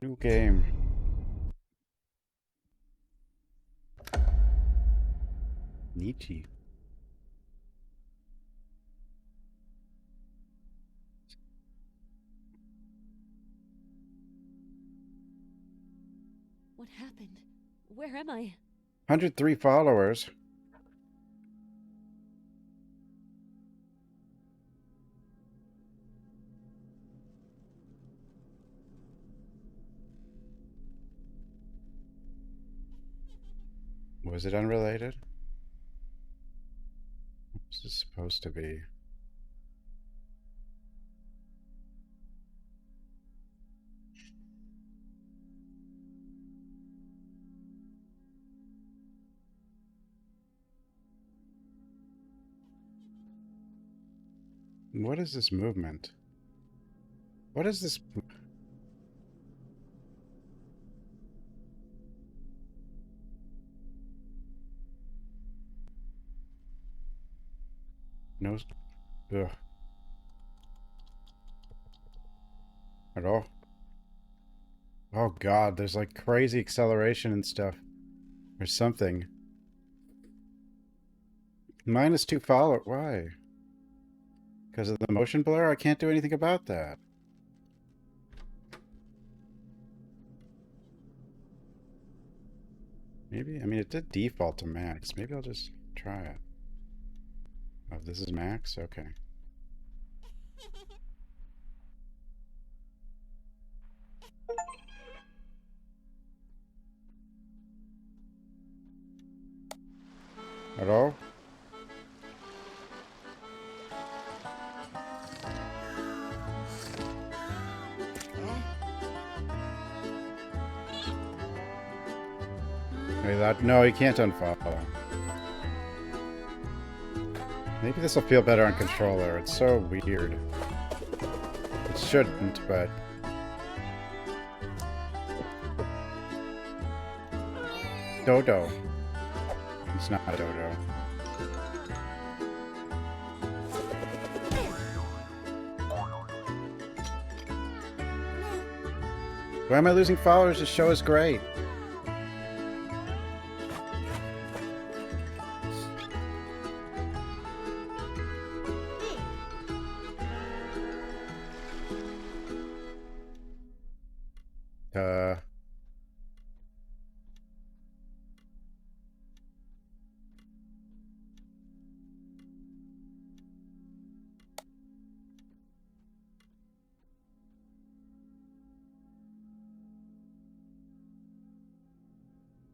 New game. Nietzsche. What happened? Where am I? 103 followers. Was it unrelated? What's this supposed to be? What is this movement? What is this? No. Ugh. At all. Oh god, there's like crazy acceleration and stuff. Or something. -2 follower. Why? Because of the motion blur? I can't do anything about that. Maybe, I mean, it did default to max. Maybe I'll just try it. Oh, this is max? Okay. Hello? No, you can't unfollow. Maybe this will feel better on controller. It's so weird. It shouldn't, but... Dodo. It's not a dodo. Why am I losing followers? This show is great.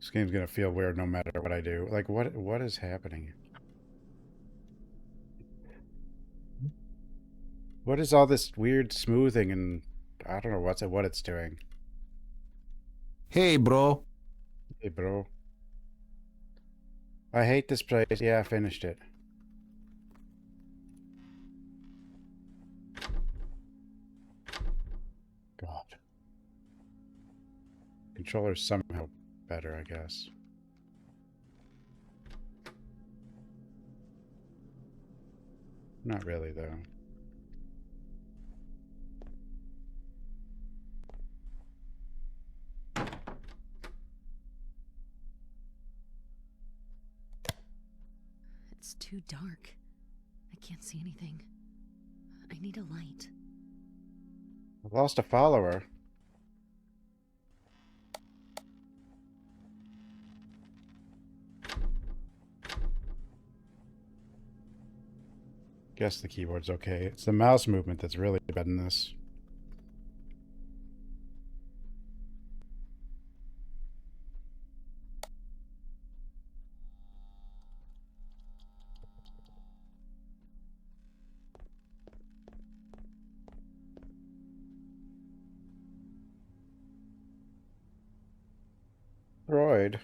This game's gonna feel weird no matter what I do. Like, what is happening? What is all this weird smoothing and... I don't know what it's doing. Hey, bro. Hey, bro. I hate this place. Yeah, I finished it. God. Controller's somehow better, I guess. Not really, though. It's too dark. I can't see anything. I need a light. I've lost a follower. Guess the keyboard's okay. It's the mouse movement that's really bad in this. Freud.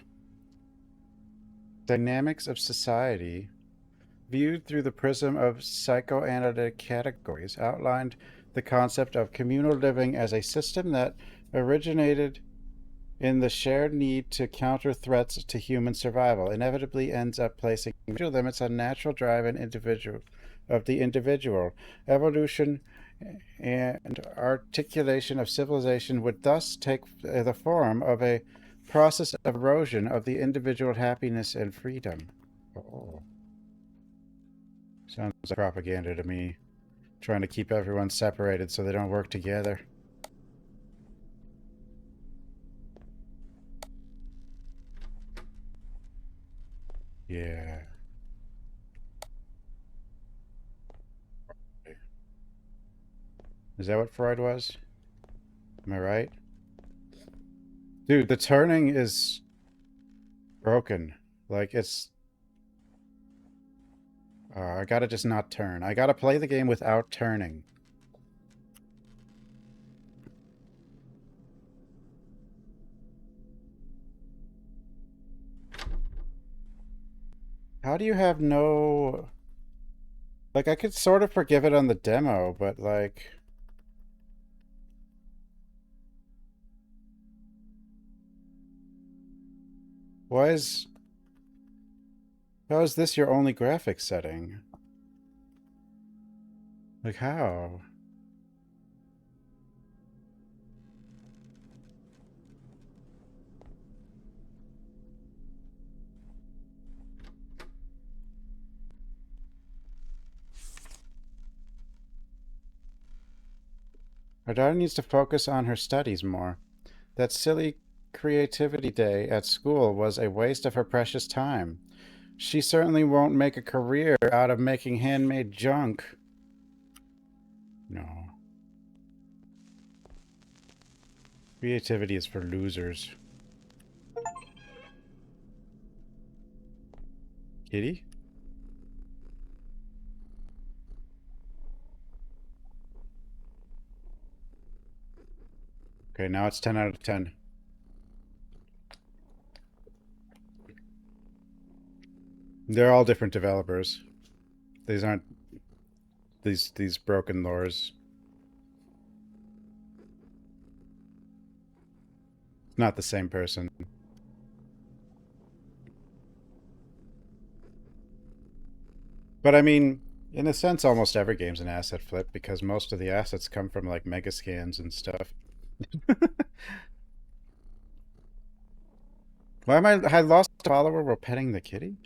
Dynamics of society, viewed through the prism of psychoanalytic categories, outlined the concept of communal living as a system that originated in the shared need to counter threats to human survival, inevitably ends up placing major limits on natural drive and individual of the individual. Evolution and articulation of civilization would thus take the form of a process of erosion of the individual happiness and freedom. Oh. Sounds like propaganda to me. Trying to keep everyone separated so they don't work together. Yeah. Is that what Freud was? Am I right? Dude, the turning is broken. Like, it's... I gotta just not turn. I gotta play the game without turning. How do you have no... Like, I could sort of forgive it on the demo, but, like... Why is... How is this your only graphics setting? Like, how? Our daughter needs to focus on her studies more. That silly creativity day at school was a waste of her precious time. She certainly won't make a career out of making handmade junk. No. Creativity is for losers. Kitty? Okay, now it's 10 out of 10. They're all different developers. These aren't these BrokenLores. Not the same person. But I mean, in a sense, almost every game's an asset flip because most of the assets come from like mega scans and stuff. Why am I lost a follower while petting the kitty?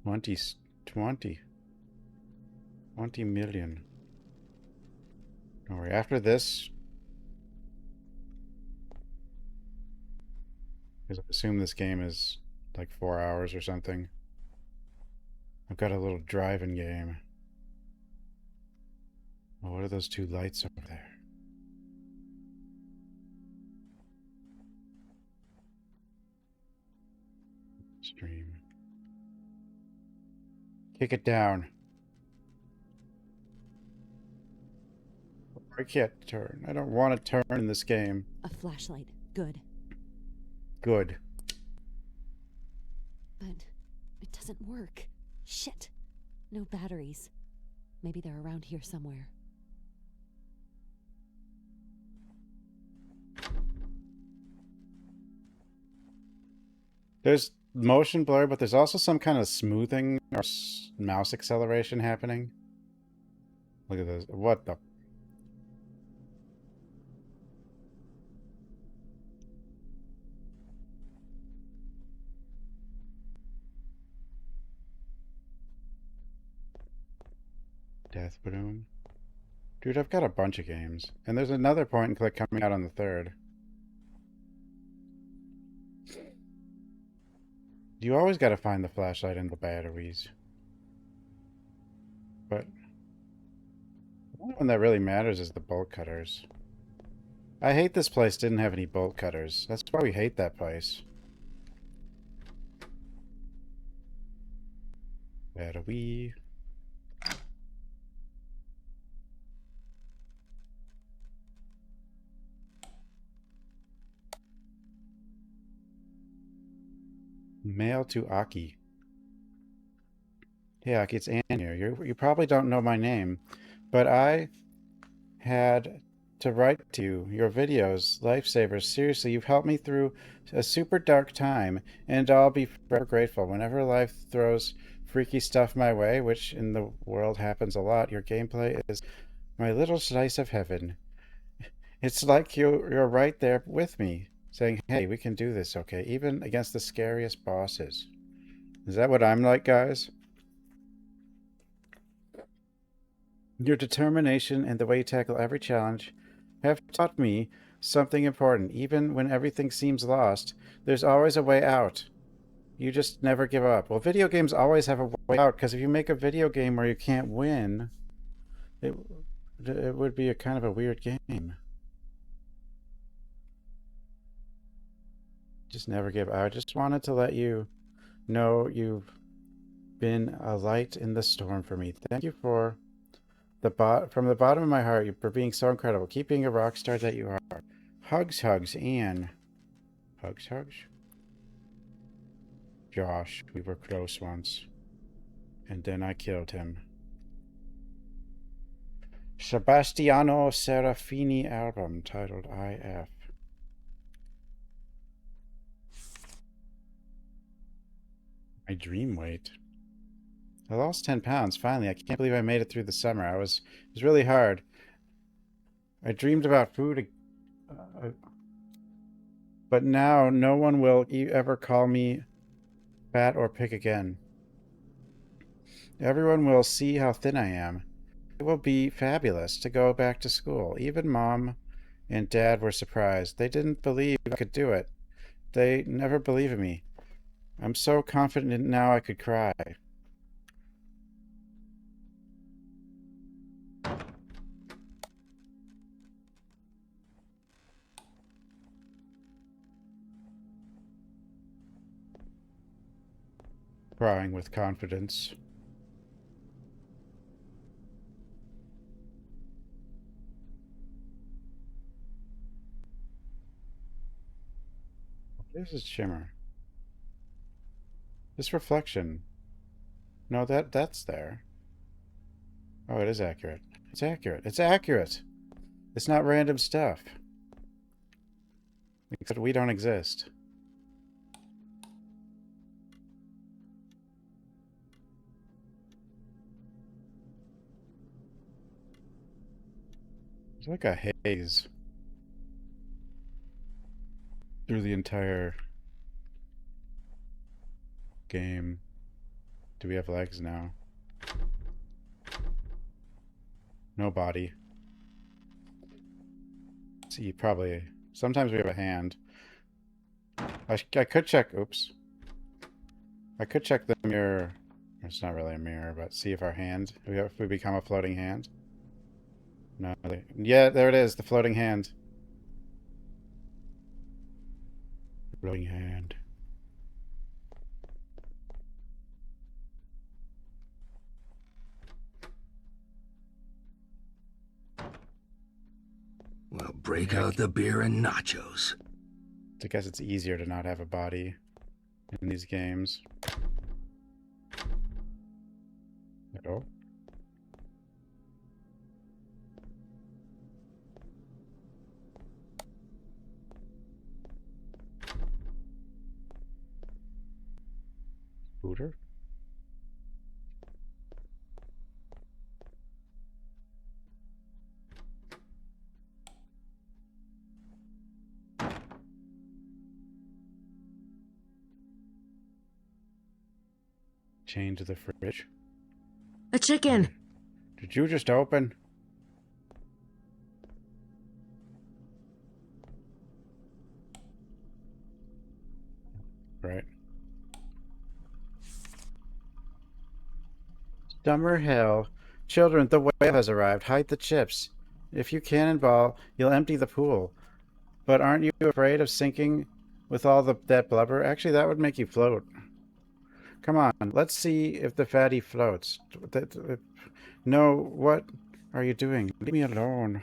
Twenty, 20, 20 million. Don't worry. After this, because I assume this game is like 4 hours or something. I've got a little driving game. Oh, what are those two lights over there? Stream. Kick it down. I can't turn. I don't want to turn in this game. A flashlight. Good. Good. But it doesn't work. Shit. No batteries. Maybe they're around here somewhere. There's motion blur, but there's also some kind of smoothing or mouse acceleration happening. Look at this. What the? Death Balloon. Dude, I've got a bunch of games. And there's another point and click coming out on the 3rd. You always gotta find the flashlight and the batteries. But the only one that really matters is the bolt cutters. I hate this place didn't have any bolt cutters. That's why we hate that place. Battery. Mail to Aki. Hey Aki, it's Ann here. You probably don't know my name, but I had to write to you. Your videos, lifesavers. Seriously, you've helped me through a super dark time, and I'll be forever grateful. Whenever life throws freaky stuff my way, which in the world happens a lot, your gameplay is my little slice of heaven. It's like you're right there with me, saying, hey, we can do this, okay? Even against the scariest bosses. Is that what I'm like, guys? Your determination and the way you tackle every challenge have taught me something important. Even when everything seems lost, there's always a way out. You just never give up. Well, video games always have a way out, because if you make a video game where you can't win, it, it would be a kind of a weird game. Just never give up. I just wanted to let you know you've been a light in the storm for me. Thank you for from the bottom of my heart for being so incredible. Keep being a rock star that you are. Hugs, hugs, Anne. Hugs, hugs. Josh, we were close once. And then I killed him. Sebastiano Serafini album titled IF. My dream weight. I lost 10 pounds, finally. I can't believe I made it through the summer. It was really hard. I dreamed about food, but now no one will ever call me fat or pig again. Everyone will see how thin I am. It will be fabulous to go back to school. Even Mom and Dad were surprised. They didn't believe I could do it. They never believe in me. I'm so confident now I could cry. Crying with confidence. This is shimmer. This reflection. No, that's there. Oh, it is accurate. It's accurate. It's accurate. It's not random stuff. Except we don't exist. It's like a haze through the entire game. Do we have legs now? No body. See, probably. Sometimes we have a hand. I could check. Oops. I could check the mirror. It's not really a mirror, but see if our hand. If we become a floating hand. No. Yeah, there it is. The floating hand. Floating hand. Well, break out the beer and nachos. I guess it's easier to not have a body in these games. Oh. Booter? Chain to the fridge. A chicken! Did you just open? Right. Summer hell. Children, the whale has arrived. Hide the chips. If you cannonball, you'll empty the pool. But aren't you afraid of sinking with all that blubber? Actually, that would make you float. Come on, let's see if the fatty floats. No, what are you doing? Leave me alone.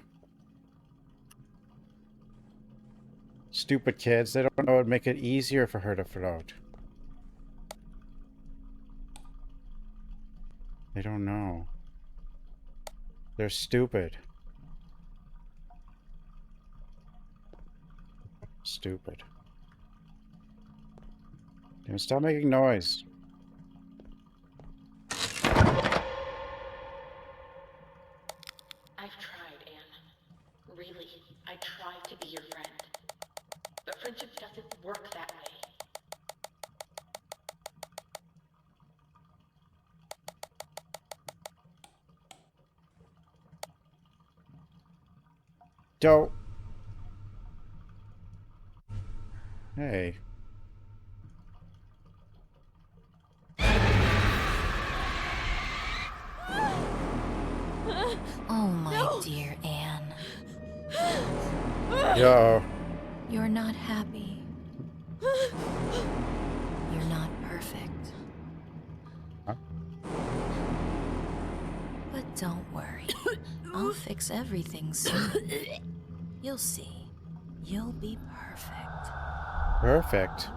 Stupid kids, they don't know it would make it easier for her to float. They don't know. They're stupid. stupid. Damn, stop making noise. I've tried, Anne. Really, I tried to be your friend. But friendship doesn't work that way. Don't. Hey. Oh, my dear Anne. Yo. You're not happy. You're not perfect. Huh? But don't worry. I'll fix everything soon. You'll see. You'll be perfect. Perfect.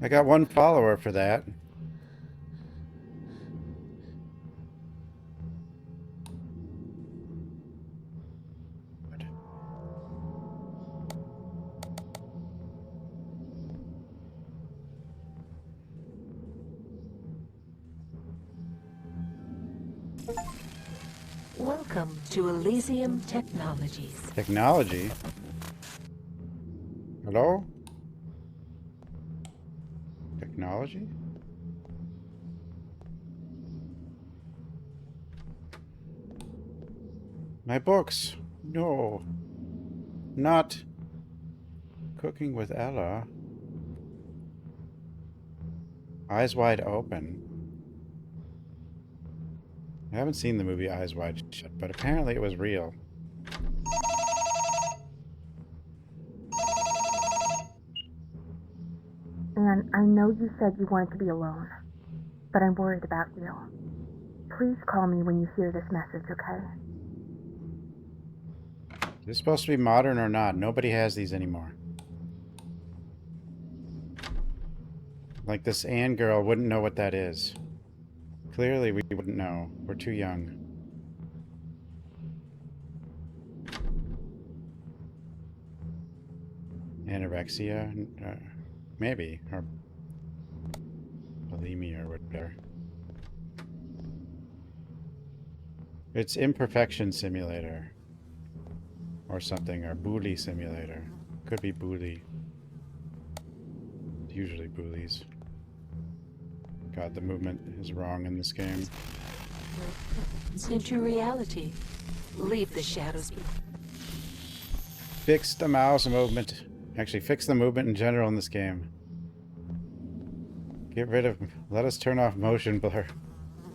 I got one follower for that. Welcome to Elysium Technologies. Technology? Hello? Technology? My books. No. Not Cooking with Ella. Eyes Wide Open. I haven't seen the movie Eyes Wide Shut, but apparently it was real. And I know you said you wanted to be alone, but I'm worried about you. Please call me when you hear this message, okay? Is this supposed to be modern or not? Nobody has these anymore. Like, this Anne girl wouldn't know what that is. Clearly we wouldn't know. We're too young. Anorexia? Maybe. Or bulimia or whatever. It's Imperfection Simulator. Or something. Or Bully Simulator. Could be Bully. It's usually Bullies. God, the movement is wrong in this game. Into reality. Leave the shadows behind. Fix the mouse movement. Actually, fix the movement in general in this game. Get rid of... Let us turn off motion blur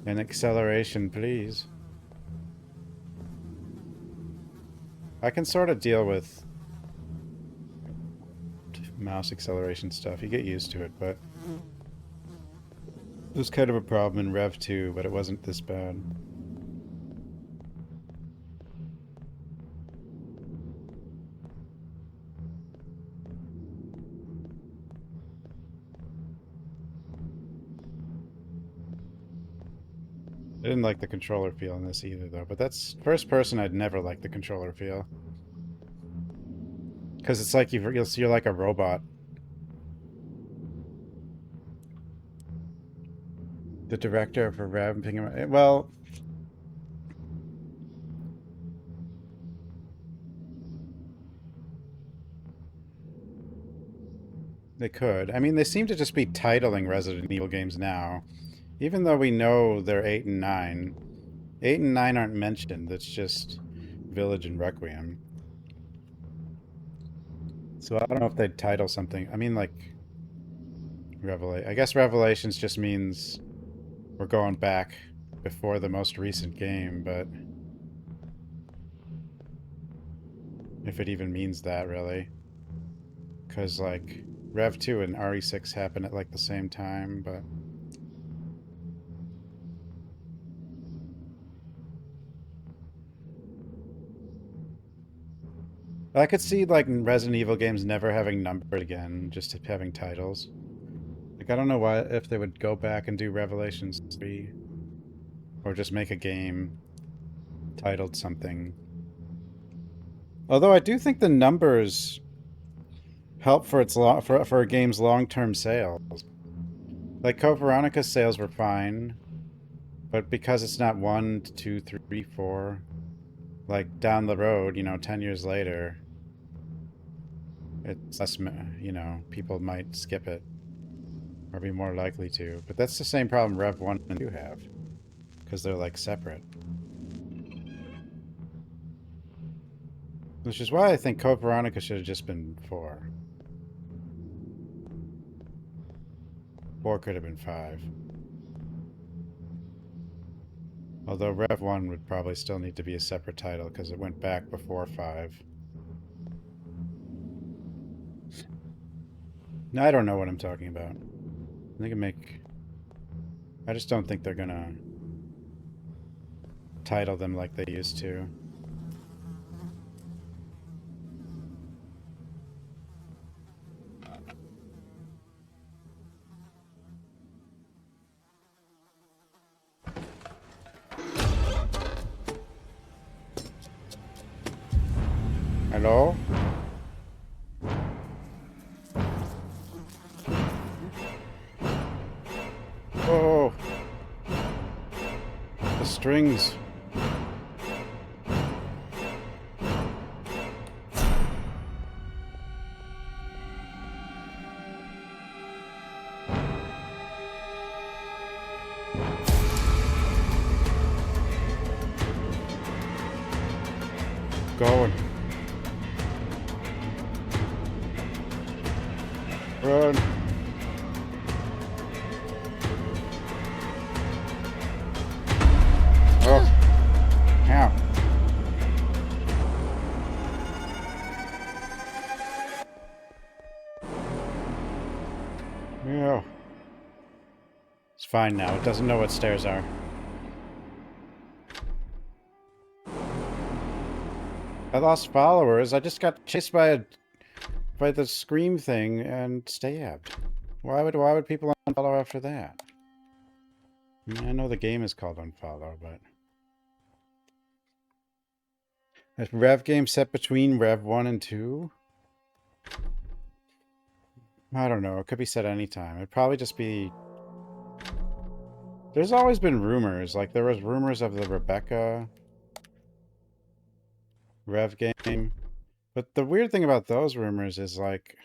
and acceleration, please. I can sort of deal with mouse acceleration stuff. You get used to it, but... It was kind of a problem in Rev 2, but it wasn't this bad. I didn't like the controller feel in this either, though. But that's first person. I'd never like the controller feel, because it's like you're like a robot. The director for Rev, well, they could. I mean, they seem to just be titling Resident Evil games now, even though we know they're 8 and 9. 8 and 9 aren't mentioned. It's just Village and Requiem. So I don't know if they'd title something. I mean, like, I guess Revelations just means we're going back before the most recent game, but if it even means that, really. Because, like, Rev 2 and RE6 happen at, like, the same time, but... I could see, like, Resident Evil games never having numbered again, just having titles. Like, I don't know why, if they would go back and do Revelations 3. Or just make a game titled something. Although I do think the numbers help for for a game's long-term sales. Like Code Veronica's sales were fine, but because it's not 1, 2, 3, 4, like down the road, 10 years later, it's less, people might skip it or be more likely to. But that's the same problem Rev 1 and 2 have, because they're like separate. Which is why I think Code Veronica should have just been 4. 4 could have been 5. Although Rev 1 would probably still need to be a separate title because it went back before 5. No, I don't know what I'm talking about. I just don't think they're gonna title them like they used to. Hello? Whoa! The strings. Going. Run. Oh. Ow. Yeah. It's fine now. It doesn't know what stairs are. I lost followers. I just got chased by the scream thing and stabbed. Why would people unfollow after that? I mean, I know the game is called Unfollow, but a Rev game set between Rev 1 and 2? I don't know. It could be set anytime. It'd probably just be... There's always been rumors. Like, there was rumors of the Rebecca Rev game. But the weird thing about those rumors is, like,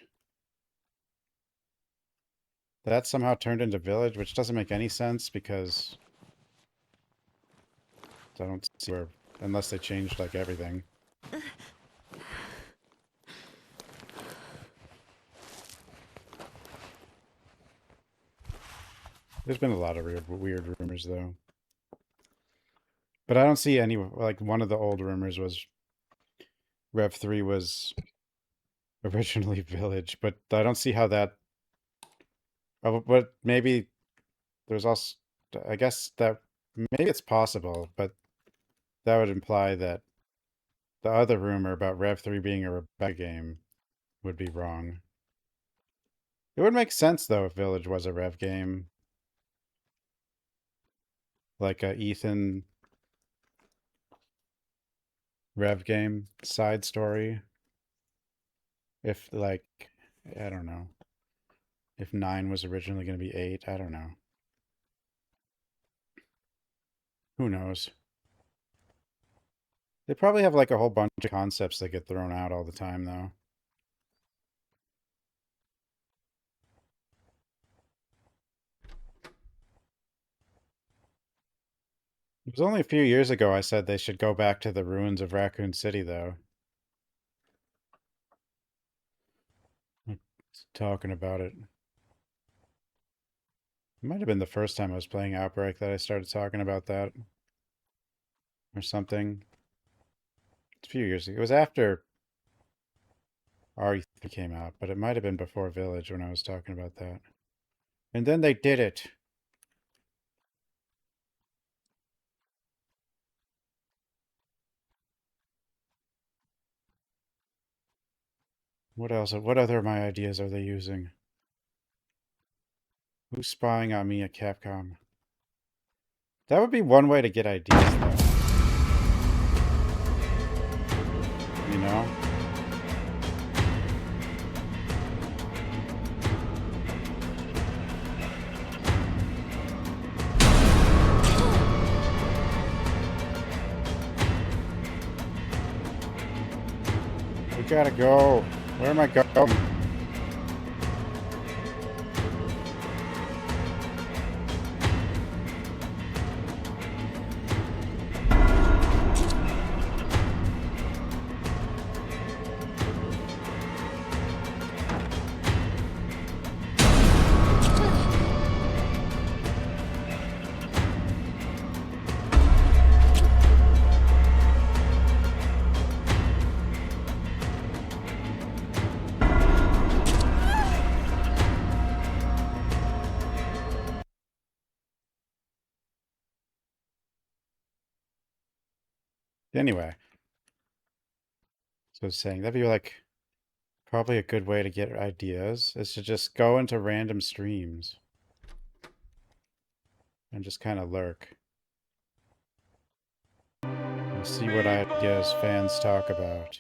that somehow turned into Village, which doesn't make any sense because I don't see where... Unless they changed, like, everything. There's been a lot of weird rumors, though. But I don't see any... Like, one of the old rumors was Rev 3 was originally Village, but I don't see how that... Oh, but maybe there's also... I guess that... Maybe it's possible, but that would imply that the other rumor about Rev 3 being a Rebecca game would be wrong. It would make sense, though, if Village was a Rev game. Like a Ethan Rev game side story. If, like, I don't know. If 9 was originally going to be 8, I don't know. Who knows? They probably have, like, a whole bunch of concepts that get thrown out all the time, though. It was only a few years ago I said they should go back to the ruins of Raccoon City, though. Talking about it. It might have been the first time I was playing Outbreak that I started talking about that. Or something. It's a few years ago. It was after RE3 came out, but it might have been before Village when I was talking about that. And then they did it. What else? What other of my ideas are they using? Who's spying on me at Capcom? That would be one way to get ideas, though. you know? We gotta go. Where am I going? Anyway, so I was saying that'd be like probably a good way to get ideas is to just go into random streams and just kind of lurk and see what ideas fans talk about.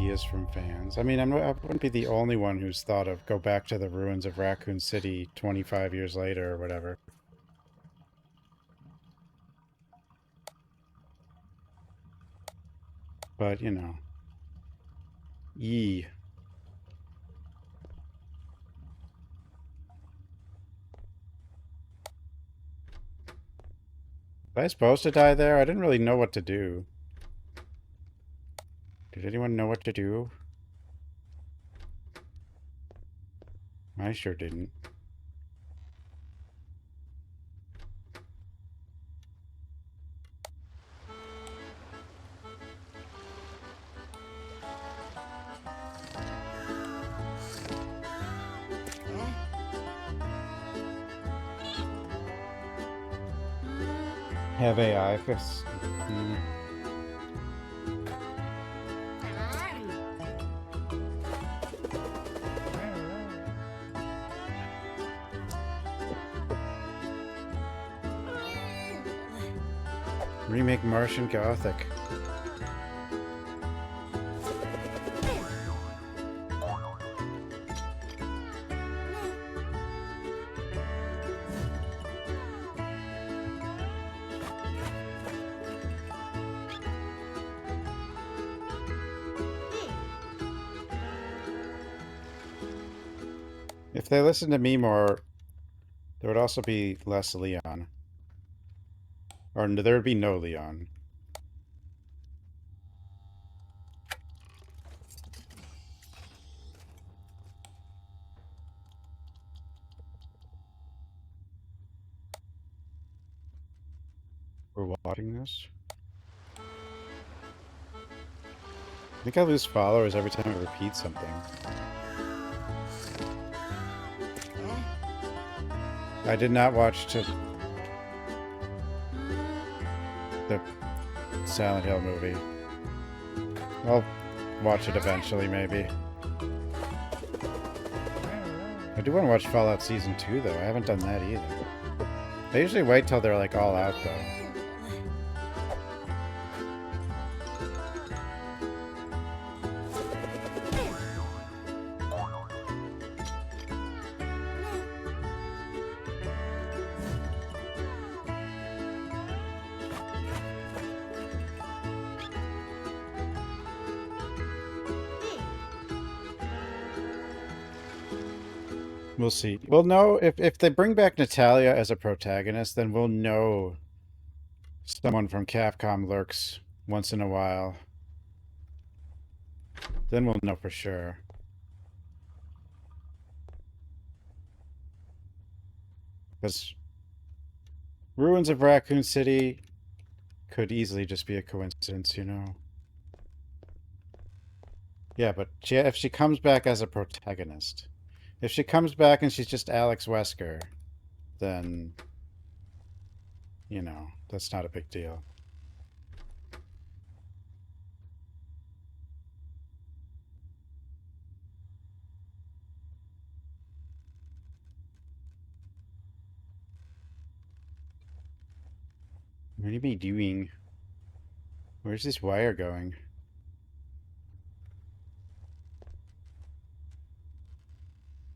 Ideas from fans. I mean, I wouldn't be the only one who's thought of go back to the ruins of Raccoon City 25 years later or whatever. But, you know. E. Was I supposed to die there? I didn't really know what to do. Did anyone know what to do? I sure didn't. Have AI fix. Remake Martian Gothic. If they listened to me more, there would also be less Leon. Or there would be no Leon. We're watching this. I think I lose followers every time I repeat something. I did not watch the Silent Hill movie. I'll watch it eventually, maybe. I do want to watch Fallout Season 2, though. I haven't done that either. I usually wait till they're, like, all out, though. We'll see. We'll know if they bring back Natalia as a protagonist, then we'll know someone from Capcom lurks once in a while. Then we'll know for sure. Because Ruins of Raccoon City could easily just be a coincidence, you know. Yeah, but if she comes back as a protagonist, if she comes back and she's just Alex Wesker, then, you know, that's not a big deal. What are you doing? Where's this wire going?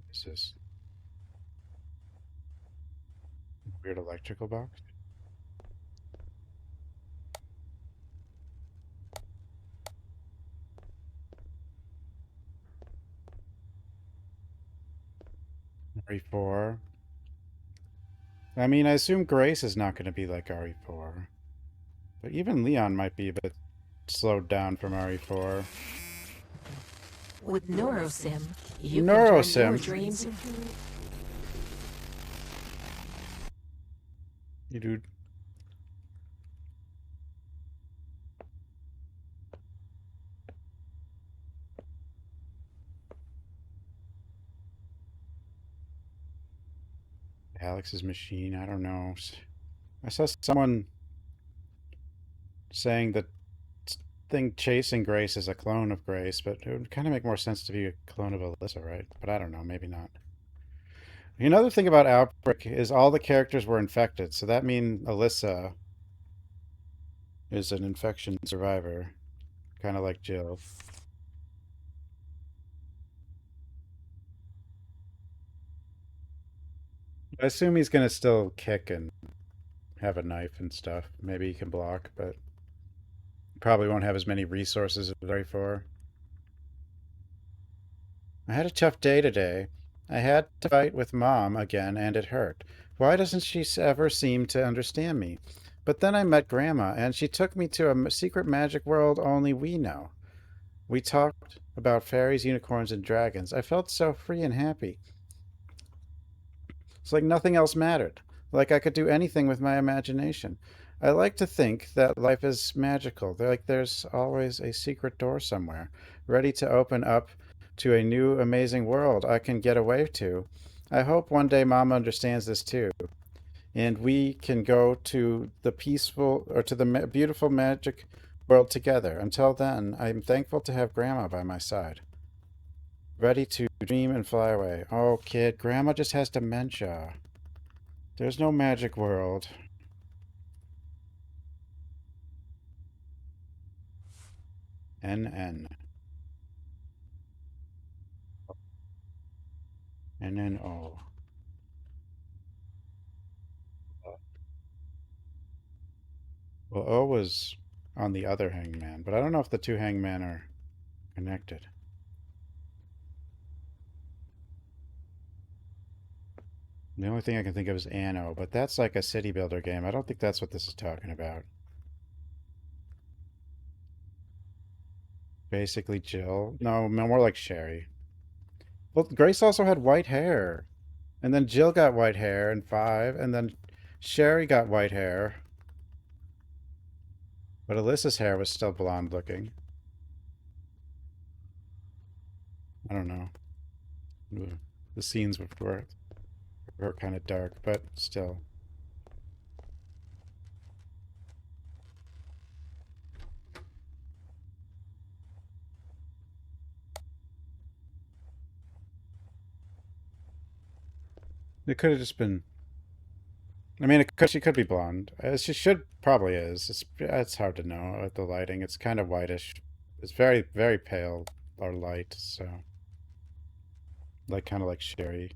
What is this? Weird electrical box? RE4. I mean, I assume Grace is not going to be like RE4. But even Leon might be a bit slowed down from RE4. With NeuroSim, you NeuroSim? can turn your dreams into... You dude. Alex's machine, I don't know. I saw someone saying that thing chasing Grace is a clone of Grace, but it would kind of make more sense to be a clone of Alyssa, right? But I don't know, maybe not. Another thing about Outbreak is all the characters were infected, so that means Alyssa is an infection survivor, kind of like Jill. I assume he's going to still kick and have a knife and stuff. Maybe he can block, but probably won't have as many resources as RE4. I had a tough day today. I had to fight with Mom again, and it hurt. Why doesn't she ever seem to understand me? But then I met Grandma, and she took me to a secret magic world only we know. We talked about fairies, unicorns, and dragons. I felt so free and happy. It's like nothing else mattered. Like I could do anything with my imagination. I like to think that life is magical. Like there's always a secret door somewhere, ready to open up to a new amazing world I can get away to. I hope one day Mom understands this too, and we can go to the peaceful or to the beautiful magic world together. Until then, I'm thankful to have Grandma by my side, ready to dream and fly away. Oh, kid, Grandma just has dementia. There's no magic world. NN. NNO. Well, O was on the other hangman, but I don't know if the two hangmen are connected. The only thing I can think of is Anno, but that's like a city builder game. I don't think that's what this is talking about. Basically Jill. No, more like Sherry. Well, Grace also had white hair. And then Jill got white hair in 5, and then Sherry got white hair. But Alyssa's hair was still blonde looking. I don't know. The scenes were kind of dark, but still. It could have just been. I mean, she could be blonde. She should probably is. It's hard to know with the lighting. It's kind of whitish. It's very very pale or light, so like kind of like Sherry.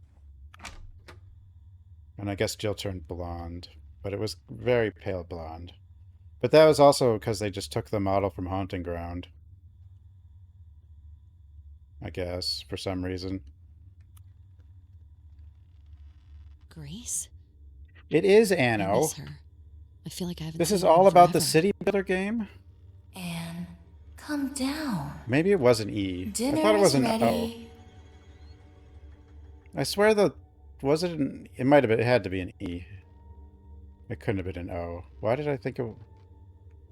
And I guess Jill turned blonde, but it was very pale blonde. But that was also because they just took the model from Haunting Ground. I guess for some reason. Grace? It is I Anno. miss her. I feel like I haven't This seen is her in all about the forever. city builder game? Anne, come down. Maybe it was an E. Dinner I thought it was is an O. ready. I swear it might have been, it had to be an E. It couldn't have been an O. Why did I think of...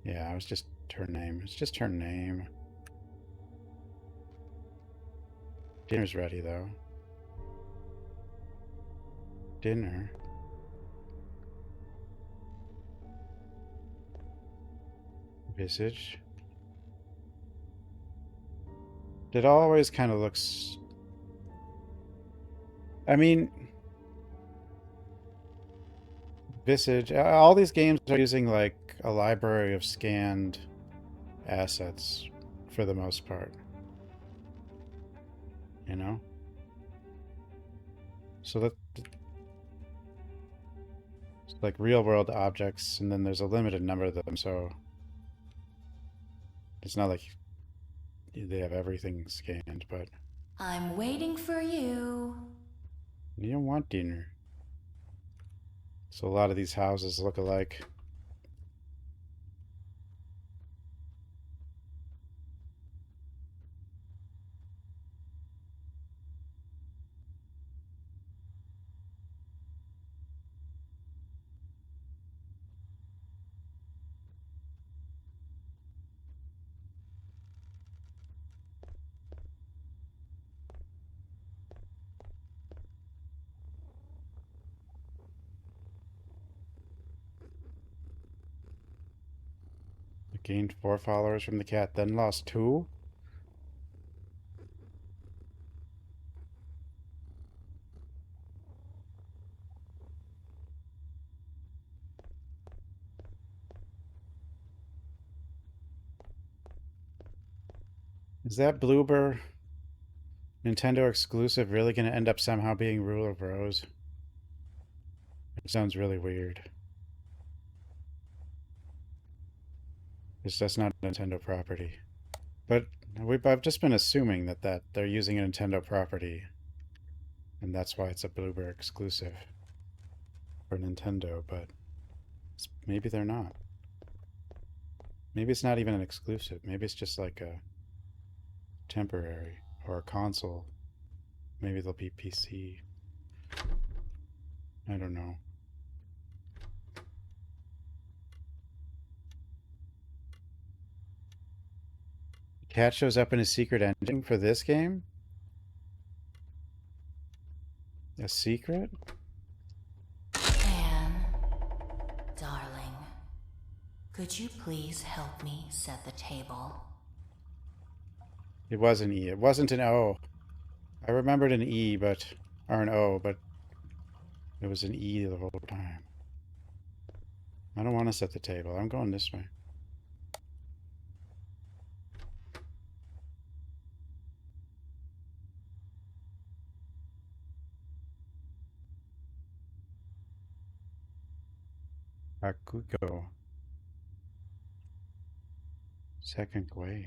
Yeah, it was just her name. It's just her name. Dinner's ready, though. Dinner. Visage. It always kind of looks... I mean... Visage... All these games are using, like, a library of scanned assets for the most part. You know? So that... It's like real-world objects, and then there's a limited number of them, so... It's not like they have everything scanned, but... I'm waiting for you. You don't want dinner. So a lot of these houses look alike. I gained 4 followers from the cat, then lost 2? Is that Bloober Nintendo exclusive really going to end up somehow being Rule of Rose? It sounds really weird. It's just not a Nintendo property. But I've just been assuming that they're using a Nintendo property, and that's why it's a Bloober exclusive for Nintendo, but maybe they're not. Maybe it's not even an exclusive. Maybe it's just like a temporary or a console. Maybe they'll be PC. I don't know. Cat shows up in a secret ending for this game? A secret? Anne, darling, could you please help me set the table? It was an E. It wasn't an O. I remembered an E, but... or an O, but... it was an E the whole time. I don't want to set the table. I'm going this way. Bakugo. Second wave.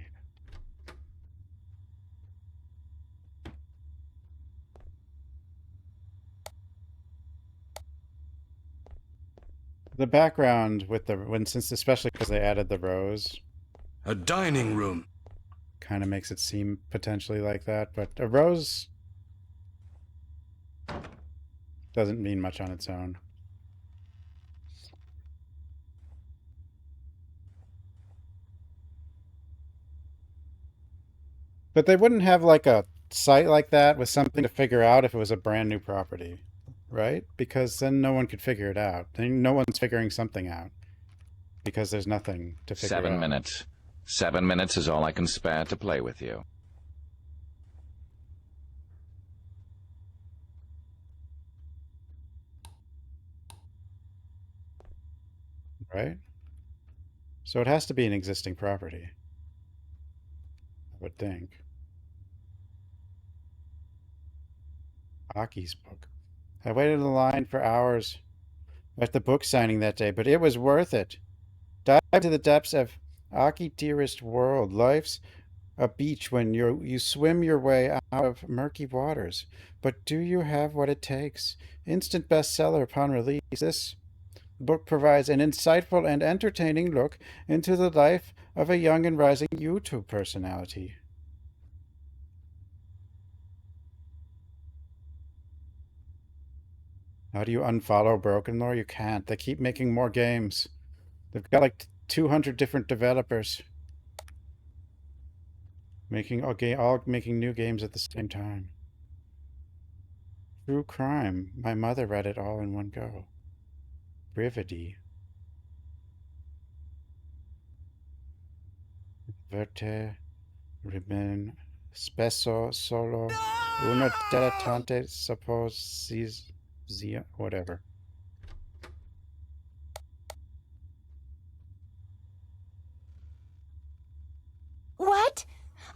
The background with the since especially because they added the rose, A dining room. kind of makes it seem potentially like that, but a rose doesn't mean much on its own. But they wouldn't have like a site like that with something to figure out if it was a brand new property, right? Because then no one could figure it out. Then no one's figuring something out because there's nothing to figure out. 7 minutes. 7 minutes is all I can spare to play with you. Right? So it has to be an existing property, I would think. Aki's book. I waited in the line for hours at the book signing that day, but it was worth it. Dive to the depths of Aki dearest world. Life's a beach when you swim your way out of murky waters. But do you have what it takes? Instant bestseller upon release. This book provides an insightful and entertaining look into the life of a young and rising YouTube personality. How do you unfollow BrokenLore? You can't. They keep making more games. They've got like 200 different developers making all making new games at the same time. True crime. My mother read it all in one go. Brividi. Verte. Ribbon. Spesso solo. Una dilettante supposia. Whatever. What?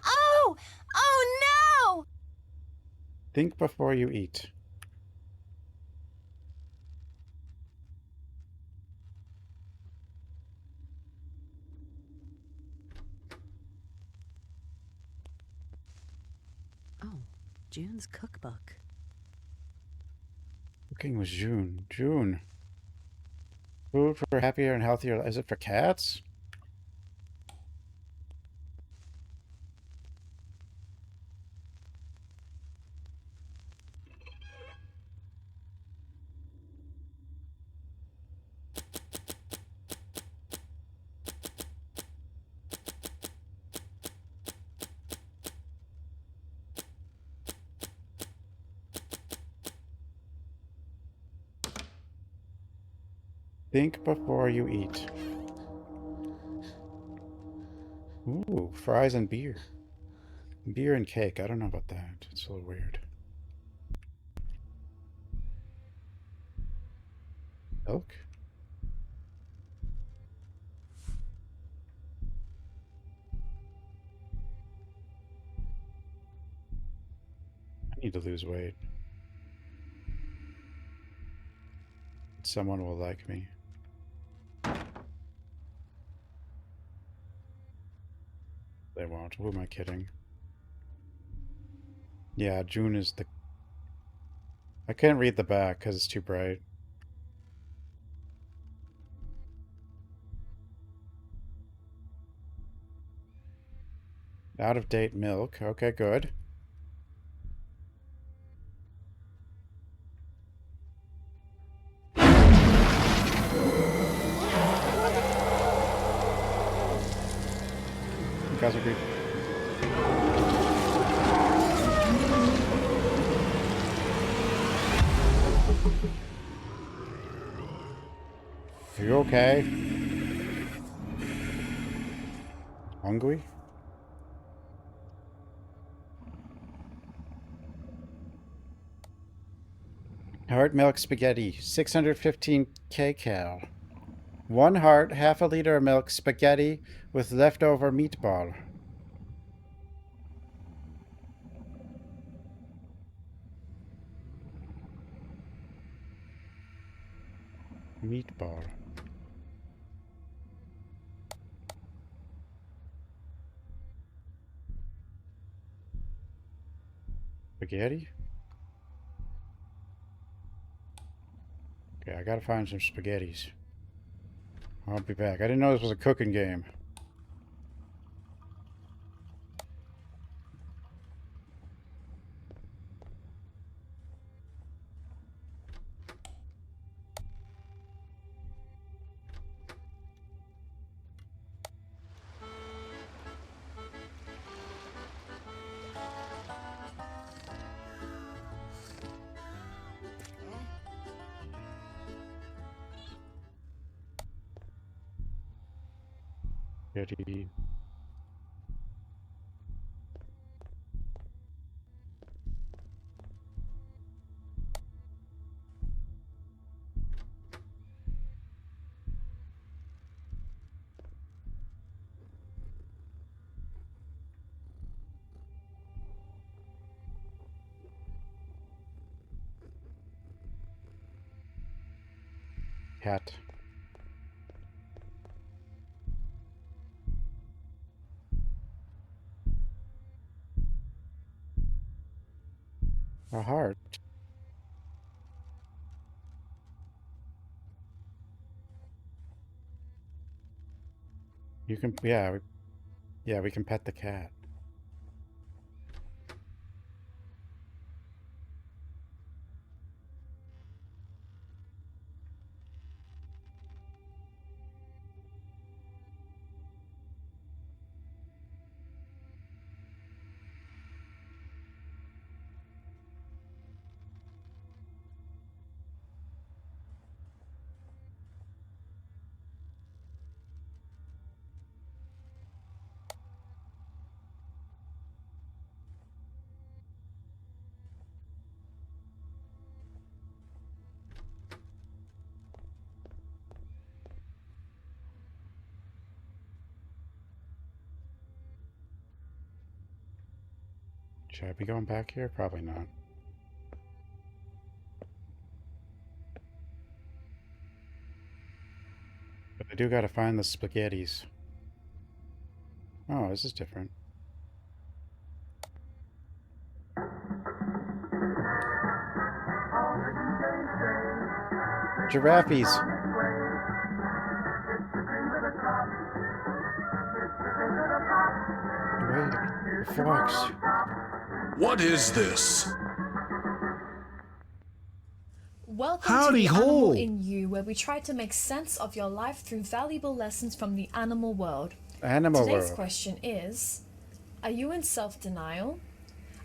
Oh! Oh no! Think before you eat. Oh, June's cookbook. Cooking with June. June. Food for happier and healthier. Is it for cats? Think before you eat. Ooh, fries and beer. Beer and cake. I don't know about that. It's a little weird. Milk? I need to lose weight. Someone will like me. They won't. Who am I kidding? Yeah, June is the... I can't read the back because it's too bright. Out of date milk. Okay, good. You guys are good. Are you okay? Hungry? Heart milk spaghetti, 615 kcal. 1 heart, half a liter of milk spaghetti with leftover meatball. Meatball. Spaghetti? Okay, I gotta find some spaghettis. I'll be back. I didn't know this was a cooking game. Spaghetti. Cat. A heart. You can, yeah, we can pet the cat. Should I be going back here? Probably not. But I do gotta find the spaghettis. Oh, this is different. Giraffes! Wait, the fox. What is this? Welcome Howdy to the Animal ho! in You, where we try to make sense of your life through valuable lessons from the animal world. Animal Today's world. question is, are you in self-denial?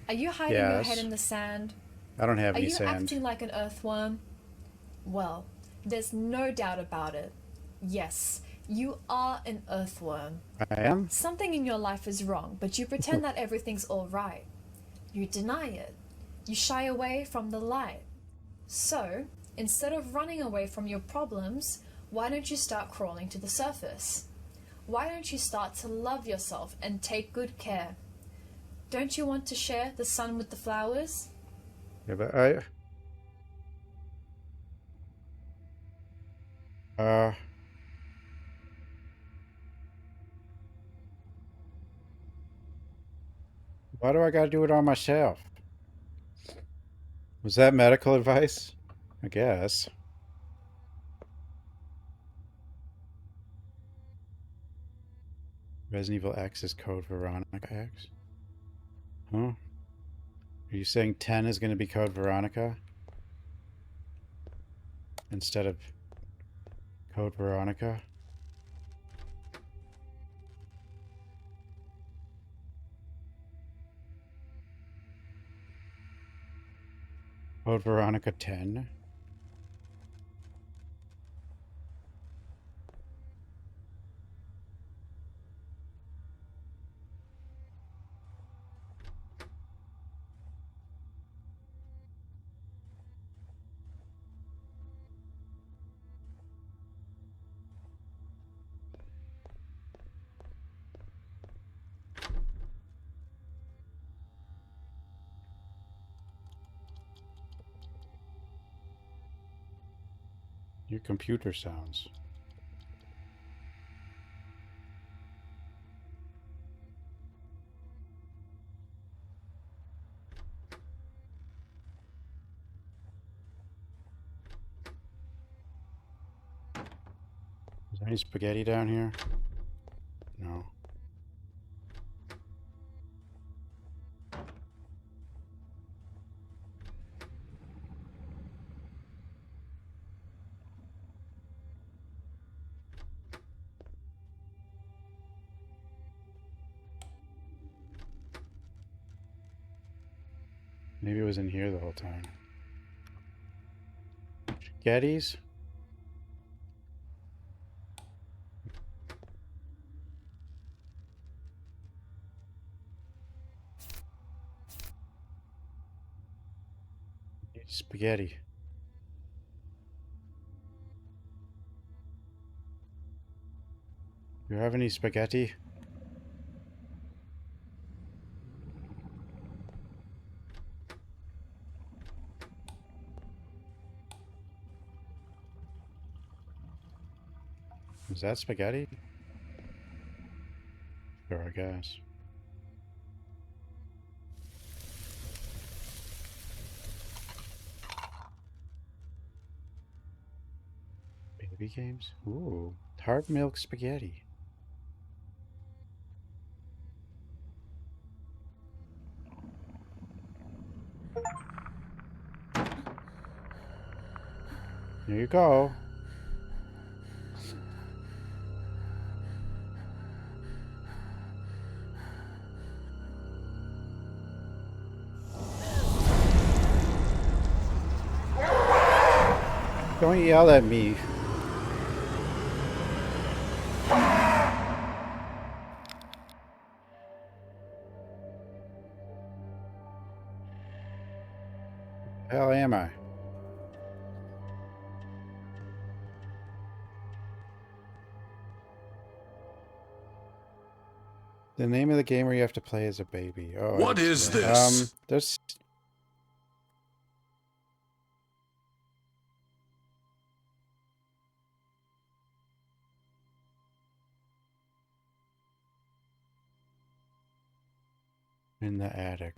Are you hiding your head Yes. in the sand? I don't have Are any you sand. acting like an earthworm? Well, there's no doubt about it. Yes, you are an earthworm. I am? Something in your life is wrong, but you pretend that everything's all right. You deny it. You shy away from the light. So, instead of running away from your problems, why don't you start crawling to the surface? Why don't you start to love yourself and take good care? Don't you want to share the sun with the flowers? Yeah, but I... Why do I gotta do it all myself? Was that medical advice? I guess. Resident Evil X is code Veronica X? Huh? Are you saying 10 is going to be code Veronica? Instead of code Veronica? Code Veronica 10? Your computer sounds. Is there any spaghetti down here? No. Maybe it was in here the whole time. Spaghettis? Spaghetti. Do you have any spaghetti? Is that spaghetti? Sure, I guess. Baby games? Ooh, tart milk spaghetti. Here you go. Don't yell at me. Hell am I? The name of the game where you have to play as a baby. Oh, What is this? There's... in the attic.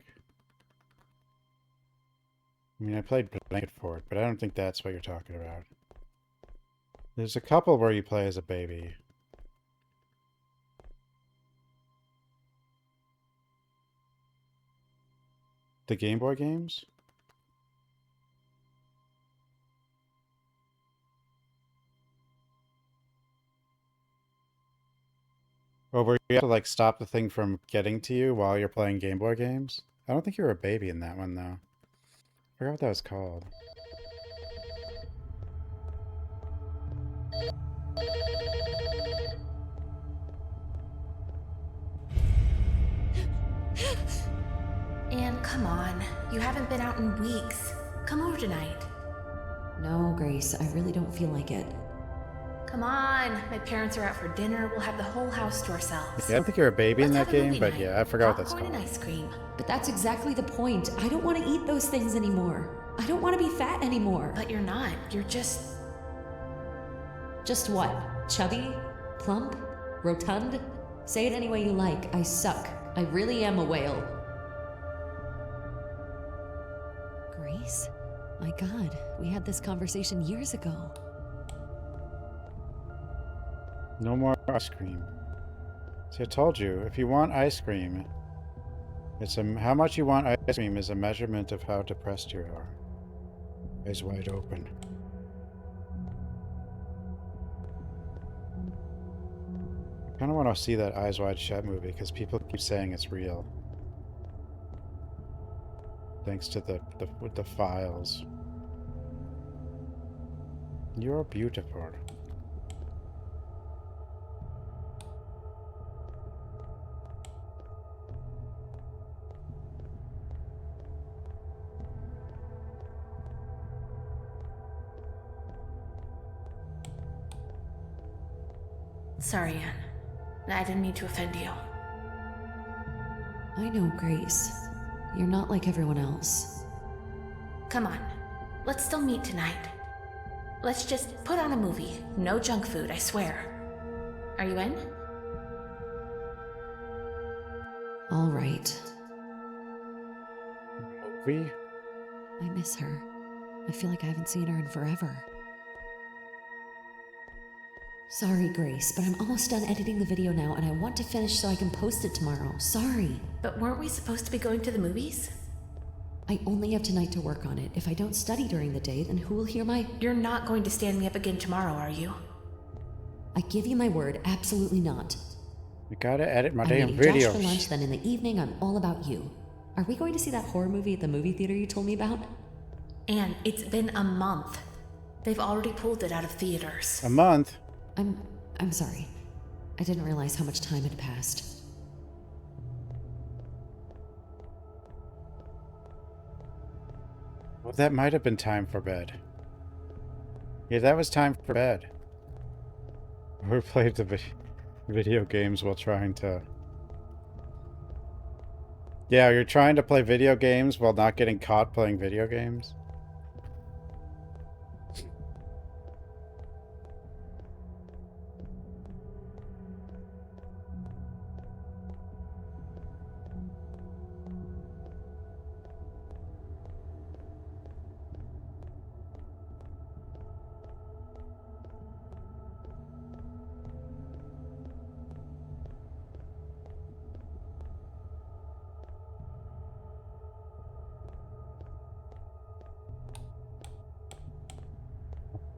I mean, I played Blanket Fort, but I don't think that's what you're talking about. There's a couple where you play as a baby. The Game Boy games? Or where you have to, like, stop the thing from getting to you while you're playing Game Boy games? I don't think you were a baby in that one, though. I forgot what that was called. Anne, come on. You haven't been out in weeks. Come over tonight. No, Grace, I really don't feel like it. Come on. My parents are out for dinner. We'll have the whole house to ourselves. Yeah, I don't think you're a baby in Let's that have a game, movie but night. yeah, I forgot what that's Popcorn called. and ice cream. But that's exactly the point. I don't want to eat those things anymore. I don't want to be fat anymore. But you're not. You're just... Just what? Chubby? Plump? Rotund? Say it any way you like. I suck. I really am a whale. Grace? My God, we had this conversation years ago. No more ice cream. See, I told you, if you want ice cream, how much you want ice cream is a measurement of how depressed you are. Eyes wide open. I kind of want to see that Eyes Wide Shut movie because people keep saying it's real. Thanks to the files. You're beautiful. Sorry, Anne. I didn't mean to offend you. I know, Grace. You're not like everyone else. Come on. Let's still meet tonight. Let's just put on a movie. No junk food, I swear. Are you in? All right. Movie? I miss her. I feel like I haven't seen her in forever. Sorry, Grace, but I'm almost done editing the video now and I want to finish so I can post it tomorrow. Sorry. But weren't we supposed to be going to the movies? I only have tonight to work on it. If I don't study during the day, then who will hear my... You're not going to stand me up again tomorrow, are you? I give you my word, absolutely not. I gotta edit my I'm damn meeting Josh videos. for lunch, then in the evening I'm all about you. Are we going to see that horror movie at the movie theater you told me about? Anne, it's been a month. They've already pulled it out of theaters. A month? I'm sorry. I didn't realize how much time had passed. Well, that might have been time for bed. Yeah, that was time for bed. We played the video games while trying to... Yeah, you're trying to play video games while not getting caught playing video games?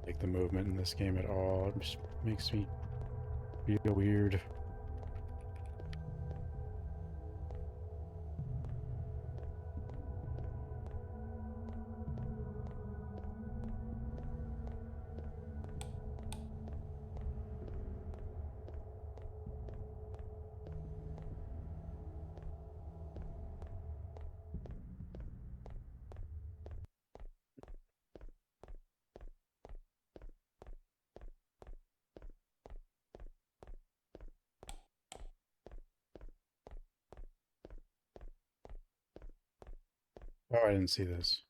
Like the movement in this game at all. It just makes me feel weird. Oh, I didn't see this.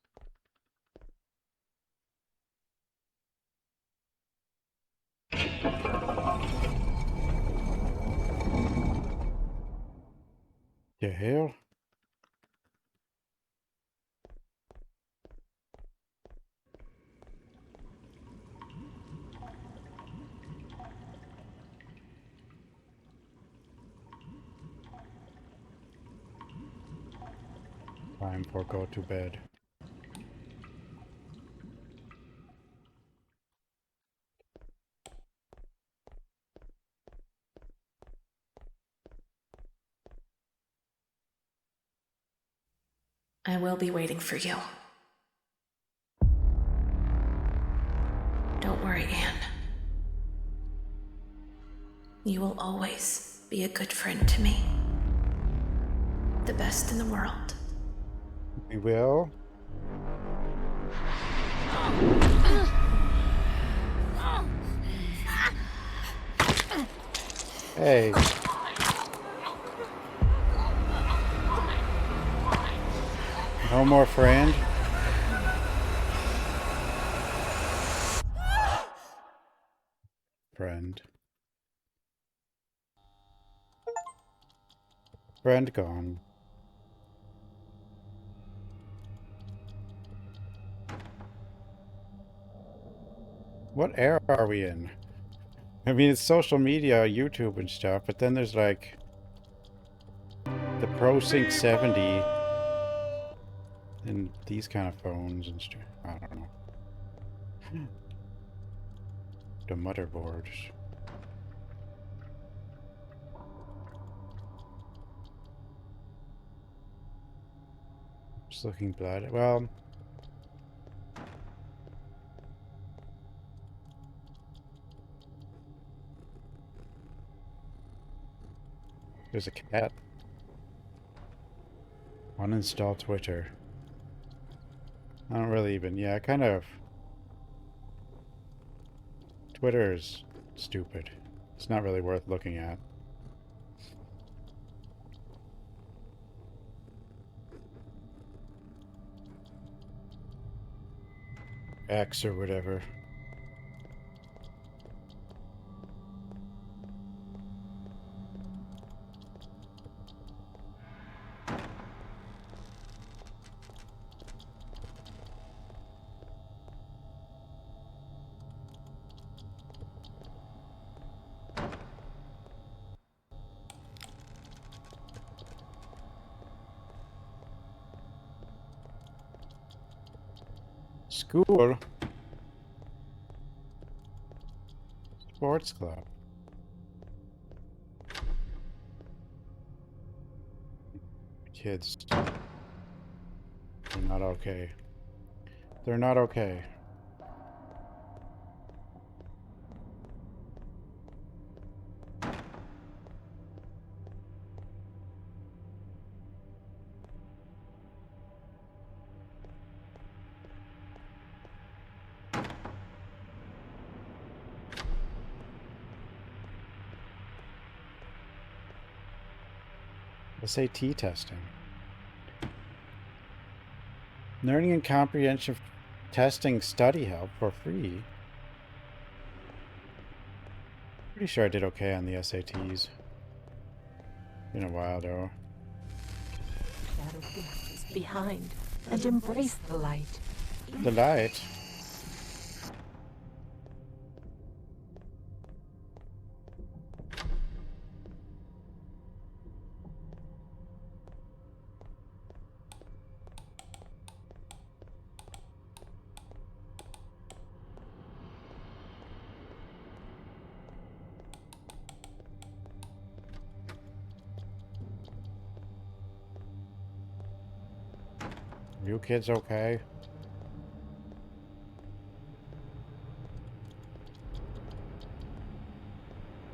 The hell? Time for go to bed. I will be waiting for you. Don't worry, Anne. You will always be a good friend to me. The best in the world. We will. Hey. No more friend. Friend. Friend gone. What era are we in? I mean, it's social media, YouTube and stuff, but then there's like the ProSync 70 and these kind of phones and stuff. I don't know. The motherboards. Just looking blood. Well, there's a cat. Uninstall Twitter. I don't really even. Yeah, kind of. Twitter is stupid. It's not really worth looking at. X or whatever. School. Sports club. Kids. They're not okay. They're not okay. SAT testing. Learning and comprehension testing study help for free. Pretty sure I did okay on the SATs. Been a while though. Shadow is behind, and embrace the light. The light. You kids okay?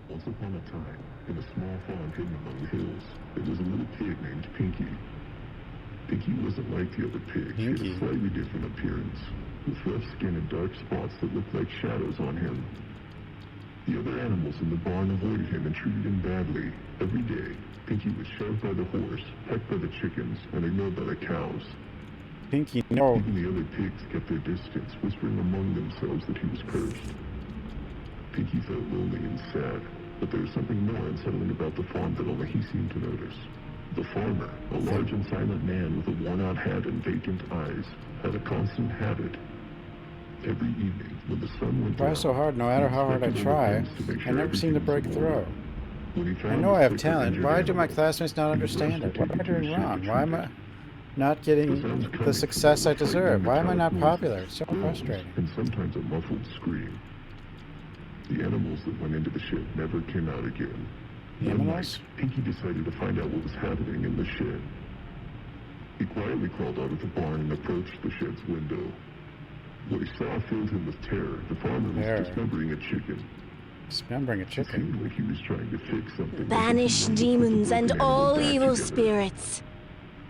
Once upon a time, in a small farm hidden among the hills, there was a little pig named Pinky. Pinky wasn't like the other pigs. He had a slightly different appearance, with rough skin and dark spots that looked like shadows on him. The other animals in the barn avoided him and treated him badly. Every day, Pinky was shoved by the horse, pecked by the chickens, and ignored by the cows. Pinky, no. Even the other pigs kept their distance, whispering among themselves that he was cursed. Pinky felt lonely and sad, but there was something more unsettling about the farm that only he seemed to notice. The farmer, a large and silent man with a worn-out hat and vacant eyes, had a constant habit. Every evening, when the sun went down, Try so hard, no matter how hard I try, I never seem to break through. I know I have talent. Why do my classmates not understand it? What am I doing wrong? Why am I not getting the success I deserve? Why am I not popular? It's so frustrating. And sometimes a muffled scream. The animals that went into the shed never came out again. The animals? Pinky decided to find out what was happening in the shed. He quietly crawled out of the barn and approached the shed's window. What he saw filled him with terror. The farmer was dismembering a chicken. Dismembering a chicken? It seemed like he was trying to fix something. Banish demons and all evil spirits.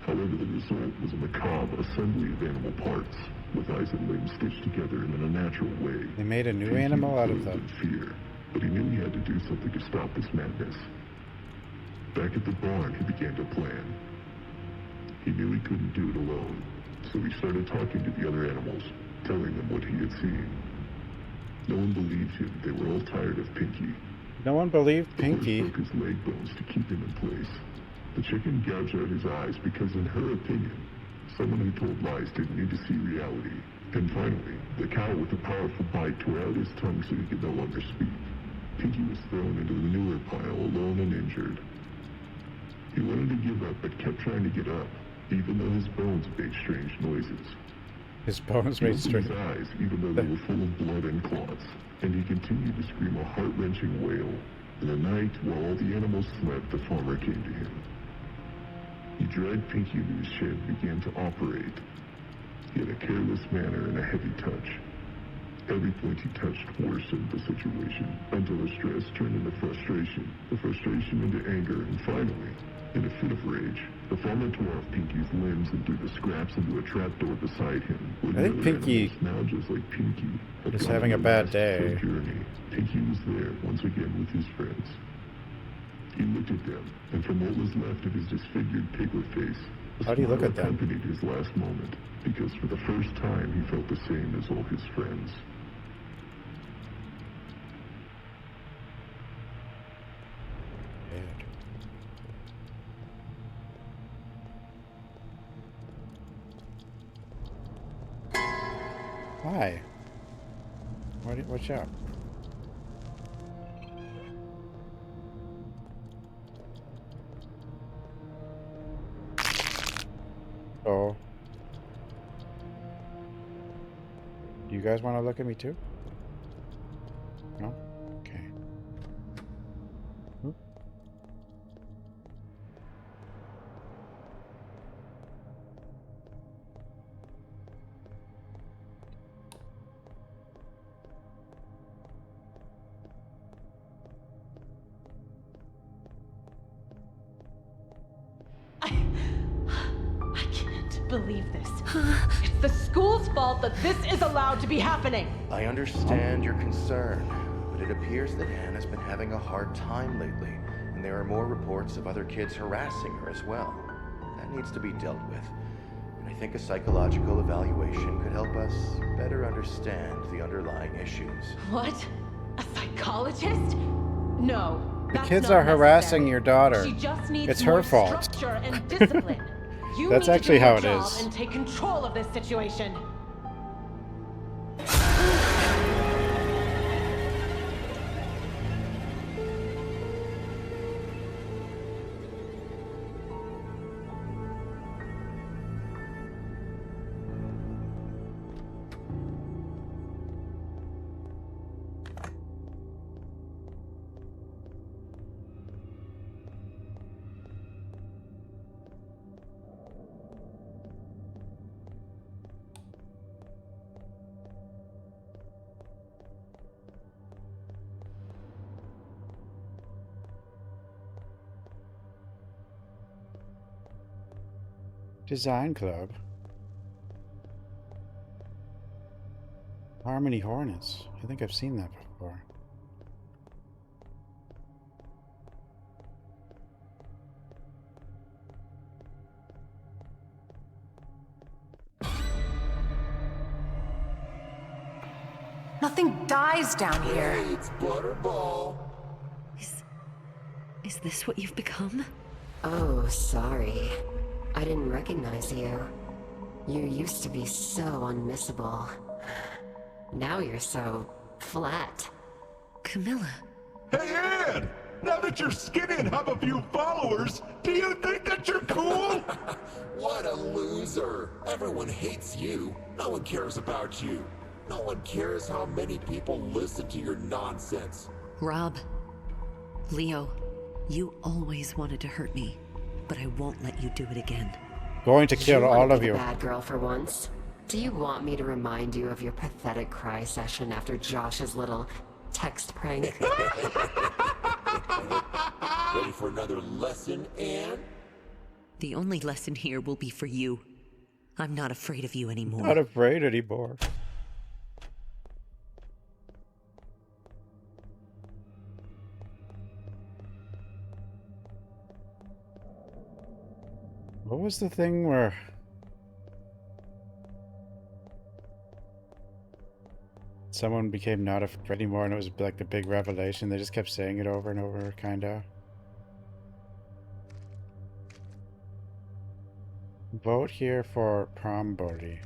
However, the result was a macabre assembly of animal parts, with eyes and limbs stitched together in an unnatural way. They made a new animal out of them. Fear, but he knew he had to do something to stop this madness. Back at the barn, he began to plan. He knew he couldn't do it alone, so he started talking to the other animals, telling them what he had seen. No one believed him. They were all tired of Pinky. No one believed Pinky. The horse broke his leg bones to keep him in place. The chicken gouged out his eyes because, in her opinion, someone who told lies didn't need to see reality. And finally, the cow with a powerful bite tore out his tongue so he could no longer speak. Pinky was thrown into the manure pile, alone and injured. He wanted to give up, but kept trying to get up, even though his bones made strange noises. His bones made strange noises. He opened his eyes, even though they were full of blood and clots, and he continued to scream a heart-wrenching wail. In the night, while all the animals slept, the farmer came to him. He dragged Pinky into his shed and began to operate. He had a careless manner and a heavy touch. Every point he touched worsened the situation, until the stress turned into frustration, the frustration into anger, and finally, in a fit of rage, the farmer tore off Pinky's limbs and threw the scraps into a trapdoor beside him. I think Pinky now just like Pinky is having a bad day. Pinky was there once again with his friends. He looked at them, and from what was left of his disfigured paper face, how do you look at them? Accompanied his last moment, because for the first time he felt the same as all his friends. Why? Watch out. Oh. Do you guys want to look at me too? No? Okay. Hmm? Believe this. It's the school's fault that this is allowed to be happening. I understand your concern, but it appears that Anne has been having a hard time lately, and there are more reports of other kids harassing her as well. That needs to be dealt with. And I think a psychological evaluation could help us better understand the underlying issues. What? A psychologist? No. The kids are harassing your daughter. She just needs it's her fault. Structure and discipline. You That's need actually to do how your it job is. And take control of this situation. Design Club. Harmony Hornets. I think I've seen that before. Nothing dies down here. It's Butterball. Is this what you've become? Oh, sorry. I didn't recognize you. You used to be so unmissable. Now you're so flat. Camilla. Hey, Ann! Now that you're skinny and have a few followers, do you think that you're cool? What a loser! Everyone hates you. No one cares about you. No one cares how many people listen to your nonsense. Rob. Leo. You always wanted to hurt me, but I won't let you do it again. Going to kill all of you. Bad girl for once. Do you want me to remind you of your pathetic cry session after Josh's little text prank? Ready for another lesson, Anne? The only lesson here will be for you. I'm not afraid of you anymore. Not afraid anymore. What was the thing where someone became not afraid anymore and it was like the big revelation? They just kept saying it over and over, kinda. Vote here for prom body.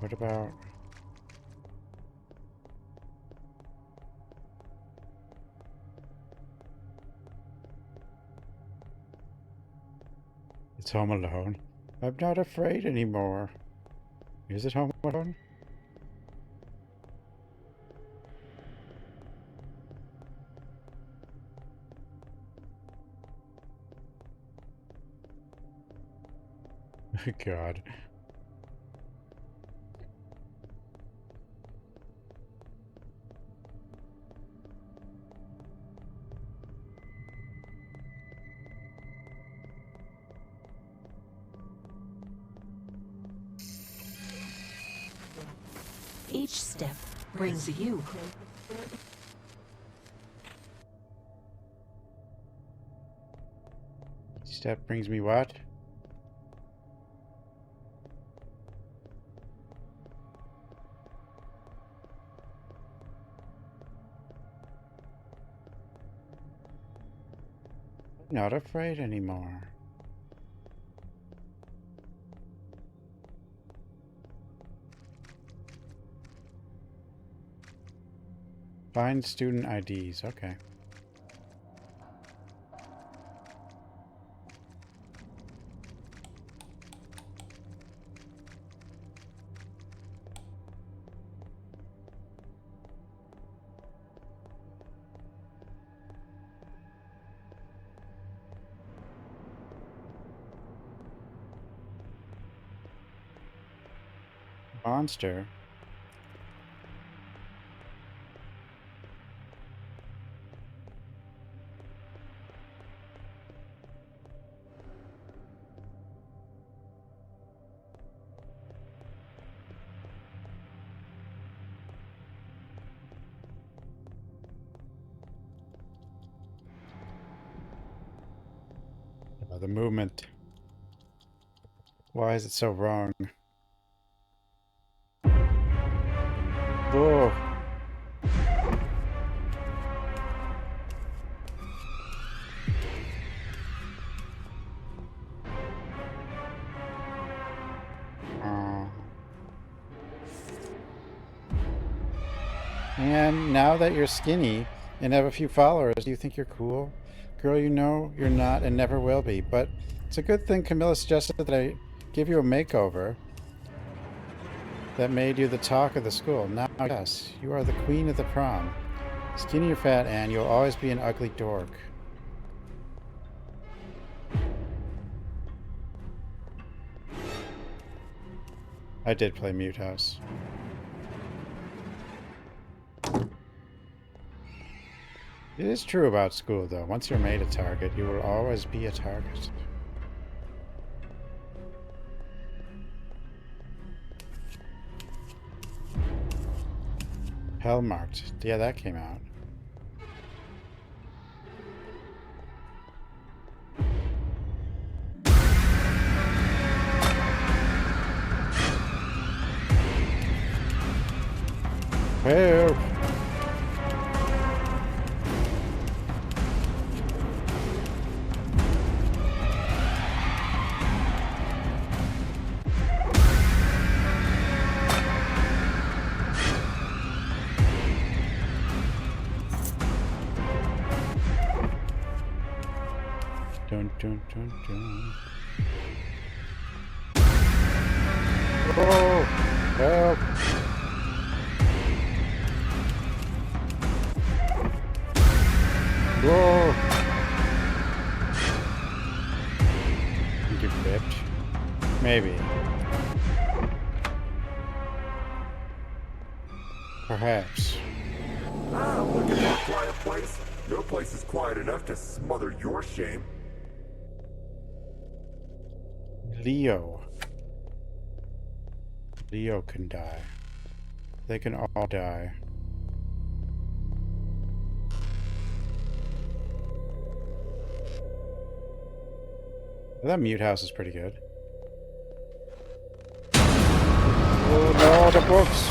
What about... It's Home Alone. I'm not afraid anymore. Is it Home Alone? God. Each step brings you. Step brings me what? I'm not afraid anymore. Find student IDs, okay. Monster. The movement. Why is it so wrong? Whoa. And now that you're skinny and have a few followers, do you think you're cool? Girl, you know you're not and never will be, but it's a good thing Camilla suggested that I give you a makeover that made you the talk of the school. Now, yes, you are the queen of the prom. Skinny or fat, and you'll always be an ugly dork. I did play Mute House. It is true about school, though. Once you're made a target, you will always be a target. Hellmarked. Yeah, that came out. Help! Dun, dun, dun, dun. Oh! Help! Whoa! Get ripped? Maybe. Perhaps. Ah, look at that quiet place. No place is quiet enough to smother your shame. Leo. Leo can die. They can all die. That mute house is pretty good. Oh no, the books!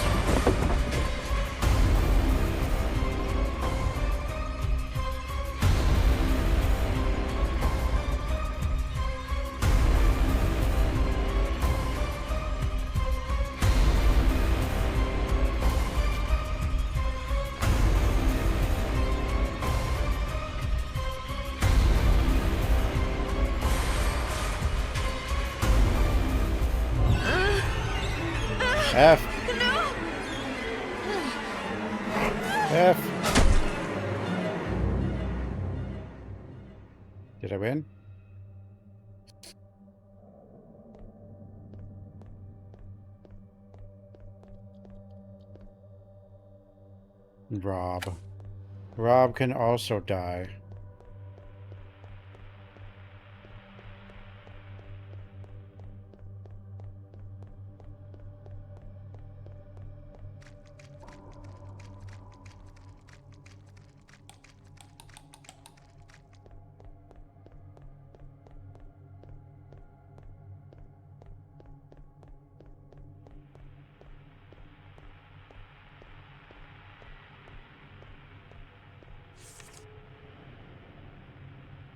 F. F. Did I win? Rob. Rob can also die.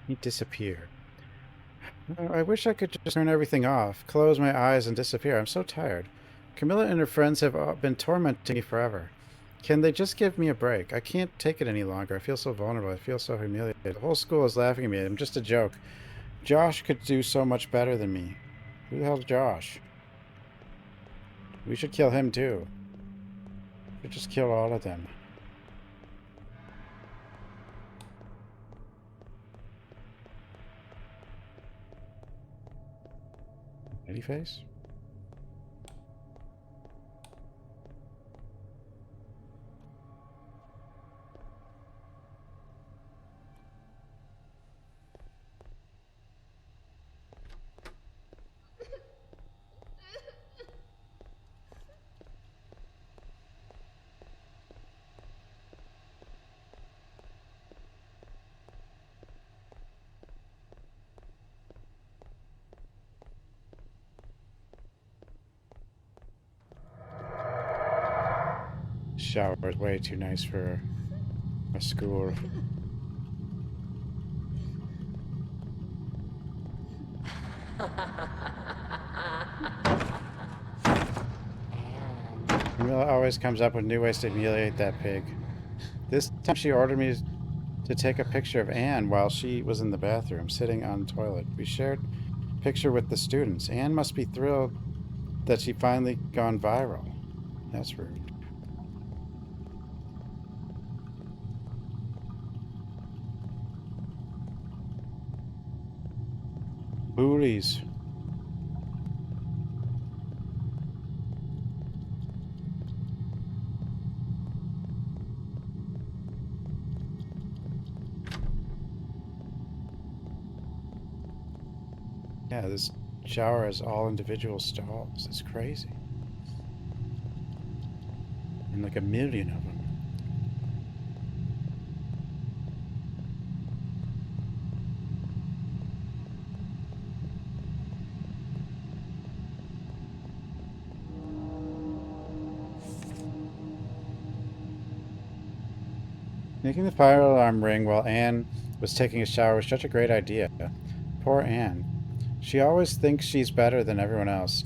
He disappeared. I wish I could just turn everything off, close my eyes and disappear. I'm so tired. Camilla and her friends have been tormenting me forever. Can they just give me a break? I can't take it any longer. I feel so vulnerable. I feel so humiliated. The whole school is laughing at me. I'm just a joke. Josh could do so much better than me. Who the hell's Josh? We should kill him too. We should just kill all of them. Lady face? Shower is way too nice for a school. Camilla always comes up with new ways to humiliate that pig. This time she ordered me to take a picture of Anne while she was in the bathroom, sitting on the toilet. We shared a picture with the students. Anne must be thrilled that she finally gone viral. That's rude. Booties. Yeah, this shower has all individual stalls. It's crazy. And like a million of them. Making the fire alarm ring while Anne was taking a shower was such a great idea. Poor Anne. She always thinks she's better than everyone else.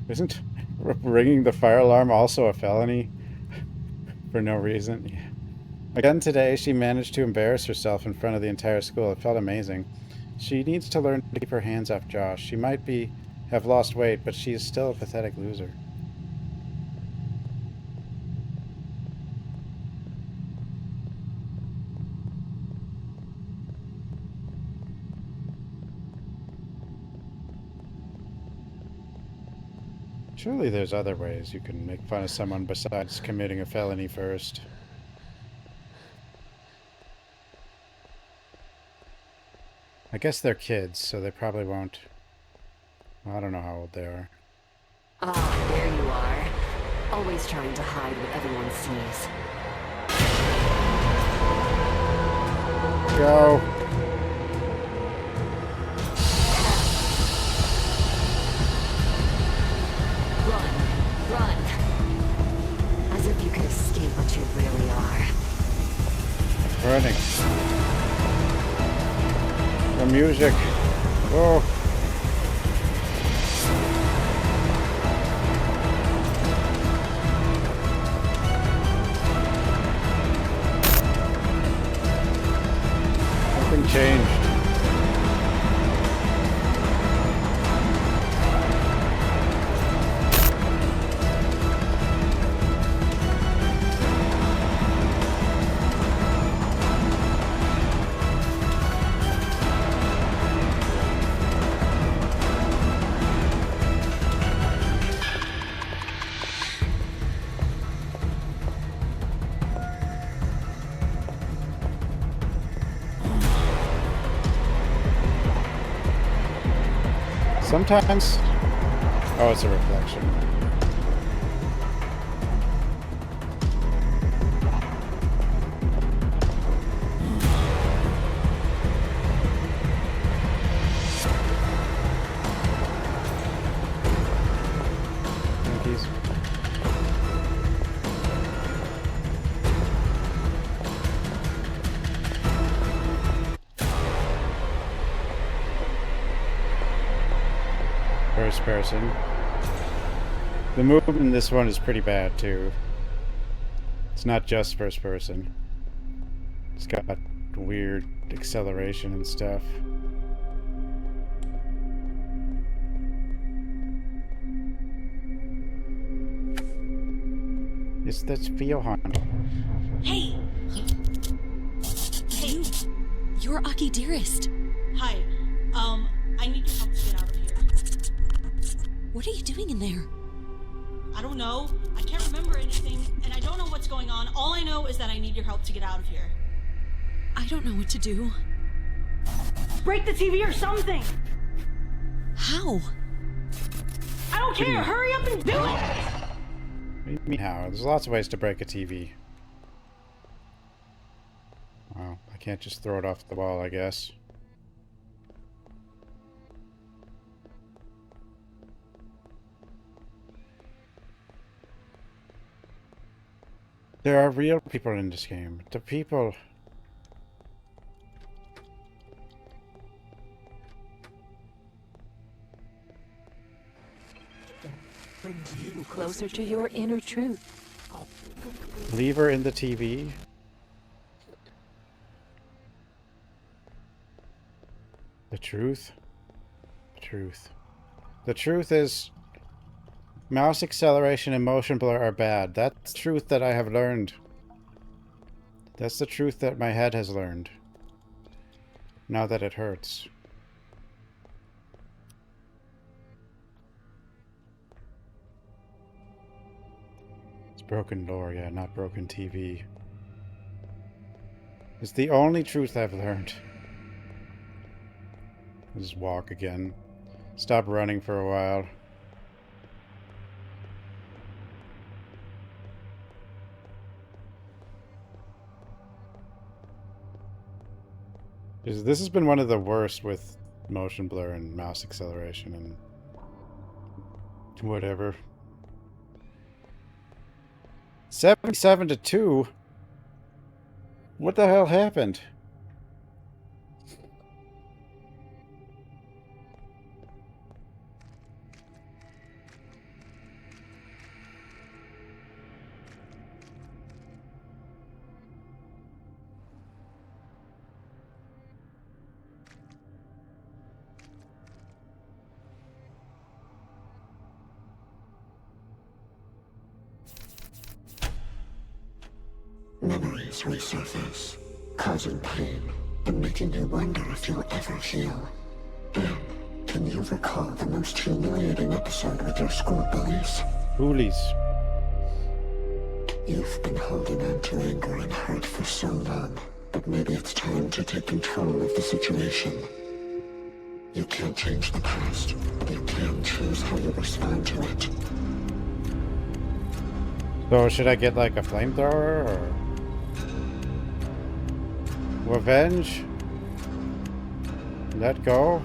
Isn't ringing the fire alarm also a felony? For no reason? Again today, she managed to embarrass herself in front of the entire school. It felt amazing. She needs to learn to keep her hands off Josh. She might have lost weight, but she is still a pathetic loser. Surely there's other ways you can make fun of someone besides committing a felony first. I guess they're kids, so they probably won't. I don't know how old they are. Ah, there you are. Always trying to hide what everyone sees. Go! Run. As if you could escape what you really are. Running. The music. Oh. Nothing changed. Sometimes... Oh, it's a reflection. Monkeys. First person. The movement in this one is pretty bad too. It's not just first person. It's got weird acceleration and stuff. That's Fiohan. Hey! Hey! You're Aki Dearest. Hi. I need your help to get out of here. What are you doing in there? I don't know. I can't remember anything, and I don't know what's going on. All I know is that I need your help to get out of here. I don't know what to do. Break the TV or something! How? I don't care! Hurry up and do it! What do you mean how? There's lots of ways to break a TV. Well, I can't just throw it off the wall, I guess. There are real people in this game. The people... Brings you closer to your inner truth. Leave her in the TV. The truth? The truth. The truth is... mouse acceleration and motion blur are bad. That's the truth that I have learned. That's the truth that my head has learned. Now that it hurts. It's broken lore, yeah, not broken TV. It's the only truth I've learned. Just walk again. Stop running for a while. This has been one of the worst with motion blur and mouse acceleration and whatever. 77 to 2. What the hell happened? Memories resurface, causing pain and making you wonder if you'll ever heal. Anne, can you recall the most humiliating episode with your school bullies? Bullies. You've been holding on to anger and hurt for so long, but maybe it's time to take control of the situation. You can't change the past, but you can choose how you respond to it. So should I get like a flamethrower or revenge? Let go?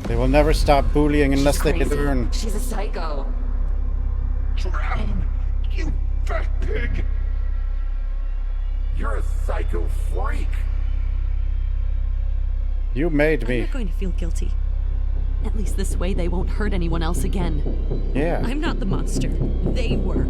They will never stop bullying unless they learn. She's a psycho. Drown, you fat pig! You're a psycho freak. You made me. I'm not going to feel guilty. At least this way they won't hurt anyone else again. Yeah. I'm not the monster. They were.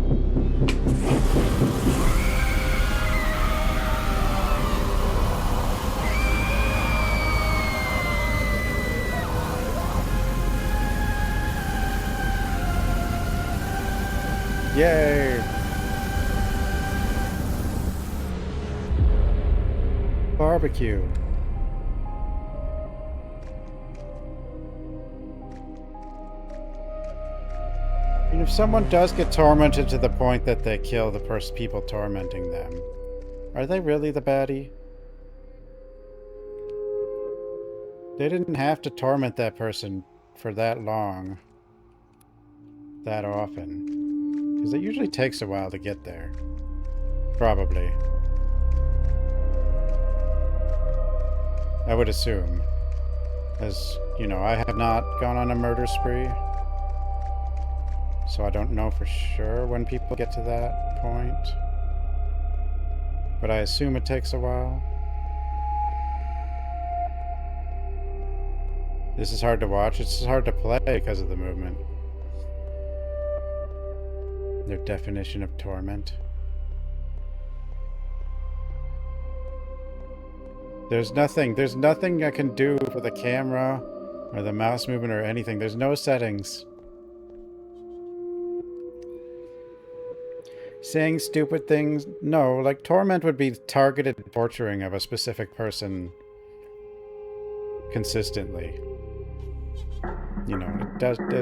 Yay! Barbecue. And if someone does get tormented to the point that they kill the people tormenting them, are they really the baddie? They didn't have to torment that person for that long, that often. Because it usually takes a while to get there. Probably. I would assume. As, you know, I have not gone on a murder spree. So I don't know for sure when people get to that point. But I assume it takes a while. This is hard to watch. It's hard to play because of the movement. Their definition of torment. There's nothing I can do for the camera or the mouse movement or anything. There's no settings. Saying stupid things? No, like torment would be targeted torturing of a specific person consistently. You know,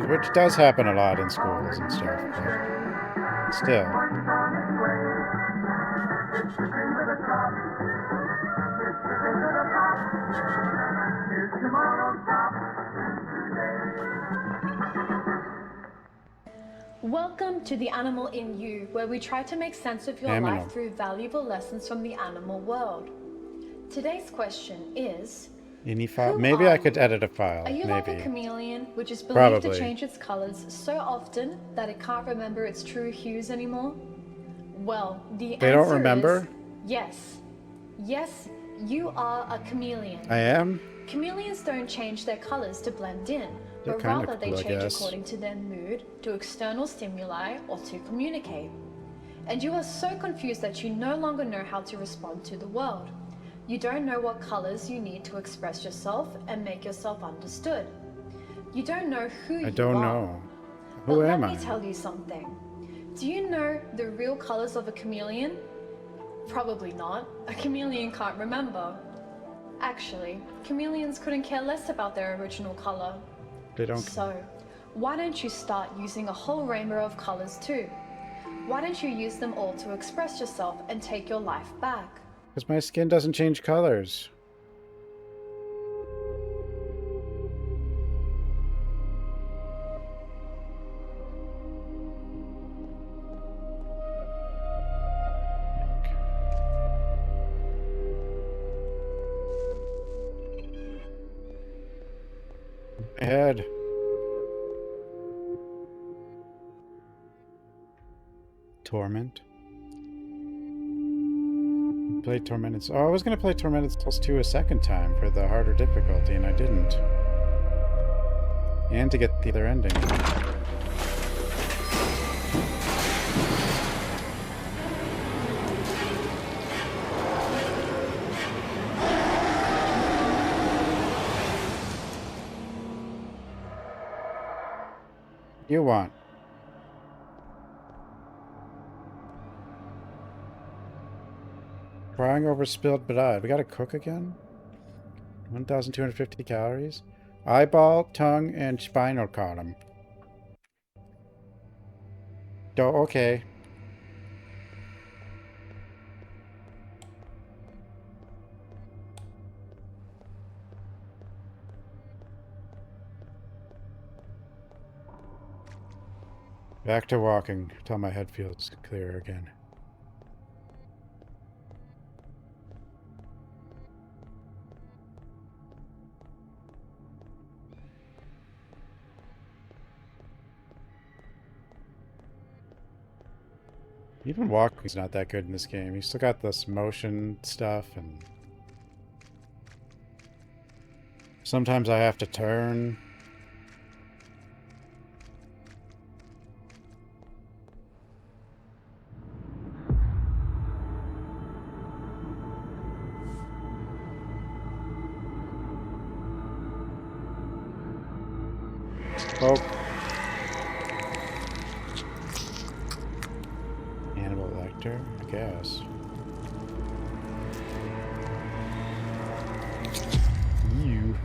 which does happen a lot in schools and stuff, but still. Welcome to The Animal in You, where we try to make sense of your life through valuable lessons from the animal world. Today's question is... Maybe I could edit a file. Are you maybe. like a chameleon, which is believed to change its colors so often that it can't remember its true hues anymore? Well, the answer They don't remember? is yes. Yes, you are a chameleon. I am? Chameleons don't change their colors to blend in, but kinda rather they cool, I change guess. according to their mood, to external stimuli, or to communicate. And you are so confused that you no longer know how to respond to the world. You don't know what colors you need to express yourself and make yourself understood. You don't know who you are. I don't know. But Who am let I? me tell you something. Do you know the real colors of a chameleon? Probably not. A chameleon can't remember. Actually, chameleons couldn't care less about their original color. They don't. So, why don't you start using a whole rainbow of colors too? Why don't you use them all to express yourself and take your life back? Because my skin doesn't change colors. Head. Torment. Play Tormented. Oh, I was going to play Tormented Souls 2 a second time for the harder difficulty, and I didn't. And to get the other ending. You want? Crying over spilled blood. We gotta cook again? 1,250 calories. Eyeball, tongue, and spinal column. Oh, okay. Back to walking till my head feels clear again. Even walking's not that good in this game. You still got this motion stuff, and sometimes I have to turn. Oh. Animal lecter, I guess. Ew.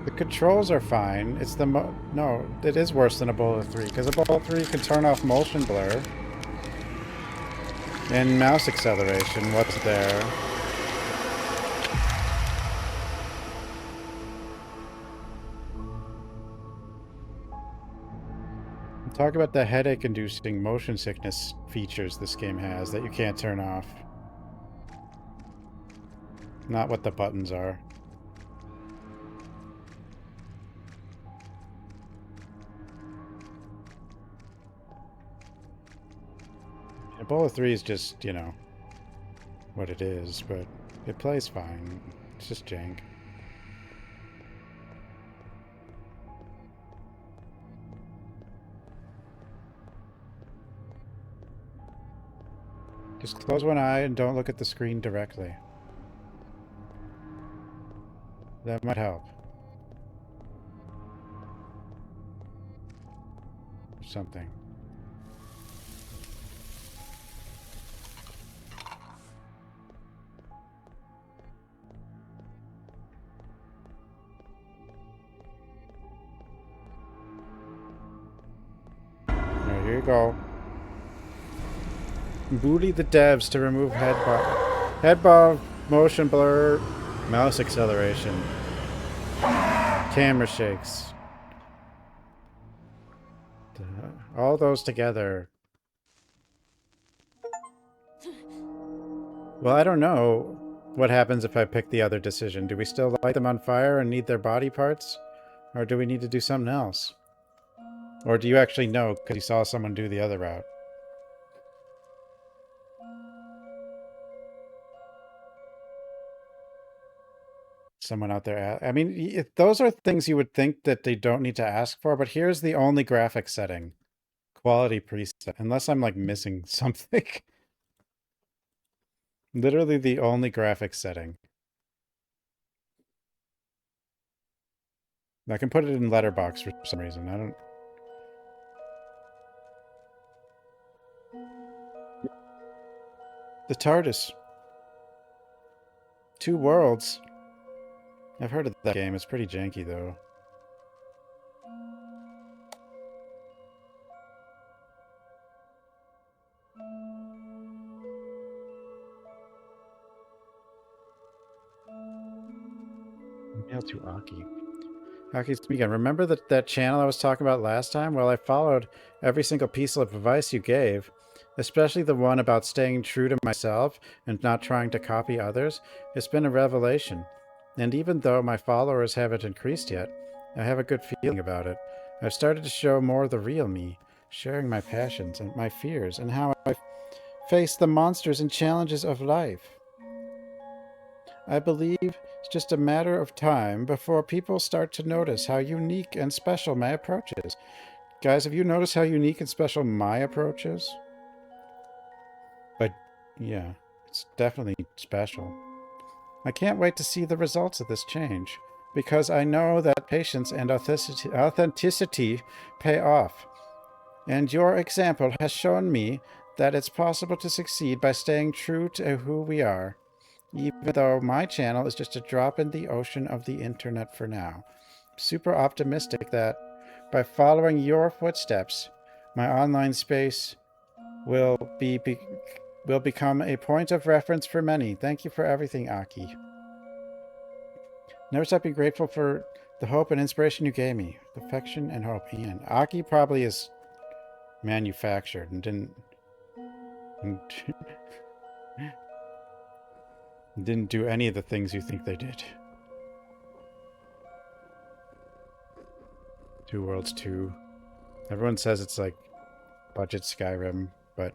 The controls are fine. It's the no, it is worse than a Ebola 3, because Ebola 3 can turn off motion blur. And mouse acceleration, what's there? Talk about the headache-inducing motion sickness features this game has that you can't turn off. Not what the buttons are. Ebola 3 is just, you know, what it is, but it plays fine. It's just jank. Just close one eye and don't look at the screen directly. That might help. Or something. There you go. Bully the devs to remove head bar, motion blur, mouse acceleration, camera shakes. All those together. Well, I don't know what happens if I pick the other decision. Do we still light them on fire and need their body parts? Or do we need to do something else? Or do you actually know because you saw someone do the other route? Someone out there. I mean, those are things you would think that they don't need to ask for, but here's the only graphic setting. Quality preset. Unless I'm like missing something. Literally the only graphic setting. I can put it in letterbox for some reason. I don't... The TARDIS. Two Worlds. I've heard of that game. It's pretty janky, though. Mail to Aki. Aki, speaking. Remember that channel I was talking about last time? Well, I followed every single piece of advice you gave, especially the one about staying true to myself and not trying to copy others. It's been a revelation. And even though my followers haven't increased yet, I have a good feeling about it. I've started to show more of the real me, sharing my passions and my fears and how I face the monsters and challenges of life. I believe it's just a matter of time before people start to notice how unique and special my approach is. Guys, have you noticed how unique and special my approach is? But, yeah, it's definitely special. I can't wait to see the results of this change, because I know that patience and authenticity pay off. And your example has shown me that it's possible to succeed by staying true to who we are, even though my channel is just a drop in the ocean of the internet for now. Super optimistic that by following your footsteps, my online space will become a point of reference for many. Thank you for everything, Aki. Never stop being grateful for the hope and inspiration you gave me. Affection and hope. Ian. Aki probably is manufactured and didn't do any of the things you think they did. Two Worlds 2. Everyone says it's like budget Skyrim, but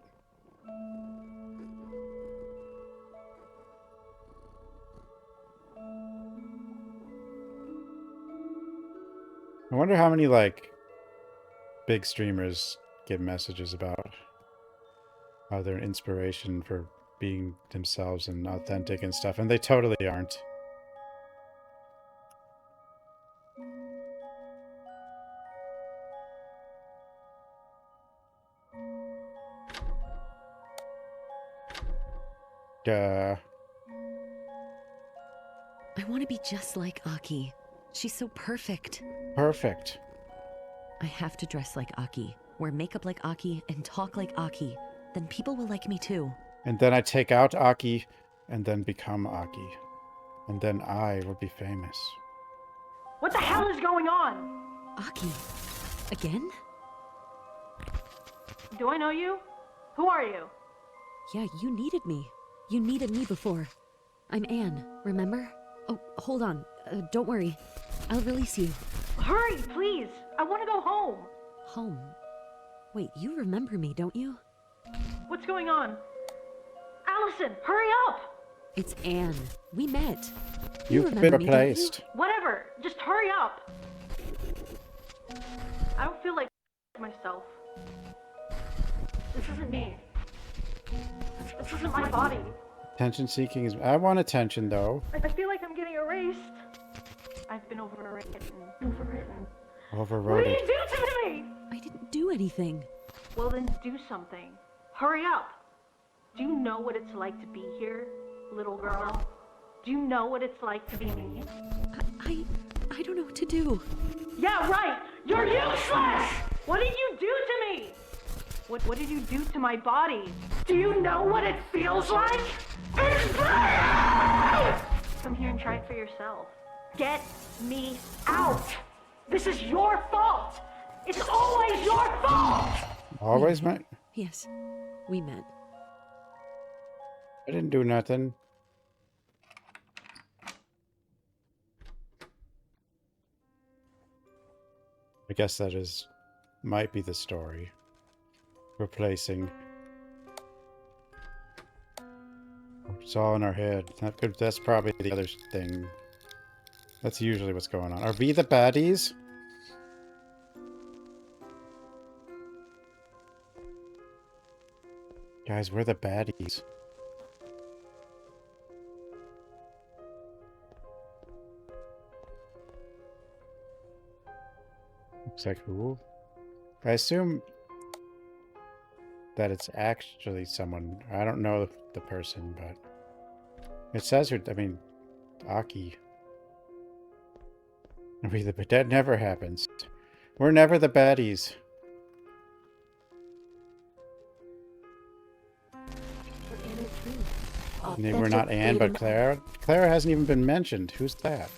I wonder how many, like, big streamers get messages about how they're inspiration for being themselves and authentic and stuff, and they totally aren't. Duh. I want to be just like Aki. She's so perfect. Perfect. I have to dress like Aki, wear makeup like Aki, and talk like Aki. Then people will like me too. And then I take out Aki, and then become Aki. And then I will be famous. What the hell is going on? Aki. Again? Do I know you? Who are you? Yeah, you needed me. You needed me before. I'm Anne, remember? Oh, hold on. Don't worry. I'll release you. Hurry, please! I want to go home! Home? Wait, you remember me, don't you? What's going on? Allison, hurry up! It's Anne. We met. You've been remember me, don't you? replaced. Whatever, just hurry up! I don't feel like myself. This isn't me. This isn't my body. Attention seeking is... I want attention, though. I feel like I'm getting erased. I've been overwritten. What Overrode did it. you do to me? I didn't do anything. Well then do something. Hurry up! Do you know what it's like to be here, little girl? Do you know what it's like to be me? I don't know what to do. Yeah, right! You're useless! What did you do to me? What did you do to my body? Do you know what it feels like? It's bad! Come here and try it for yourself. Get me out! This is your fault! It's always your fault! Always met? Yes, we met. I didn't do nothing. I guess that might be the story. Replacing. It's all in our head. That's probably the other thing. That's usually what's going on. Are we the baddies? Guys, we're the baddies. Looks like who? I assume that it's actually someone. I don't know the person, but it says her. I mean, Aki. But that never happens. We're never the baddies. We're not Anne, but Claire. Claire hasn't even been mentioned. Who's that?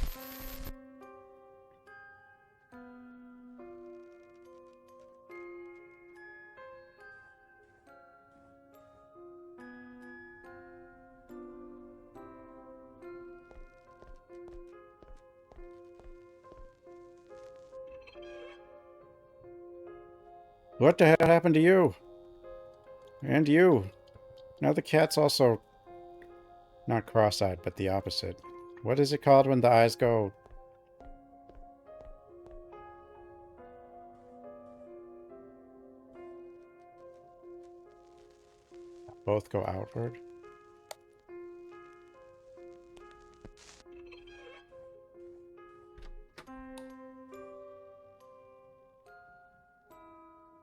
What the hell happened to you? And you. Now the cat's also not cross-eyed, but the opposite. What is it called when the eyes go... both go outward?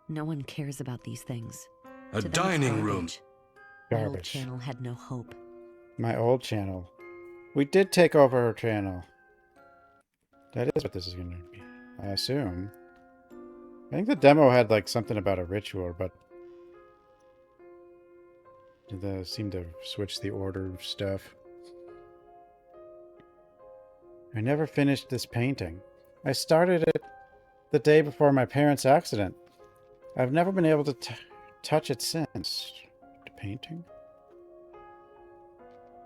No one cares about these things. A To them, it's dining room. garbage. My old Garbage. channel had no hope. My old channel. We did take over her channel. That is what this is going to be. I assume. I think the demo had like something about a ritual, but they seem to switch the order of stuff. I never finished this painting. I started it the day before my parents' accident. I've never been able to touch it since. The painting?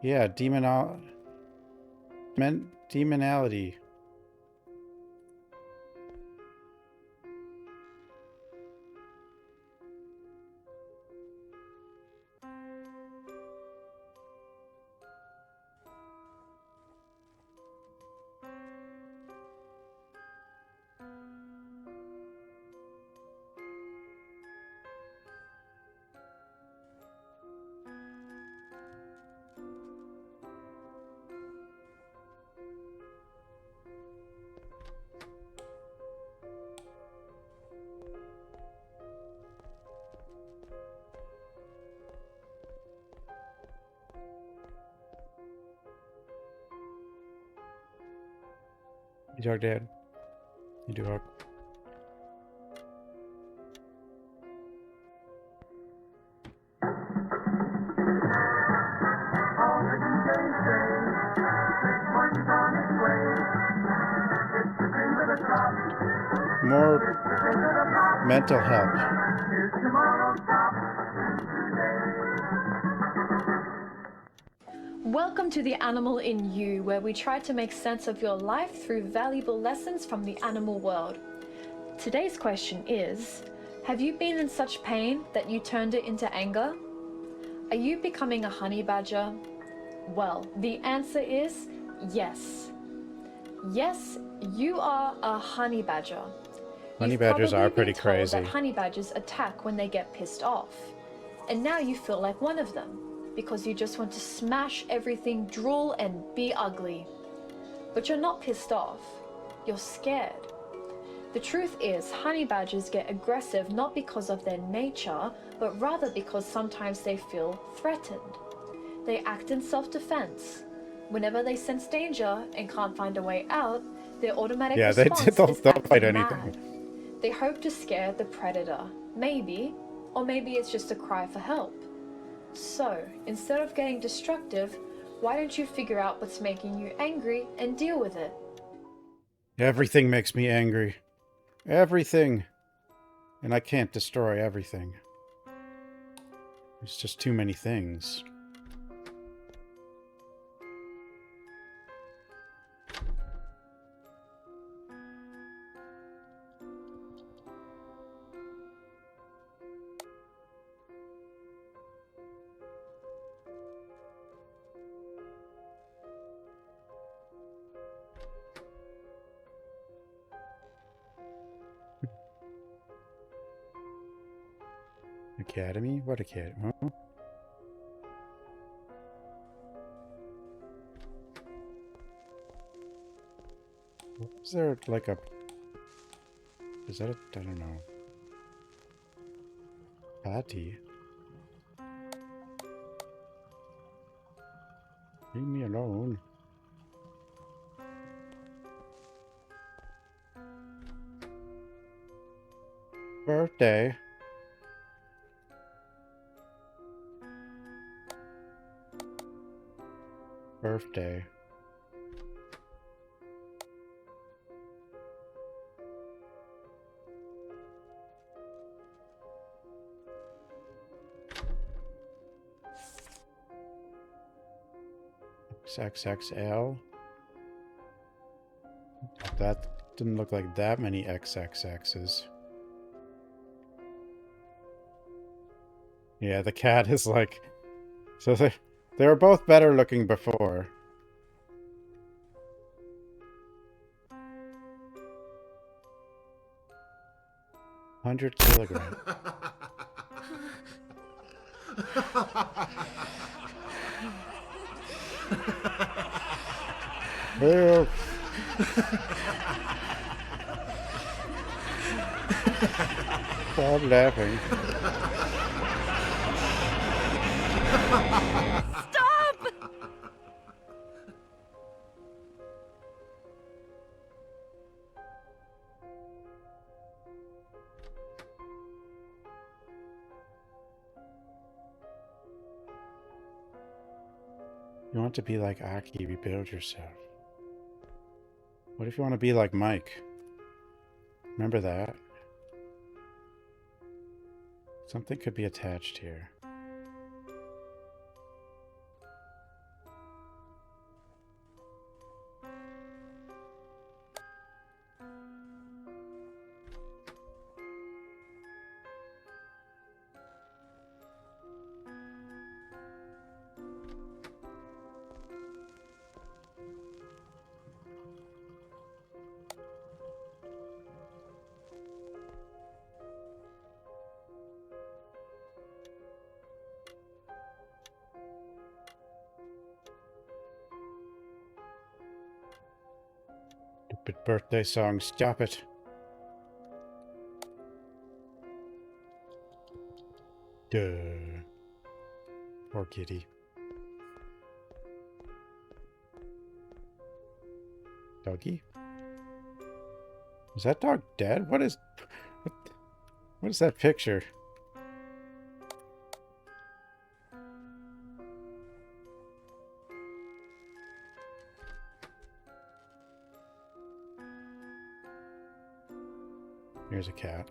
Yeah, demonality. You dog, Dad? You do hug? More mental help. Welcome to The Animal in You, where we try to make sense of your life through valuable lessons from the animal world. Today's question is, have you been in such pain that you turned it into anger? Are you becoming a honey badger? Well, the answer is yes. Yes, you are a honey badger. Honey You've badgers probably are been pretty told crazy. that honey badgers attack when they get pissed off. And now you feel like one of them, because you just want to smash everything, drool, and be ugly. But you're not pissed off. You're scared. The truth is, honey badgers get aggressive not because of their nature, but rather because sometimes they feel threatened. They act in self-defense. Whenever they sense danger and can't find a way out, their automatic response is they'll acting fight mad. anything. They hope to scare the predator, maybe, or maybe it's just a cry for help. So, instead of getting destructive, why don't you figure out what's making you angry and deal with it? Everything makes me angry. Everything. And I can't destroy everything. There's just too many things. Academy? What academy? Huh? Is there like a... Is that a... I don't know. Patty? Leave me alone. Birthday. Birthday. XXXL. That didn't look like that many XXXs. Yeah, the cat is like... So they were both better looking before. $100 kilograms. Help! Stop laughing. Stop! You want to be like Aki, rebuild yourself. What if you want to be like Mike? Remember that? Something could be attached here. Stupid birthday song, stop it. Duh. Poor kitty. Doggy? Is that dog dead? What is that picture? Here's a cat.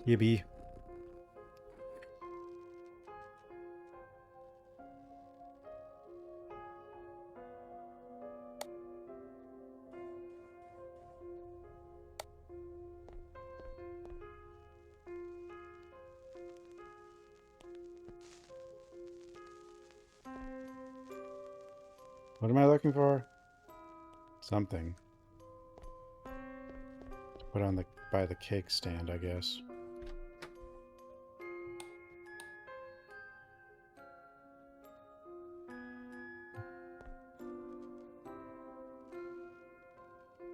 Yippee. What am I looking for? Something. To put on by the cake stand, I guess.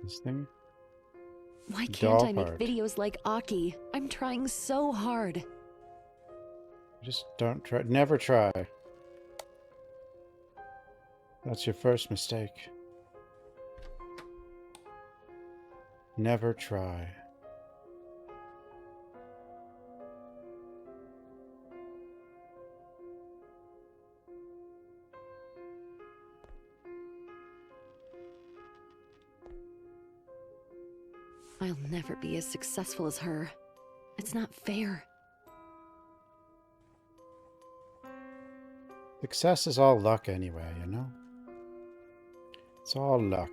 This thing? Why can't Doll I make part. videos like Aki? I'm trying so hard. Just don't try. Never try. That's your first mistake. Never try. I'll never be as successful as her. It's not fair. Success is all luck anyway, you know? It's all luck.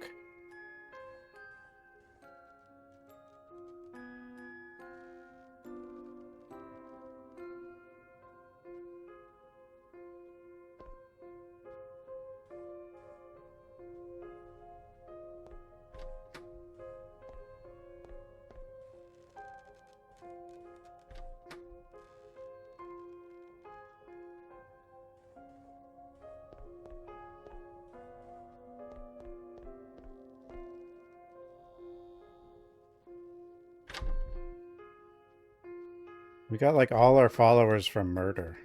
We got like all our followers from murder.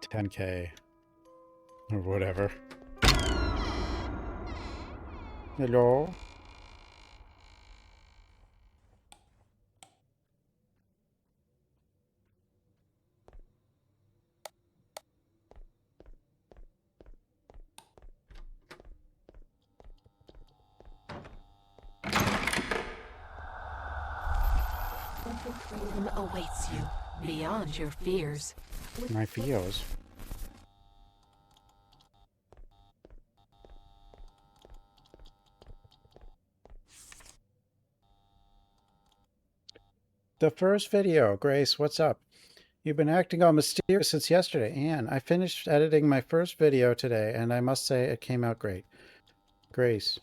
10K. Or whatever. Hello? Freedom awaits you beyond your fears. My fears. The first video. Grace, what's up? You've been acting all mysterious since yesterday. Anne, I finished editing my first video today, and I must say it came out great. Grace,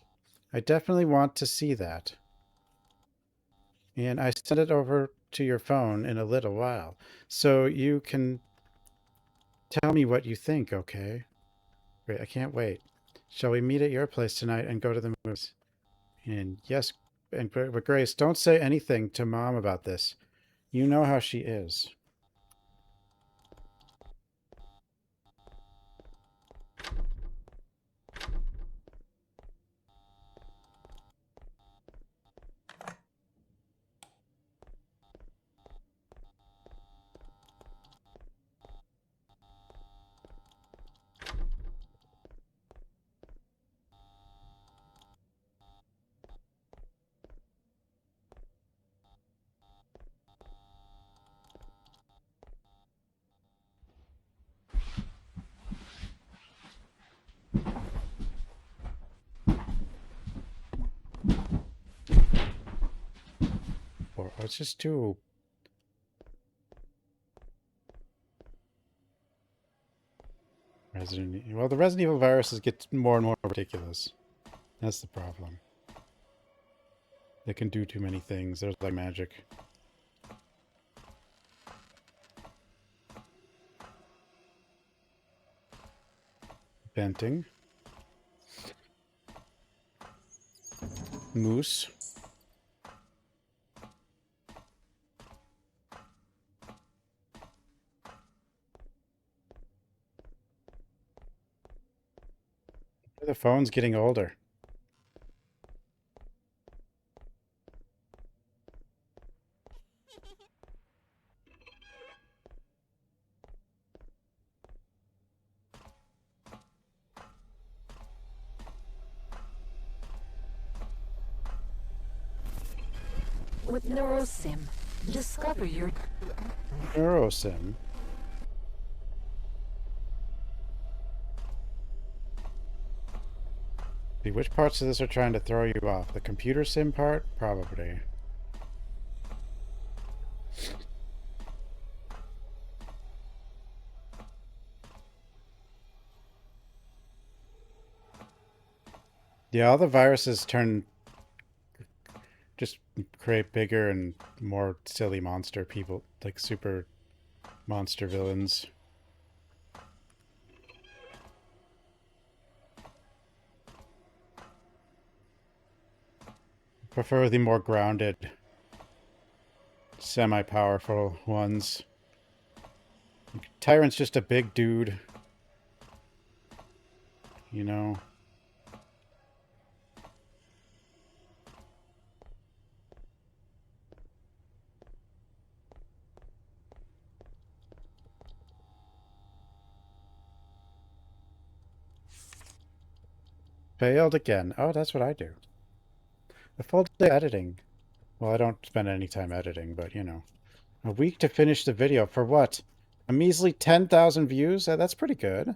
I definitely want to see that. And I sent it over to your phone in a little while, so you can tell me what you think, okay? Great, I can't wait. Shall we meet at your place tonight and go to the movies? And yes, but Grace, don't say anything to Mom about this. You know how she is. Or let's just do... Well, the Resident Evil viruses get more and more ridiculous. That's the problem. They can do too many things. There's like magic. Venting. Moose. The phone's getting older. With NeuroSim, discover your... NeuroSim? See, which parts of this are trying to throw you off? The computer sim part? Probably. Yeah, all the viruses just create bigger and more silly monster people, like super monster villains. Prefer the more grounded, semi-powerful ones. Tyrant's just a big dude. You know? Failed again. Oh, that's what I do. A full day editing. Well, I don't spend any time editing, but you know. A week to finish the video. For what? A measly 10,000 views? That's pretty good.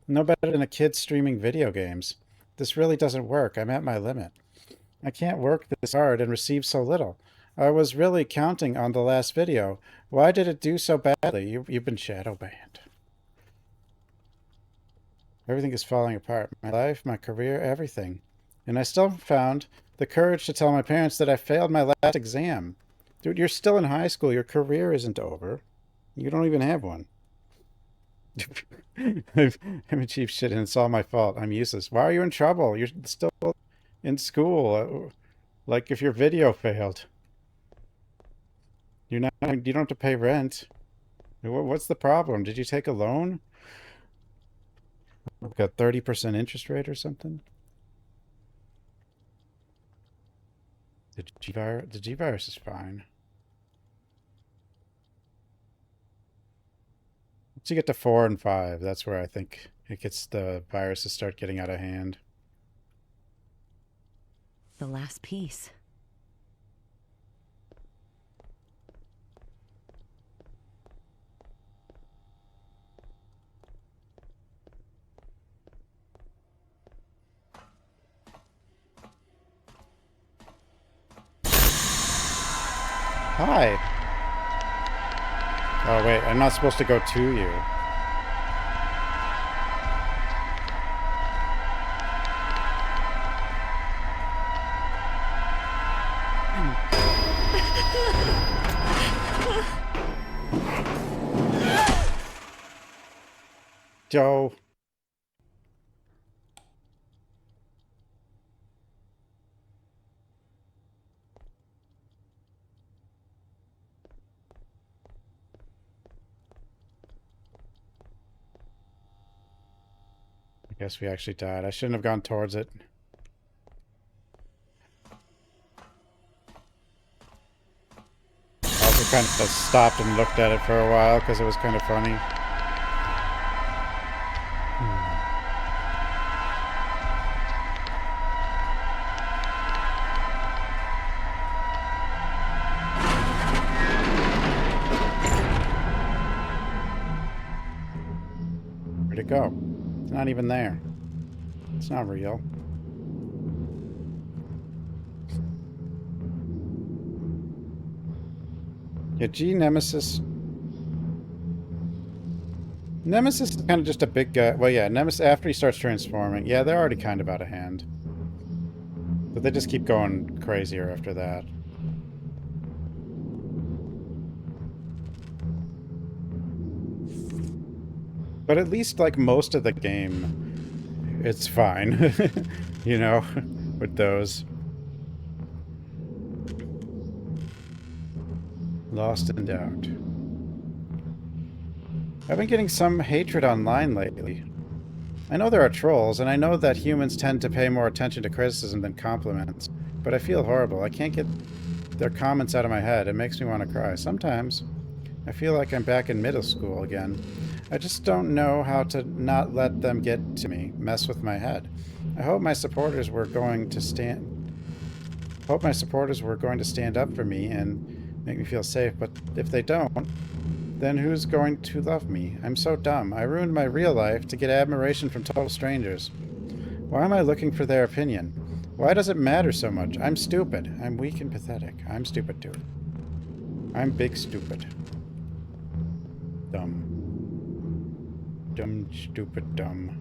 No better than a kid streaming video games. This really doesn't work. I'm at my limit. I can't work this hard and receive so little. I was really counting on the last video. Why did it do so badly? You've been shadow banned. Everything is falling apart. My life, my career, everything. And I still found the courage to tell my parents that I failed my last exam. Dude, you're still in high school. Your career isn't over. You don't even have one. I've achieved shit and it's all my fault. I'm useless. Why are you in trouble? You're still in school. Like if your video failed. You don't have to pay rent. What's the problem? Did you take a loan? Like a 30% interest rate or something? The G-virus is fine. Once you get to 4 and 5, that's where I think it gets the viruses start getting out of hand. The last piece. Hi. Oh, wait. I'm not supposed to go to you. Joe. I guess we actually died. I shouldn't have gone towards it. I also kind of stopped and looked at it for a while because it was kind of funny. Where'd it go? It's not even there. It's not real. Yeah, G Nemesis. Nemesis is kind of just a big guy. Well, yeah, Nemesis, after he starts transforming, yeah, they're already kind of out of hand. But they just keep going crazier after that. But at least, like, most of the game, it's fine. You know, with those. Lost in Doubt. I've been getting some hatred online lately. I know there are trolls, and I know that humans tend to pay more attention to criticism than compliments, but I feel horrible. I can't get their comments out of my head. It makes me want to cry. Sometimes I feel like I'm back in middle school again. I just don't know how to not let them get to me, mess with my head. I hope my supporters were going to stand up for me and make me feel safe, but if they don't, then who's going to love me? I'm so dumb. I ruined my real life to get admiration from total strangers. Why am I looking for their opinion? Why does it matter so much? I'm stupid. I'm weak and pathetic. I'm stupid too. I'm big stupid. Dumb. Dumb, stupid, dumb.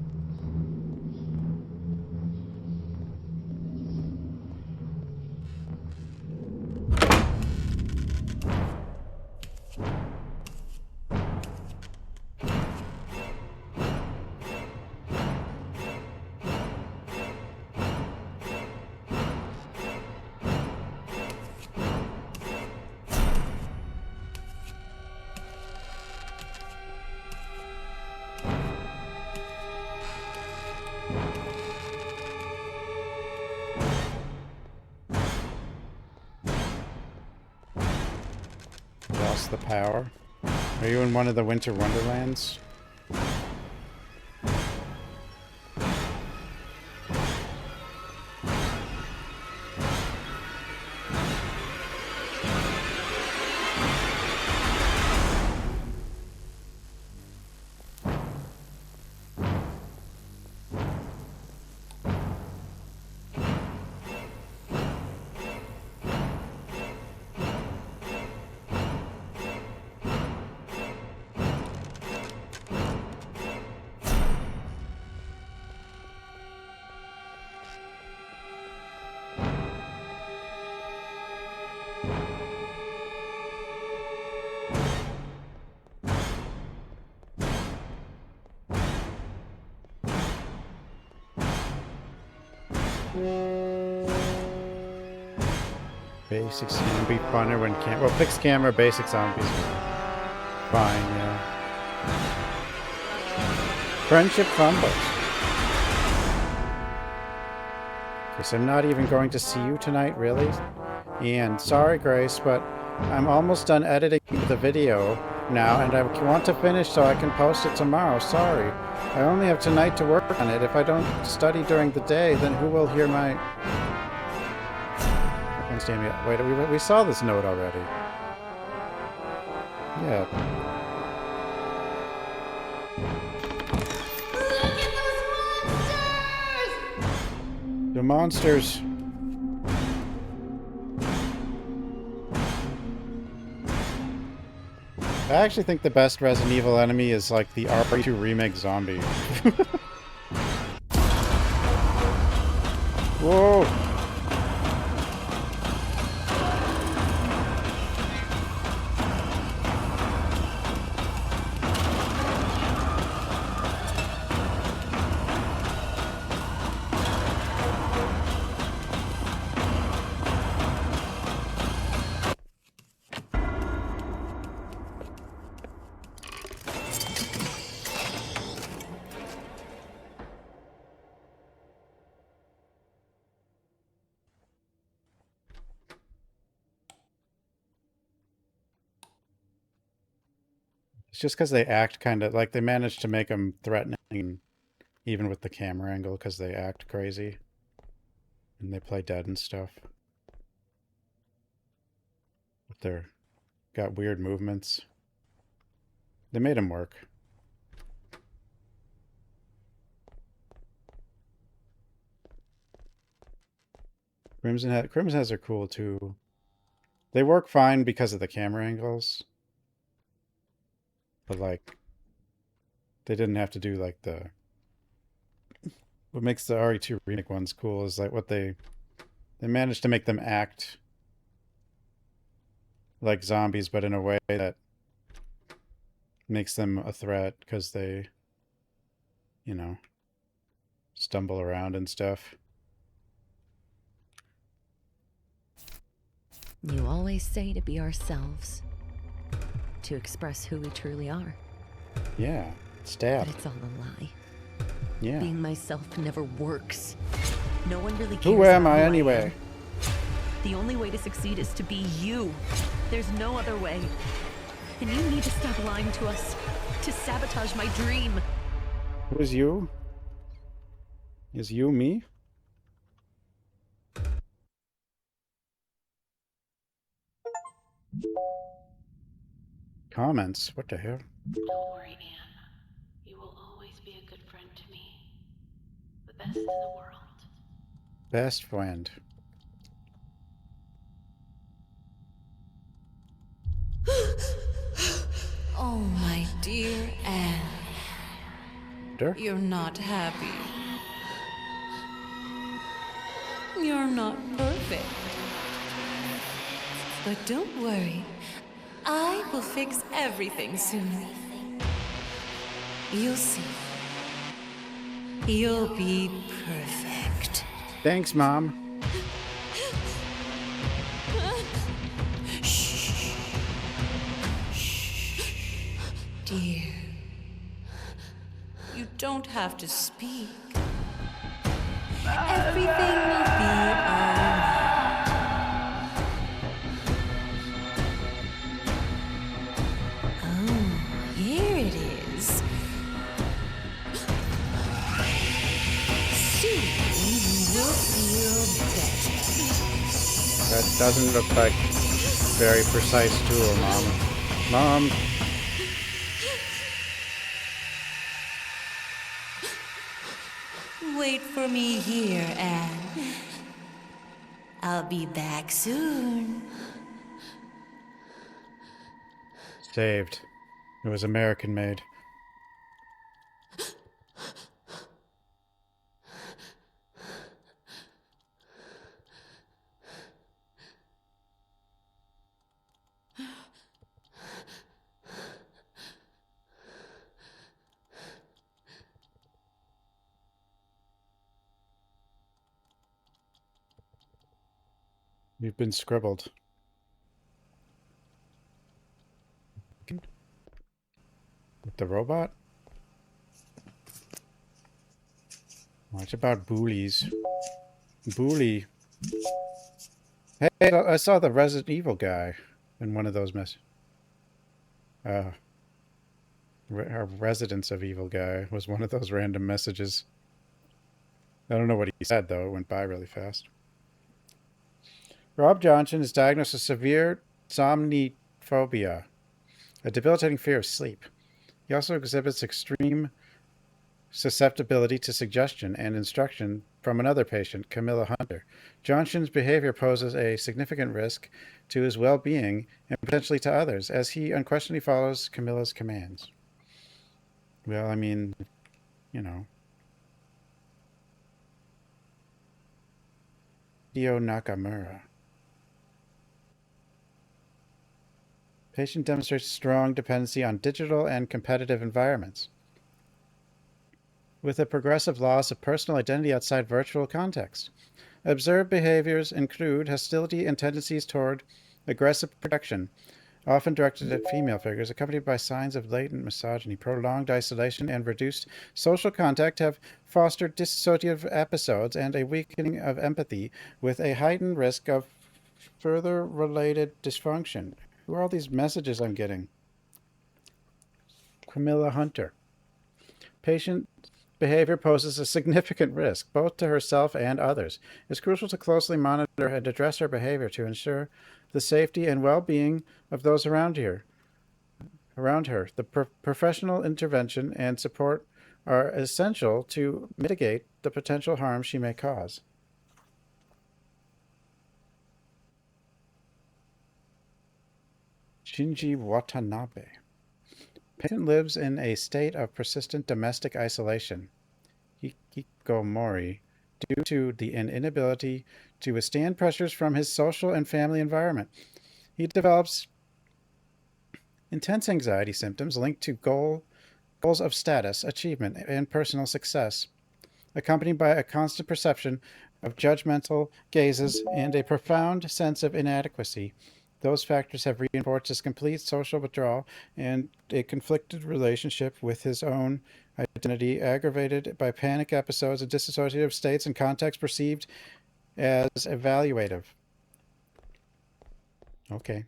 Lost the power. Are you in one of the Winter Wonderlands? Basics can be funner when well, fixed camera, basic zombies are fine, yeah. Friendship fumbles. Chris, I'm not even going to see you tonight, really? Ian, sorry, Grace, but I'm almost done editing the video now, and I want to finish so I can post it tomorrow. Sorry. I only have tonight to work on it. If I don't study during the day, then who will hear my... Wait, we saw this note already. Yeah. Look at those monsters! The monsters. I actually think the best Resident Evil enemy is like the RE2 remake zombie. Whoa! It's just because they act kind of like they managed to make them threatening, even with the camera angle, because they act crazy and they play dead and stuff. But they're got weird movements. They made them work. Crimson Heads are cool too. They work fine because of the camera angles. But like, they didn't have to do like the... What makes the RE2 remake ones cool is like what they managed to make them act like zombies, but in a way that makes them a threat because they, you know, stumble around and stuff. You always say to be ourselves, to express who we truly are. Yeah, stab. But it's all a lie. Yeah. Being myself never works. No one really cares. Who am about I who anyway? am. The only way to succeed is to be you. There's no other way. And you need to stop lying to us, to sabotage my dream. Who is you? Is you me? Comments? What the hell? Don't worry, Anne. You will always be a good friend to me. The best in the world. Best friend. Oh, my dear Anne. You're not happy. You're not perfect. But don't worry. I will fix everything soon. You'll see. You'll be perfect. Thanks, Mom. Shh. Dear. You don't have to speak. Everything will be alright. Oh, here it is. Soon you will feel better. That doesn't look like very precise tool, Mom. Mom. Wait for me here, Anne. I'll be back soon. Saved. It was American made. You've been scribbled. With the robot? What about bullies? Bully. Hey, I saw the Resident Evil guy in one of those our Residence of Evil guy was one of those random messages. I don't know what he said, though. It went by really fast. Rob Johnson is diagnosed with severe somniphobia, a debilitating fear of sleep. He also exhibits extreme susceptibility to suggestion and instruction from another patient, Camilla Hunter. Johnson's behavior poses a significant risk to his well-being and potentially to others, as he unquestionably follows Camilla's commands. Well, I mean, you know. Hideo Nakamura. Patient demonstrates strong dependency on digital and competitive environments, with a progressive loss of personal identity outside virtual context. Observed behaviors include hostility and tendencies toward aggressive protection, often directed at female figures, accompanied by signs of latent misogyny. Prolonged isolation and reduced social contact have fostered dissociative episodes and a weakening of empathy, with a heightened risk of further related dysfunction. Who are all these messages I'm getting? Camilla Hunter. Patient behavior poses a significant risk, both to herself and others. It's crucial to closely monitor and address her behavior to ensure the safety and well-being of those around her. The professional intervention and support are essential to mitigate the potential harm she may cause. Shinji Watanabe. Patient lives in a state of persistent domestic isolation, hikikomori, due to an inability to withstand pressures from his social and family environment. He develops intense anxiety symptoms linked to goals of status, achievement, and personal success, accompanied by a constant perception of judgmental gazes and a profound sense of inadequacy. Those factors have reinforced his complete social withdrawal and a conflicted relationship with his own identity, aggravated by panic episodes and dissociative states and contexts perceived as evaluative. Okay.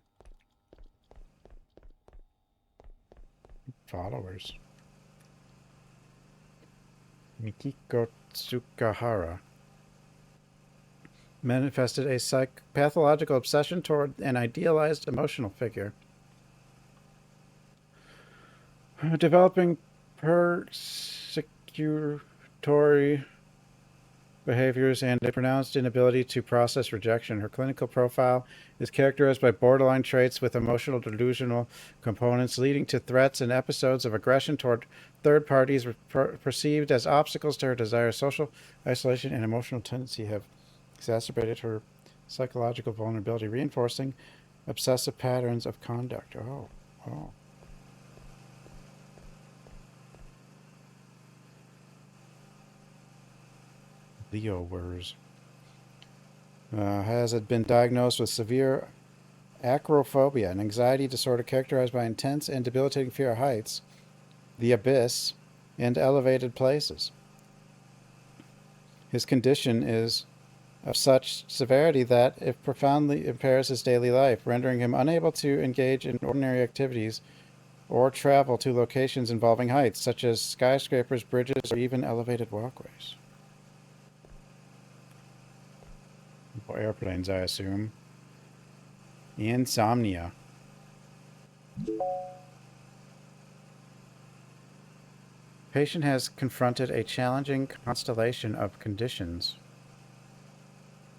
Followers. Mikiko Tsukahara manifested a pathological obsession toward an idealized emotional figure, developing persecutory behaviors and a pronounced inability to process rejection. Her clinical profile is characterized by borderline traits with emotional delusional components, leading to threats and episodes of aggression toward third parties perceived as obstacles to her desire. Social isolation and emotional tendency have exacerbated her psychological vulnerability, reinforcing obsessive patterns of conduct. Oh. Leo Wurs has been diagnosed with severe acrophobia, an anxiety disorder characterized by intense and debilitating fear of heights, the abyss, and elevated places. His condition is of such severity that it profoundly impairs his daily life, rendering him unable to engage in ordinary activities or travel to locations involving heights, such as skyscrapers, bridges, or even elevated walkways. Or airplanes, I assume. Insomnia. Patient has confronted a challenging constellation of conditions,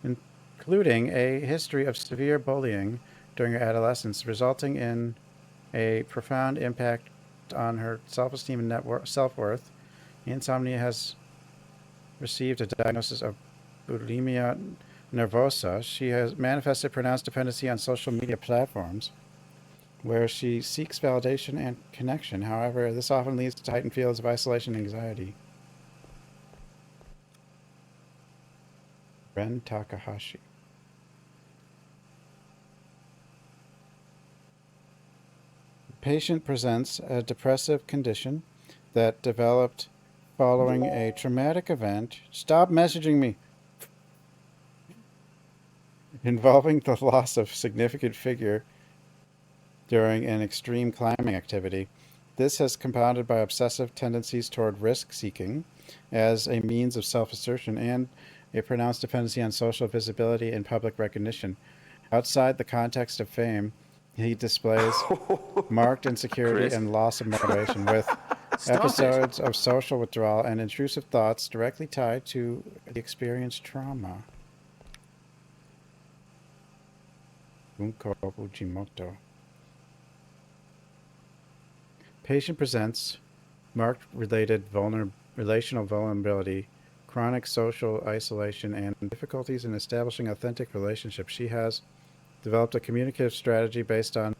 including a history of severe bullying during her adolescence, resulting in a profound impact on her self-esteem and self-worth. Insomnia has received a diagnosis of bulimia nervosa. She has manifested pronounced dependency on social media platforms, where she seeks validation and connection. However, this often leads to heightened feelings of isolation and anxiety. Ren Takahashi. The patient presents a depressive condition that developed following a traumatic event. Stop messaging me! Involving the loss of significant figure during an extreme climbing activity. This has compounded by obsessive tendencies toward risk-seeking as a means of self-assertion and a pronounced dependency on social visibility and public recognition. Outside the context of fame, he displays marked insecurity and loss of motivation, with Episodes of social withdrawal and intrusive thoughts directly tied to the experienced trauma. Bunko Fujimoto. Patient presents marked relational vulnerability, chronic social isolation, and difficulties in establishing authentic relationships. She has developed a communicative strategy based on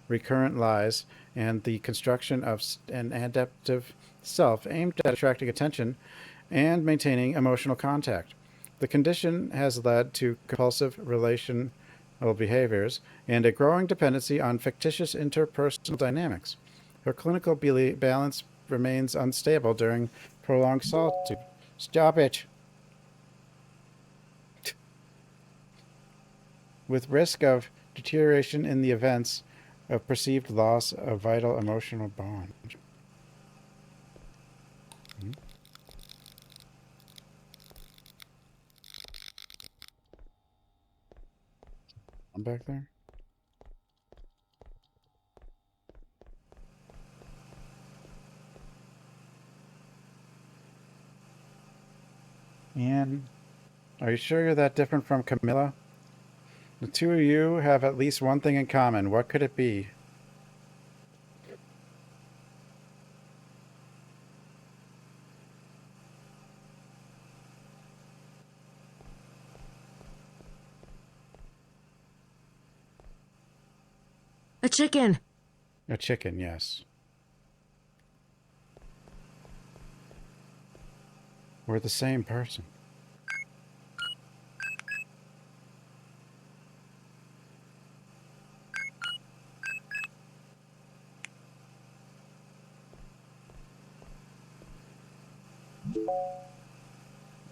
recurrent lies and the construction of an adaptive self aimed at attracting attention and maintaining emotional contact. The condition has led to compulsive relational behaviors and a growing dependency on fictitious interpersonal dynamics. Her clinical balance remains unstable during prolonged solitude. Stop it! With risk of deterioration in the events of perceived loss of vital emotional bond. I'm back there. Anne, are you sure you're that different from Camilla? The two of you have at least one thing in common. What could it be? A chicken. A chicken, yes. We're the same person.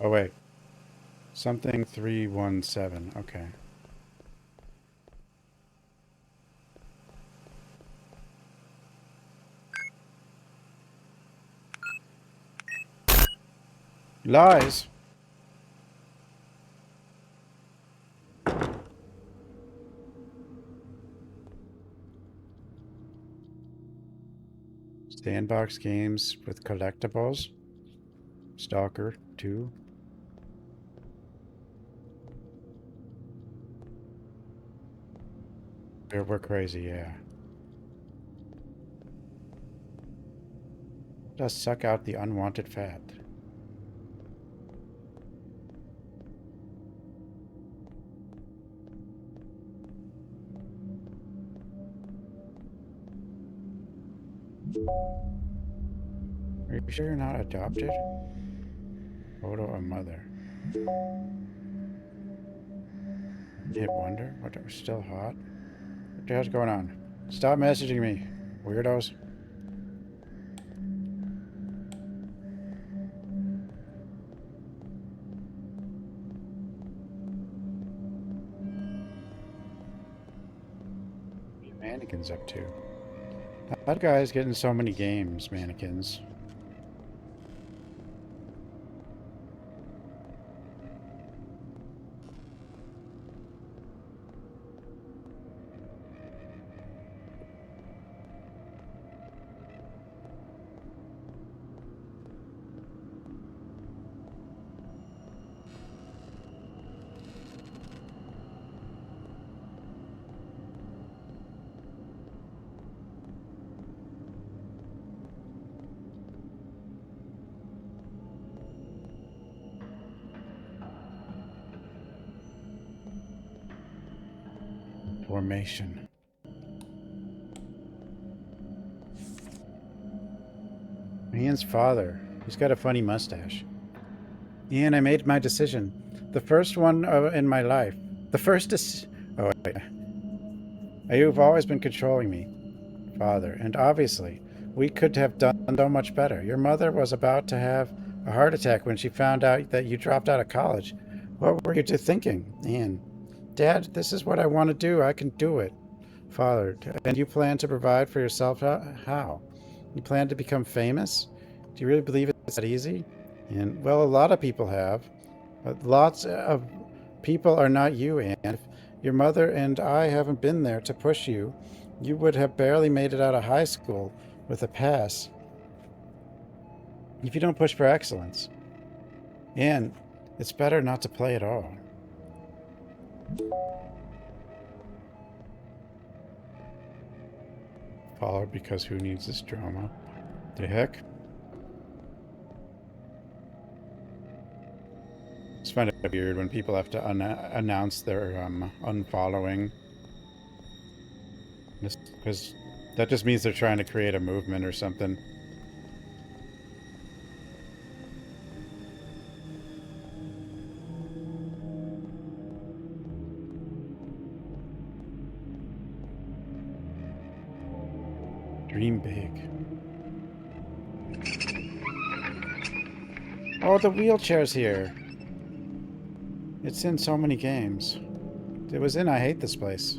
Oh, wait. Something 317. Okay. Lies. Sandbox games with collectibles. Stalker 2. We're crazy, yeah. Does suck out the unwanted fat. Are you sure you're not adopted? Photo of mother. You wonder what was still hot? What the hell's going on? Stop messaging me, weirdos. Mannequins up to? How do guys get in so many games, mannequins? Formation. Ian's father. He's got a funny mustache. Ian, I made my decision. The first one in my life. The first is... Oh, wait. You've always been controlling me, Father. And obviously, we could have done so much better. Your mother was about to have a heart attack when she found out that you dropped out of college. What were you thinking, Ian? Dad, this is what I want to do. I can do it. Father, and you plan to provide for yourself? How? You plan to become famous? Do you really believe it's that easy? And, well, a lot of people have. But lots of people are not you, and if your mother and I haven't been there to push you, you would have barely made it out of high school with a pass. if you don't push for excellence. And it's better not to play at all. Followed because who needs this drama? The heck? It's kind of weird when people have to announce their unfollowing. Because that just means they're trying to create a movement or something. Dream big. Oh, the wheelchair's here. It's in so many games. It was in I Hate This Place.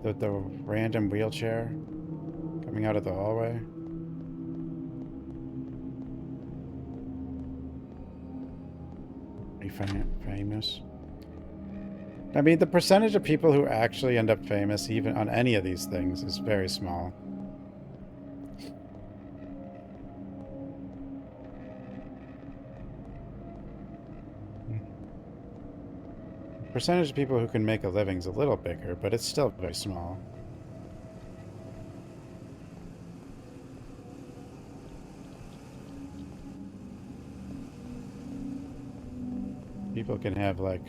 The random wheelchair coming out of the hallway. Pretty famous. I mean, the percentage of people who actually end up famous, even on any of these things, is very small. The percentage of people who can make a living is a little bigger, but it's still very small. People can have, like,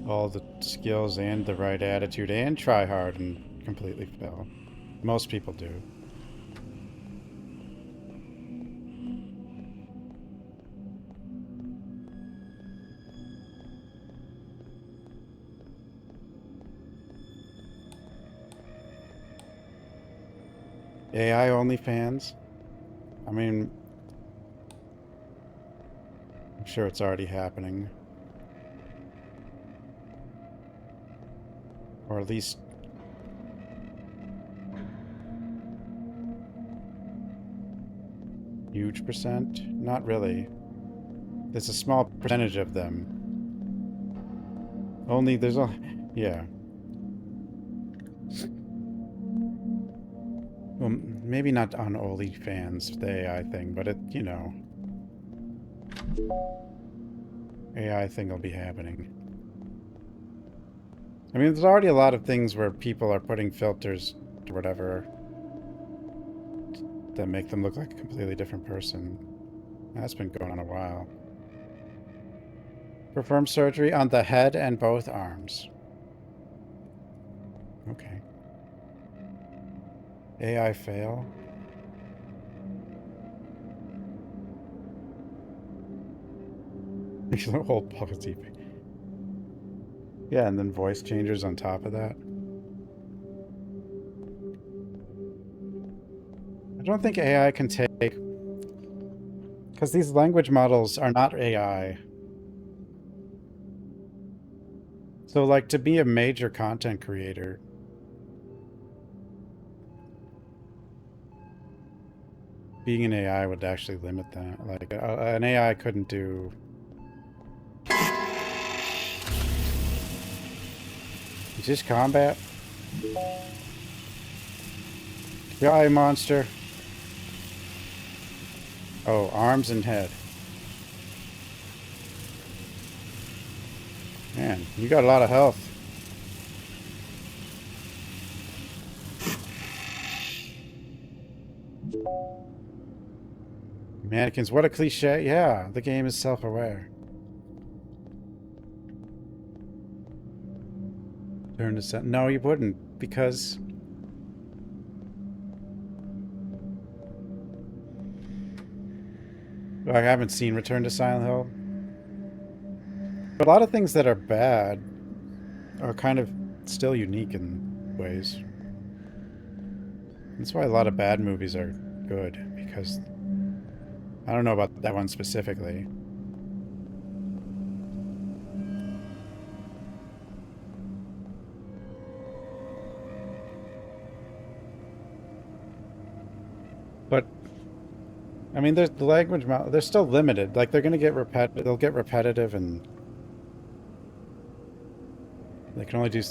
all the skills and the right attitude and try hard and completely fail. Most people do. AI OnlyFans? I mean, I'm sure it's already happening. Or at least huge percent? Not really. There's a small percentage of them. Only there's a yeah. Well, maybe not on OnlyFans, the AI thing, but it, you know. AI thing will be happening. I mean, there's already a lot of things where people are putting filters or whatever that make them look like a completely different person. That's been going on a while. Perform surgery on the head and both arms. Okay. AI fail. The whole policy. Yeah, and then voice changers on top of that. I don't think AI can take... Because these language models are not AI. So, like, to be a major content creator... being an AI would actually limit that. Like, an AI couldn't do... Is this combat? AI monster. Oh, arms and head. Man, you got a lot of health. Mannequins, what a cliche. Yeah, the game is self-aware. Turn to set. No, you wouldn't, because... I haven't seen Return to Silent Hill. But a lot of things that are bad are kind of still unique in ways. That's why a lot of bad movies are good, because... I don't know about that one specifically. But I mean, there's the language model. They're still limited. Like they're going to get they'll get repetitive, and they can only do.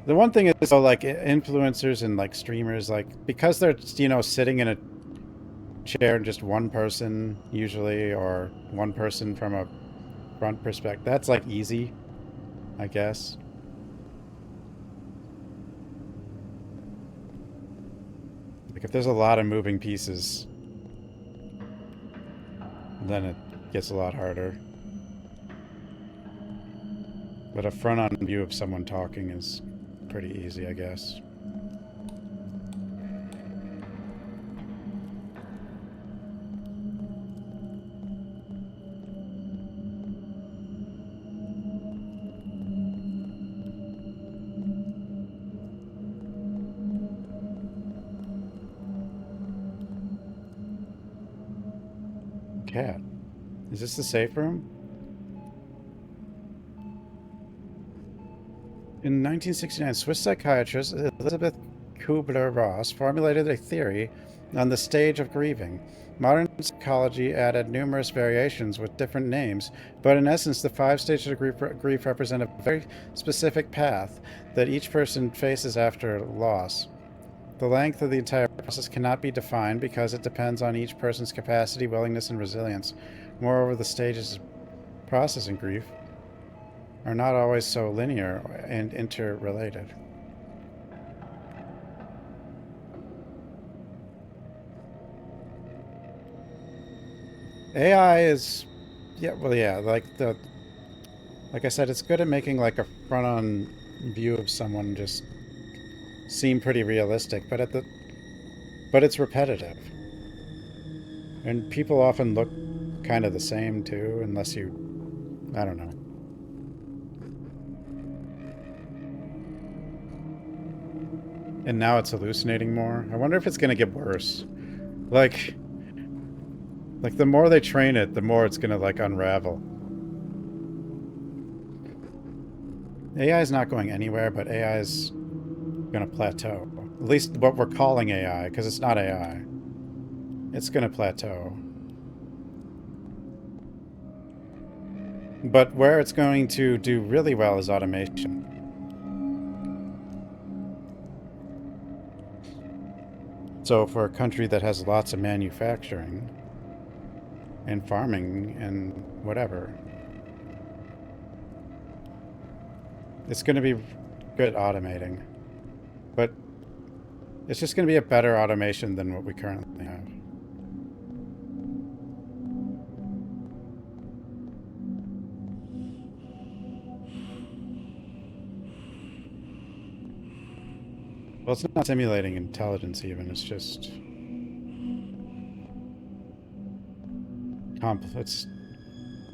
The one thing is, so like influencers and like streamers, like because they're sitting in a chair and just one person usually, or one person from a front perspective. That's like easy, I guess. Like if there's a lot of moving pieces, then it gets a lot harder. But a front-on view of someone talking is pretty easy, I guess. Cat. Is this the safe room? In 1969, Swiss psychiatrist Elizabeth Kubler-Ross formulated a theory on the stage of grieving. Modern psychology added numerous variations with different names, but in essence, the 5 stages of grief represent a very specific path that each person faces after loss. The length of the entire process cannot be defined because it depends on each person's capacity, willingness, and resilience. Moreover, the stages of processing grief are not always so linear and interrelated. AI is, like I said, it's good at making like a front-on view of someone just seem pretty realistic, but it's repetitive. And people often look kind of the same too, unless you, I don't know. And now it's hallucinating more. I wonder if it's going to get worse. Like the more they train it, the more it's going to like unravel. AI is not going anywhere, but AI is going to plateau. At least what we're calling AI, because it's not AI. It's going to plateau. But where it's going to do really well is automation. So for a country that has lots of manufacturing and farming and whatever, it's going to be good at automating. But it's just going to be a better automation than what we currently have. Well, it's not simulating intelligence even, it's just... it's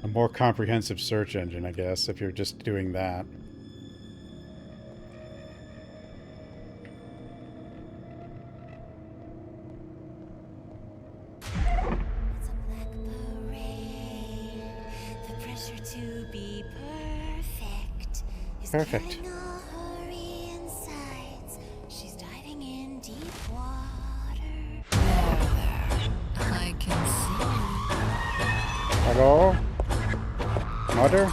a more comprehensive search engine, I guess, if you're just doing that. It's a black parade. The pressure to be perfect is Perfect. killing all her insides. She's diving in deep water. There. I can see. Hello? Mother?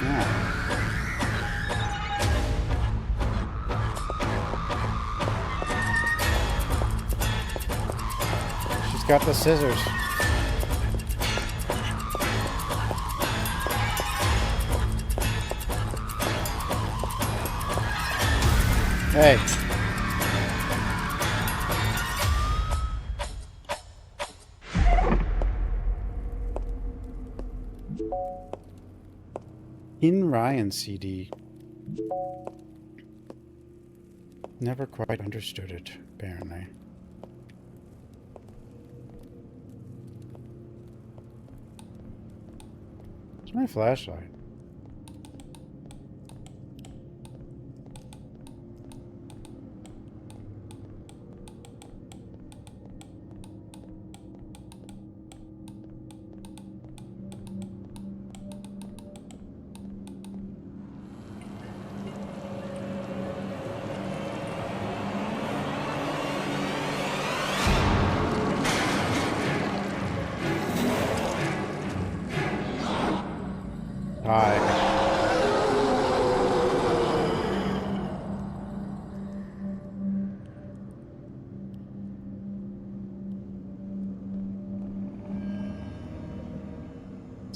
Yeah. She's got the scissors. Hey. In Ryan CD. Never quite understood it, apparently. It's my flashlight.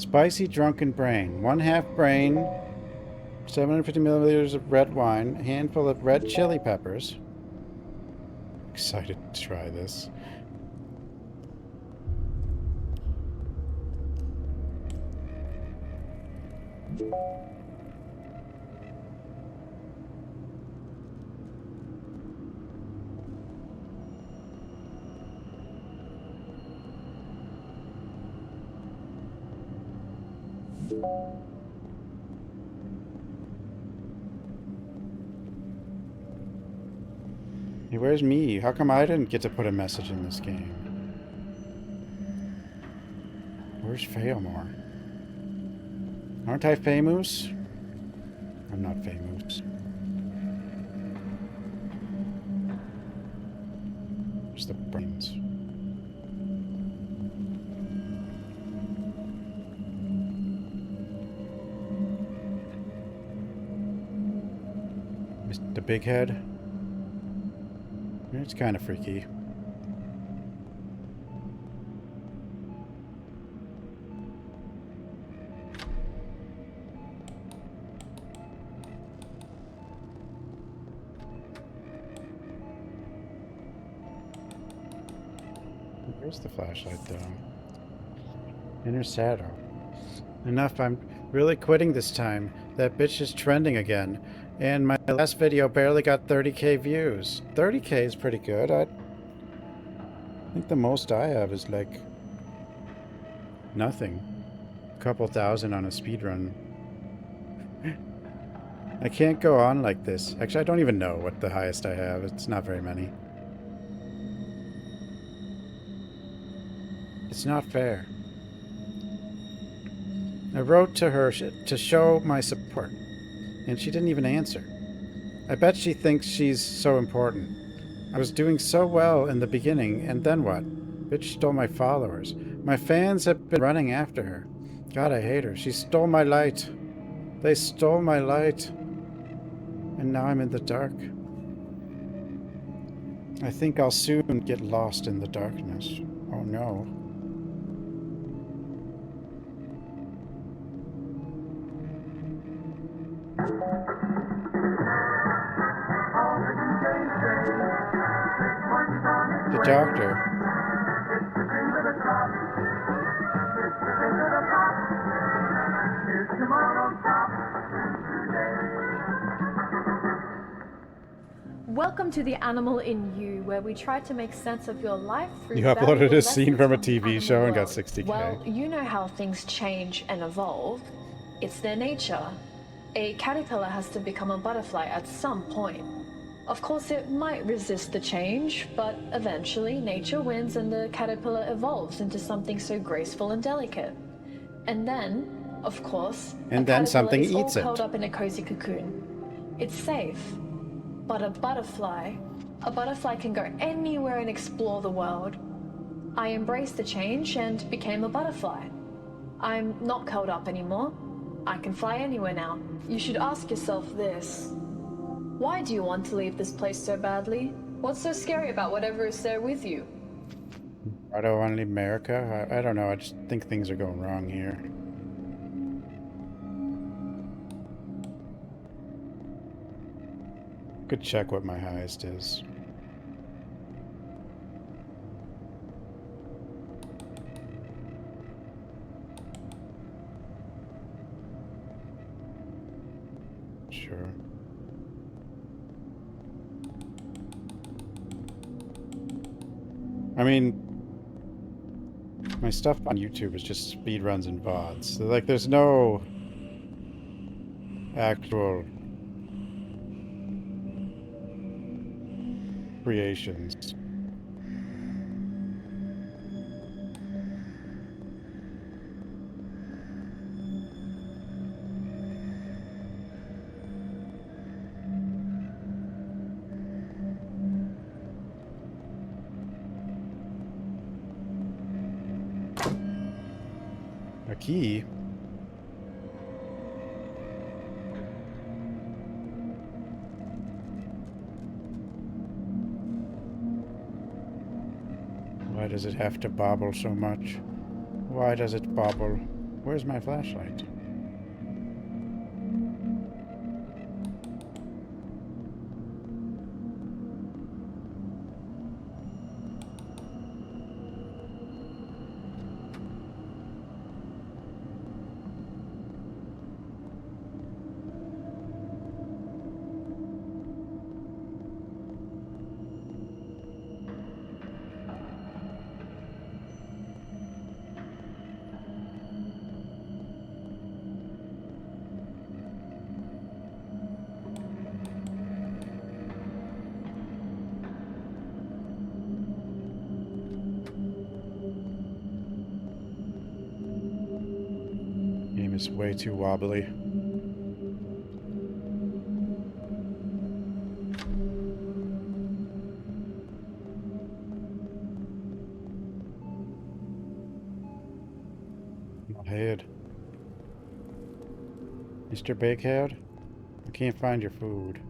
Spicy drunken brain. 1/2 brain, 750 milliliters of red wine, a handful of red chili peppers. Excited to try this. Hey, where's me? How come I didn't get to put a message in this game? Where's Failmore? Aren't I famous? I'm not famous. Where's the brains? Mr. Big Head? It's kind of freaky. Where's the flashlight, though? Inner shadow. Enough, I'm really quitting this time. That bitch is trending again. And my last video barely got 30k views. 30k is pretty good. I think the most I have is like nothing. A couple thousand on a speedrun. I can't go on like this. Actually, I don't even know what the highest I have. It's not very many. It's not fair. I wrote to her to show my support, and she didn't even answer. I bet she thinks she's so important. I was doing so well in the beginning, and then what? Bitch stole my followers. My fans have been running after her. God, I hate her. She stole my light. They stole my light. And now I'm in the dark. I think I'll soon get lost in the darkness. Oh no. The doctor. Welcome to The Animal in You, where we try to make sense of your life through You uploaded valuable a scene from a lessons the TV animal show and got world. 60k. Well, you know how things change and evolve. It's their nature. A caterpillar has to become a butterfly at some point. Of course, it might resist the change, but eventually nature wins and the caterpillar evolves into something so graceful and delicate. And then, of course, And a then caterpillar something is all eats it. curled up in a cozy cocoon. It's safe. But a butterfly can go anywhere and explore the world. I embraced the change and became a butterfly. I'm not curled up anymore. I can fly anywhere now. You should ask yourself this. Why do you want to leave this place so badly? What's so scary about whatever is there with you? I don't want to leave America. I don't know. I just think things are going wrong here. Could check what my highest is. Sure. I mean, my stuff on YouTube is just speedruns and VODs. So, like, there's no actual creations. A key? Why does it have to bobble so much? Why does it bobble? Where's my flashlight? Game is way too wobbly. My head. Mr. Bakehead? I can't find your food.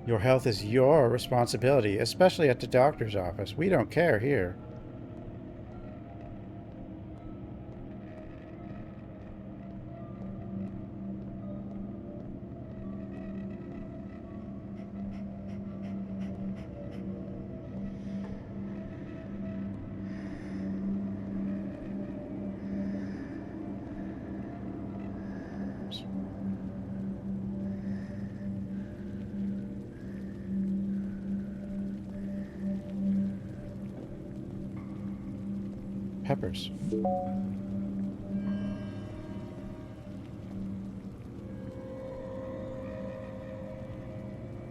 Your health is your responsibility, especially at the doctor's office. We don't care here. Peppers.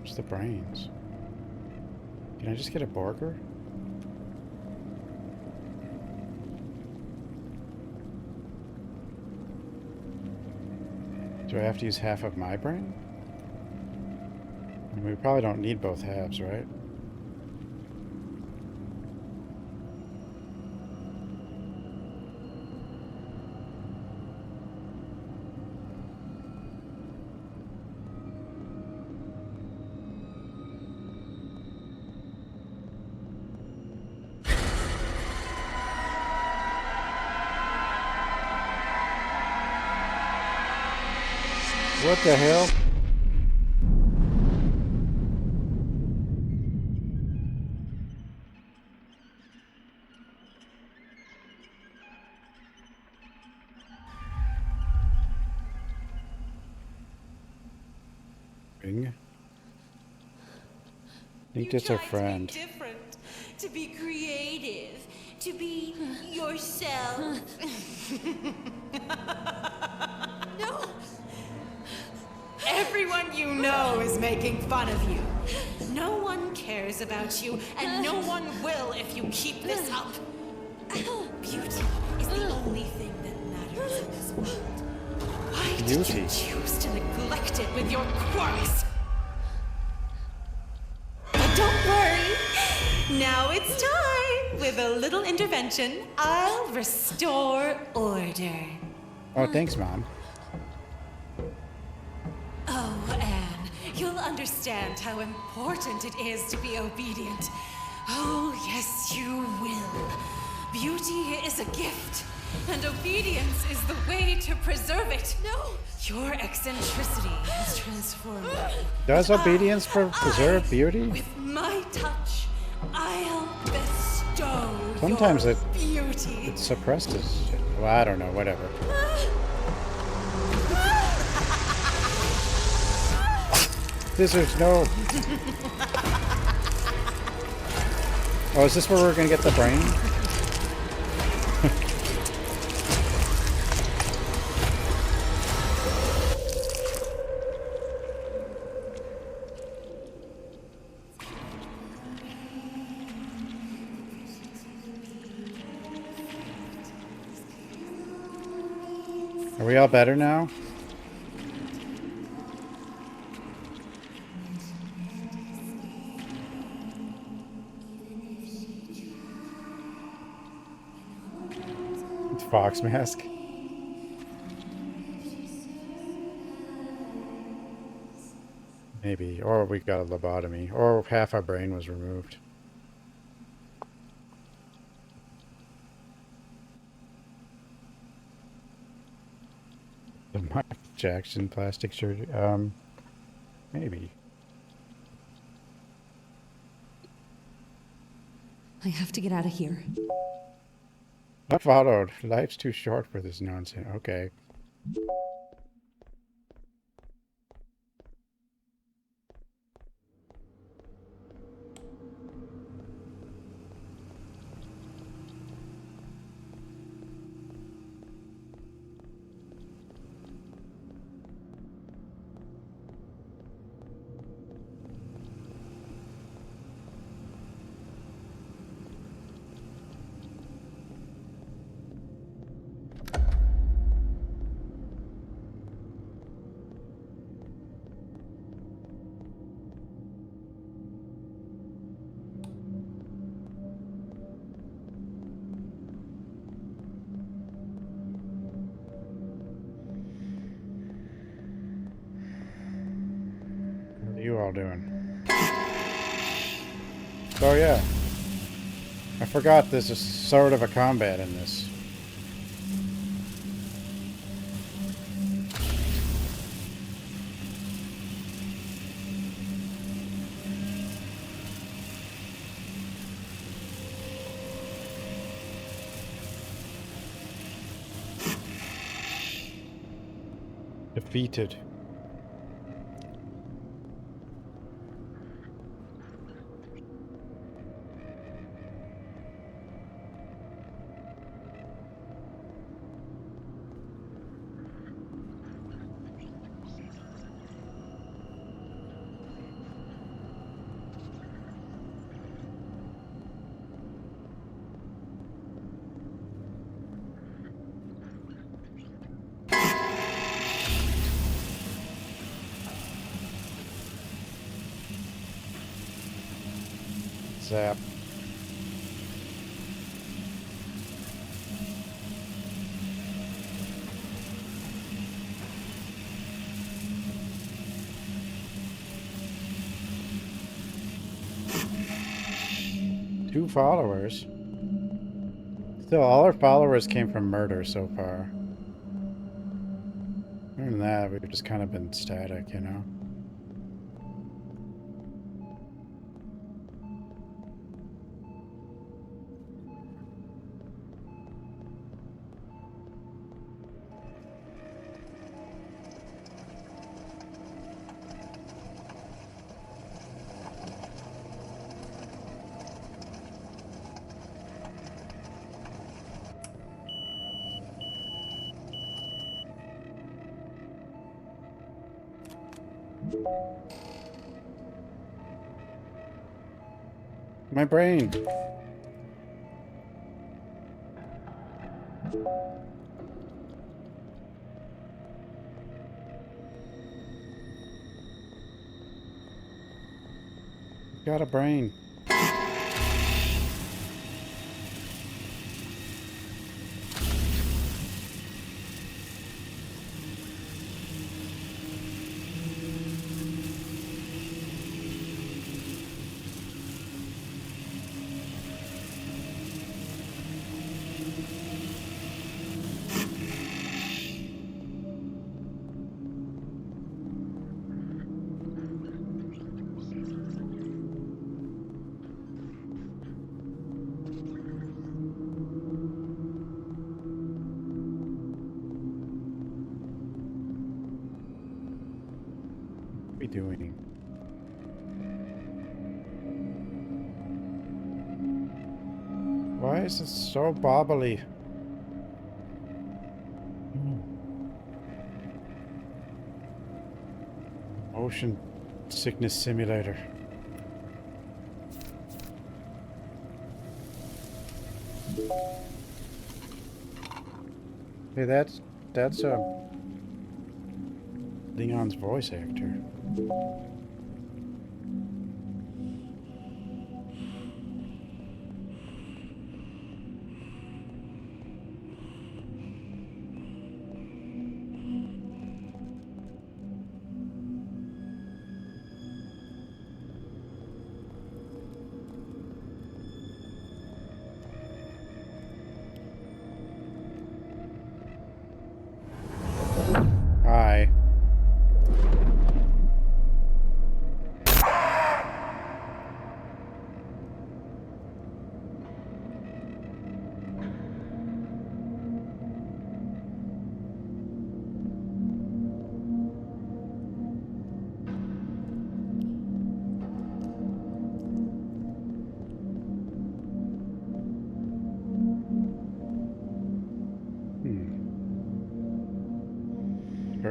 Where's the brains? Can I just get a burger? Do I have to use half of my brain? I mean, we probably don't need both halves, right? What the hell? Ring? I think that's our friend. To be different, to be creative, to be yourself. No! Everyone you know is making fun of you. No one cares about you, and no one will if you keep this up. Beauty is the only thing that matters in this world. Why did you choose to neglect it with your quirks? But don't worry. Now it's time. With a little intervention, I'll restore order. Oh, thanks, Mom. Oh, Anne, you'll understand how important it is to be obedient. Oh, yes, you will. Beauty is a gift, and obedience is the way to preserve it. No! Your eccentricity has transformed me. Does obedience preserve beauty? With my touch, I'll bestow Sometimes your beauty. it suppresses. Well, I don't know, whatever. Scissors, no. Oh, is this where we're gonna get the brain? Are we all better now? Fox mask. Maybe. Or we got a lobotomy. Or half our brain was removed. The Michael Jackson plastic surgery. Maybe. I have to get out of here. Unfollowed. Life's too short for this nonsense. Okay. What are you all doing? Oh yeah. I forgot there's a sort of a combat in this. Defeated. Zap. Two followers. Still, all our followers came from murder so far. Other than that, we've just kind of been static, you know? My brain. Got a brain. What are we doing? Why is it so bobbly? Motion sickness simulator. Hey, that's Leon's voice actor.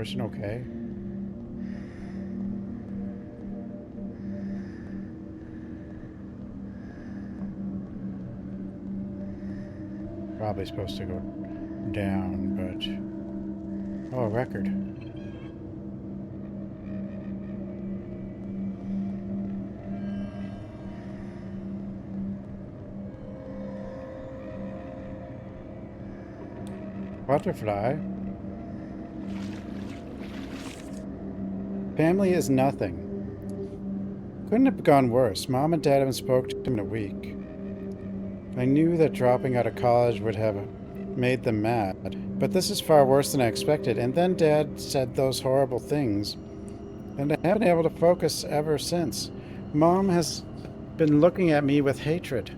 person okay? Probably supposed to go down, but... Oh, a record. Butterfly. Family is nothing. Couldn't have gone worse. Mom and Dad haven't spoken to him in a week. I knew that dropping out of college would have made them mad, but this is far worse than I expected. And then Dad said those horrible things, and I haven't been able to focus ever since. Mom has been looking at me with hatred.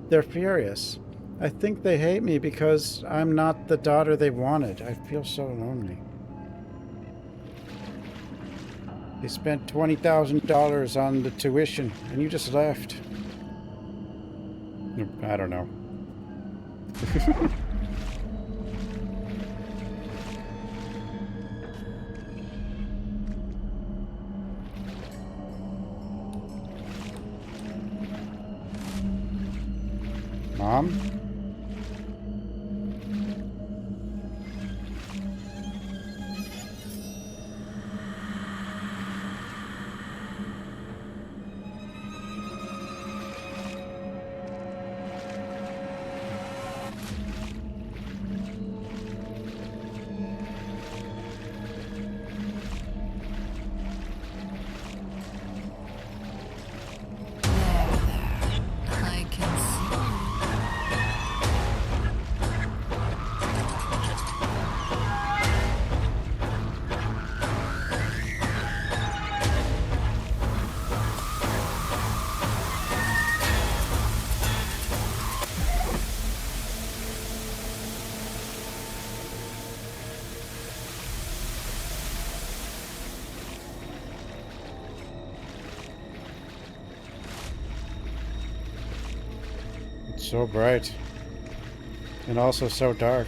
They're furious. I think they hate me because I'm not the daughter they wanted. I feel so lonely. They spent $20,000 on the tuition, and you just left. I don't know. Mom? So bright. And also so dark.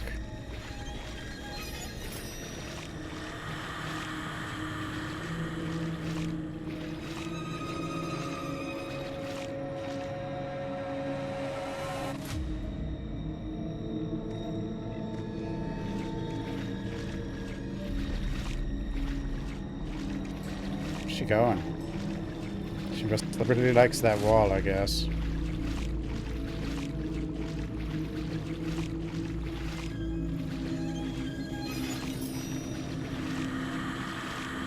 Where's she going? She must really likes that wall, I guess.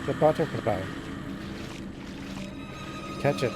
The butterfly. Catch it.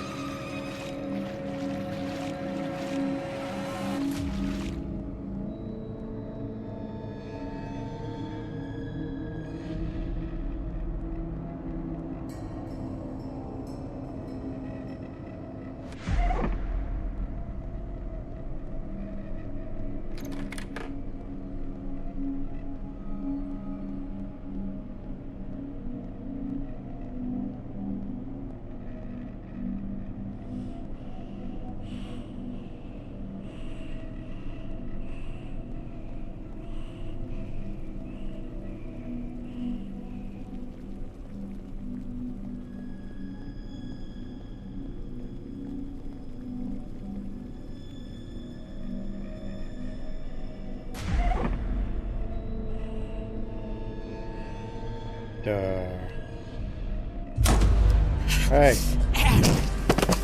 Hey.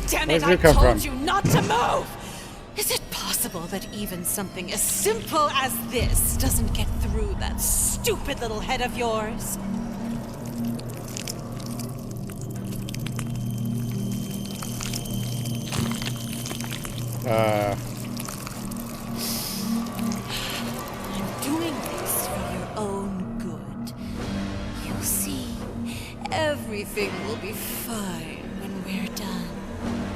Damn Where'd it, you I come told from? you not to move! Is it possible that even something as simple as this doesn't get through that stupid little head of yours? I'm doing this for your own good. You'll see, everything will be fine when we're done.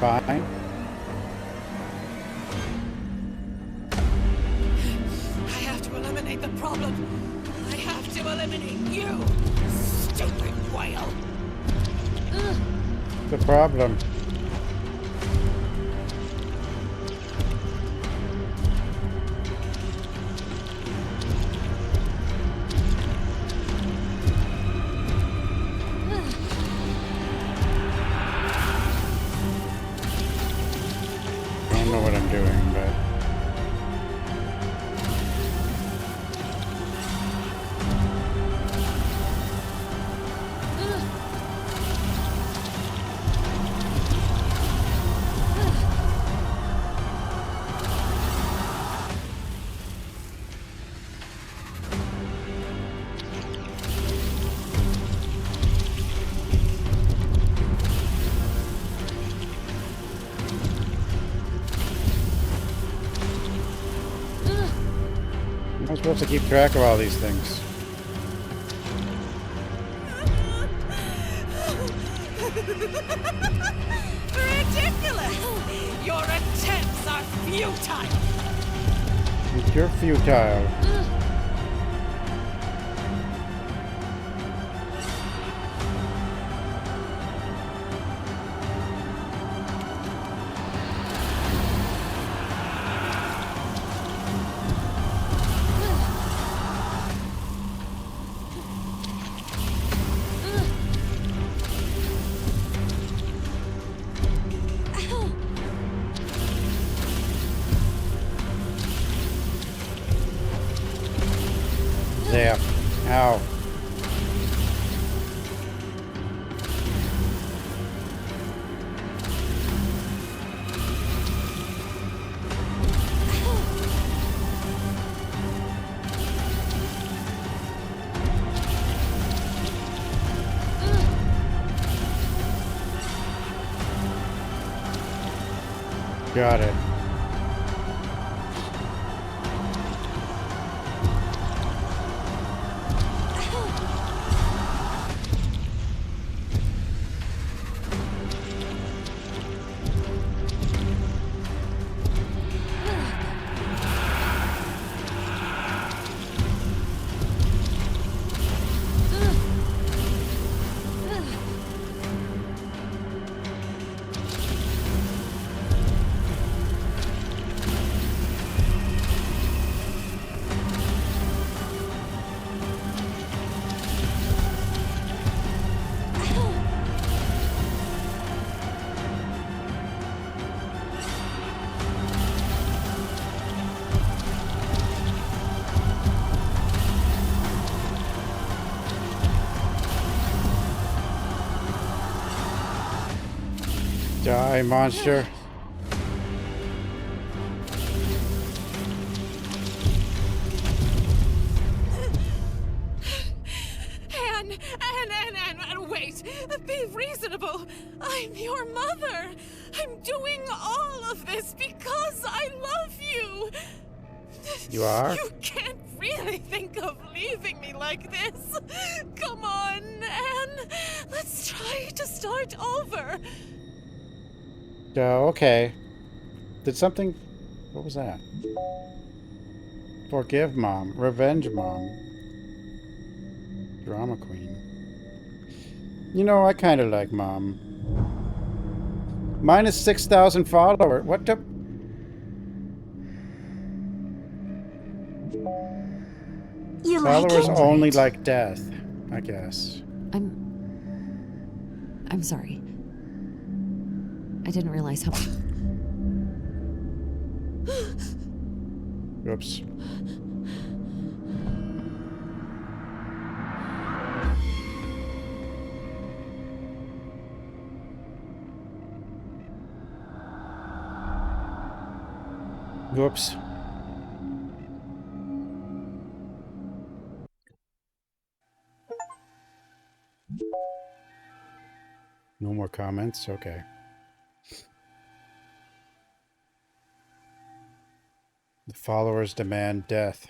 Fine. I have to eliminate the problem. I have to eliminate you, stupid whale. The problem. supposed to keep track of all these things. Ridiculous! Your attempts are futile! You're futile. Zap. Ow. Got it. Die, monster. Anne, wait. Be reasonable. I'm your mother. I'm doing all of this because I love you. You are? You can't really think of leaving me like this. Come on, Anne. Let's try to start over. Okay. Did something... What was that? Forgive Mom. Revenge Mom. Drama Queen. You know, I kind of like Mom. Minus 6,000 followers. What the... You followers like it? only like death, I guess. I'm sorry. I didn't realize how... Oops. Whoops. No more comments? Okay. The followers demand death.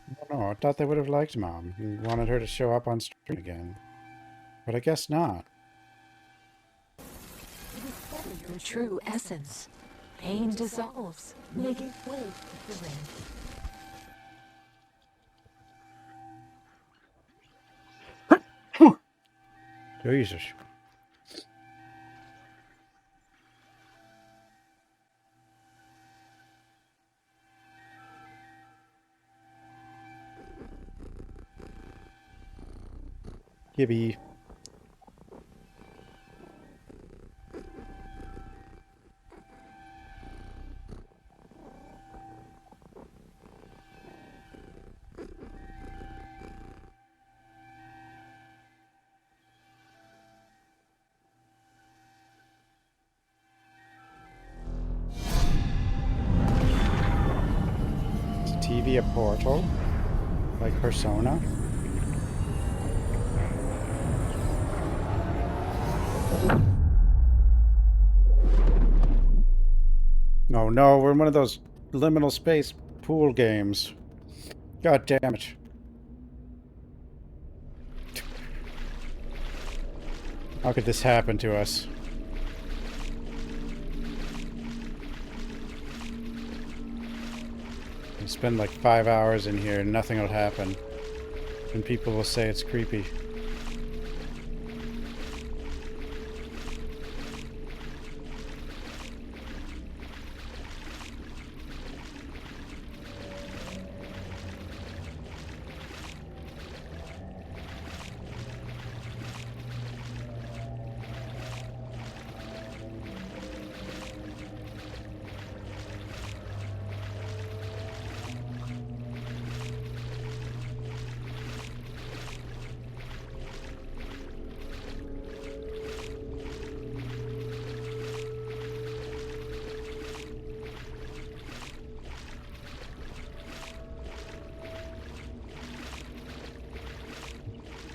I don't know. I thought they would have liked Mom and wanted her to show up on stream again. But I guess not. Your true essence. Pain dissolves. Make it way fulfilling. Jesus. Gibby. Is TV a portal? Like Persona? Oh no, we're in one of those liminal space pool games. God damn it. How could this happen to us? We spend like 5 hours in here and nothing will happen. And people will say it's creepy.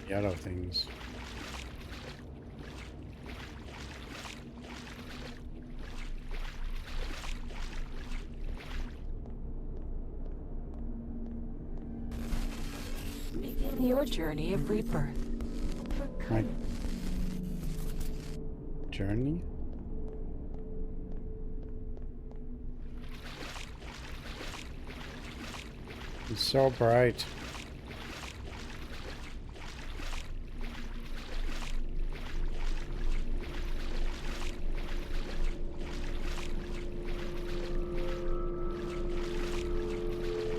Yellow things. Begin your journey of rebirth. My journey? It's so bright.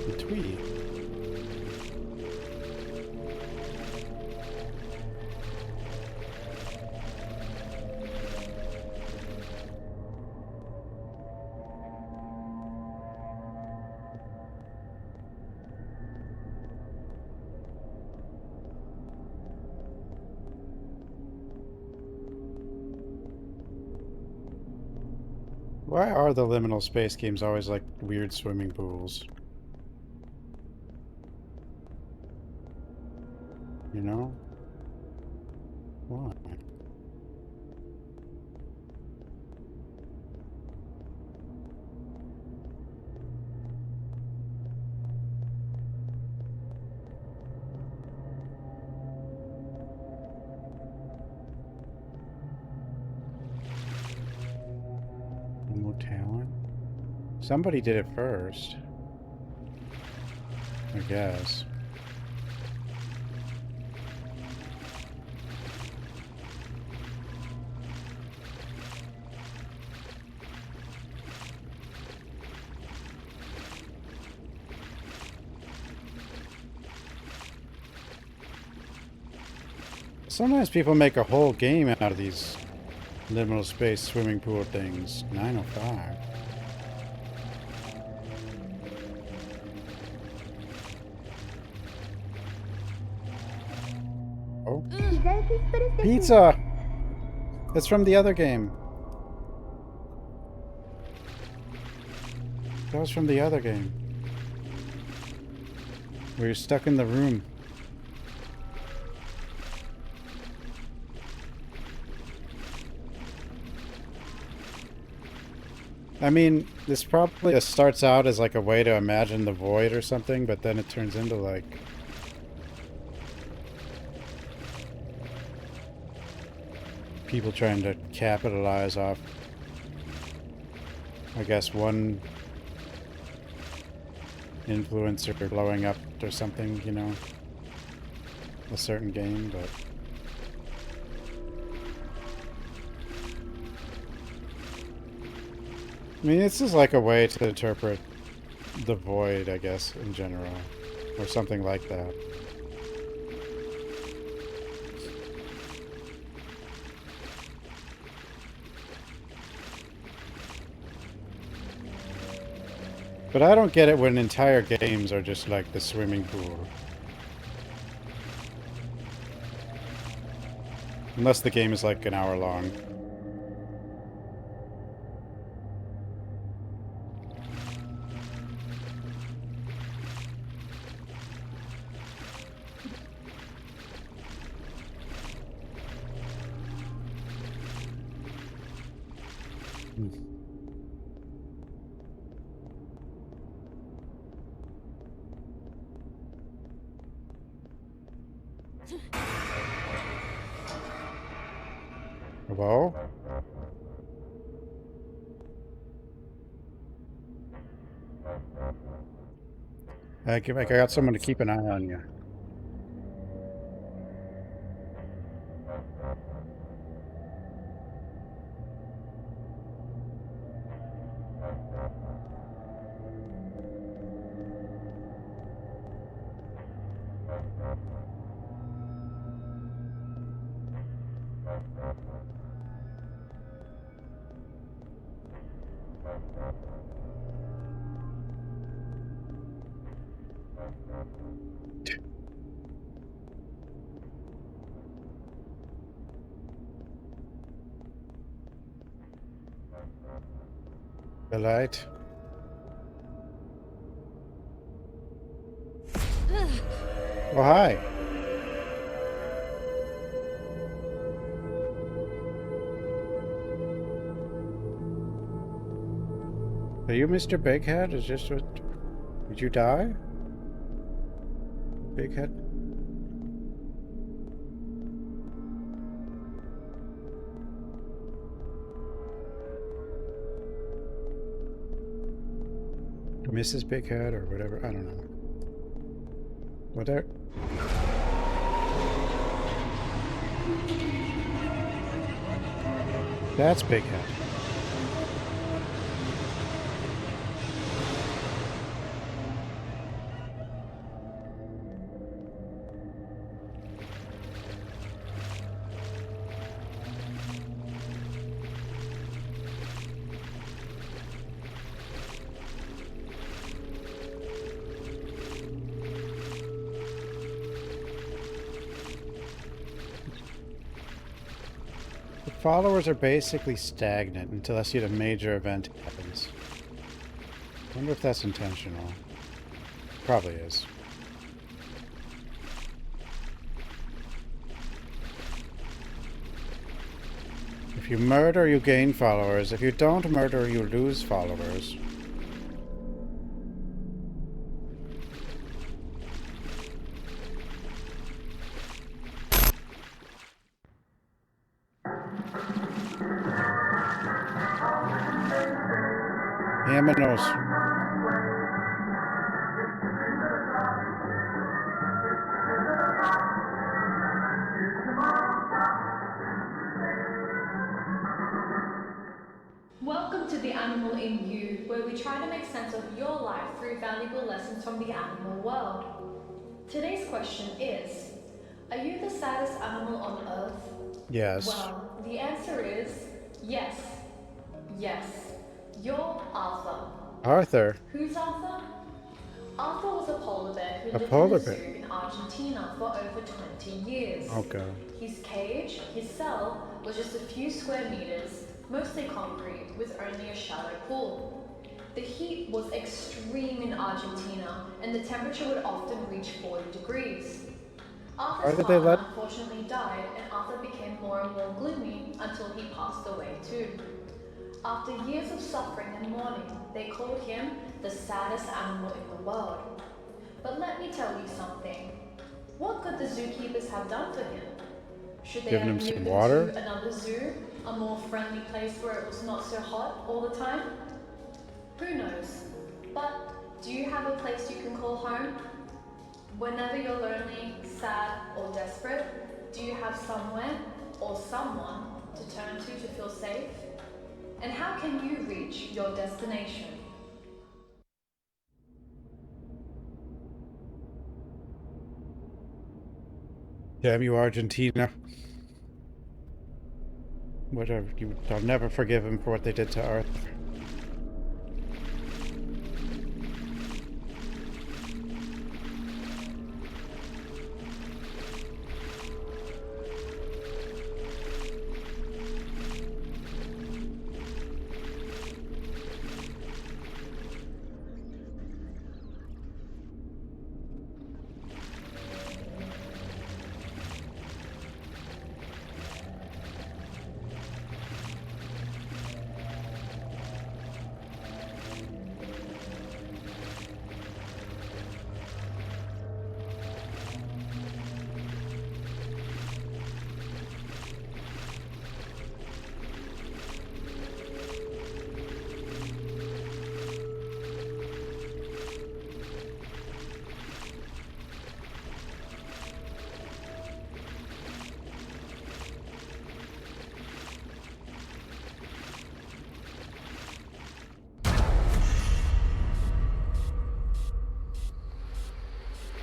The twee. Why are the liminal space games always like weird swimming pools? You know? Why? More talent? Somebody did it first. I guess. Sometimes people make a whole game out of these liminal space swimming pool things. 905. Oh. Pizza! That's from the other game. That was from the other game. Where you're stuck in the room. I mean, this probably starts out as like a way to imagine the void or something, but then it turns into like... people trying to capitalize off, I guess, one influencer blowing up or something, you know? A certain game, but... I mean, this is like a way to interpret the void, I guess, in general. Or something like that. But I don't get it when entire games are just like the swimming pool. Unless the game is like an hour long. Hello? I got someone to keep an eye on you. The light. Oh, hi. Are you Mr. Bighead? Is this what... Did you die? Bighead? Mrs. Bighead or whatever? I don't know. Whatever. That's Bighead. Followers are basically stagnant until I see a major event happens. I wonder if that's intentional. Probably is. If you murder, you gain followers. If you don't murder, you lose followers. Aminos. Welcome to The Animal in You, where we try to make sense of your life through valuable lessons from the animal world. Today's question is, are you the saddest animal on Earth? Yes. Well, the answer is yes. Yes. You're Arthur. Arthur? Who's Arthur? Arthur was a polar bear who A lived polar in a bear? zoo in Argentina for over 20 years. Oh, God. His cage, his cell, was just a few square meters, mostly concrete, with only a shallow pool. The heat was extreme in Argentina, and the temperature would often reach 40 degrees. Arthur's partner unfortunately died, and Arthur became more and more gloomy until he passed away too. After years of suffering and mourning, they called him the saddest animal in the world. But let me tell you something. What could the zookeepers have done for him? Should they have moved him to another zoo, a more friendly place where it was not so hot all the time? Who knows? But do you have a place you can call home? Whenever you're lonely, sad, or desperate, do you have somewhere or someone to turn to feel safe? And how can you reach your destination? Damn you, Argentina. Whatever. I'll never forgive him for what they did to Arthur.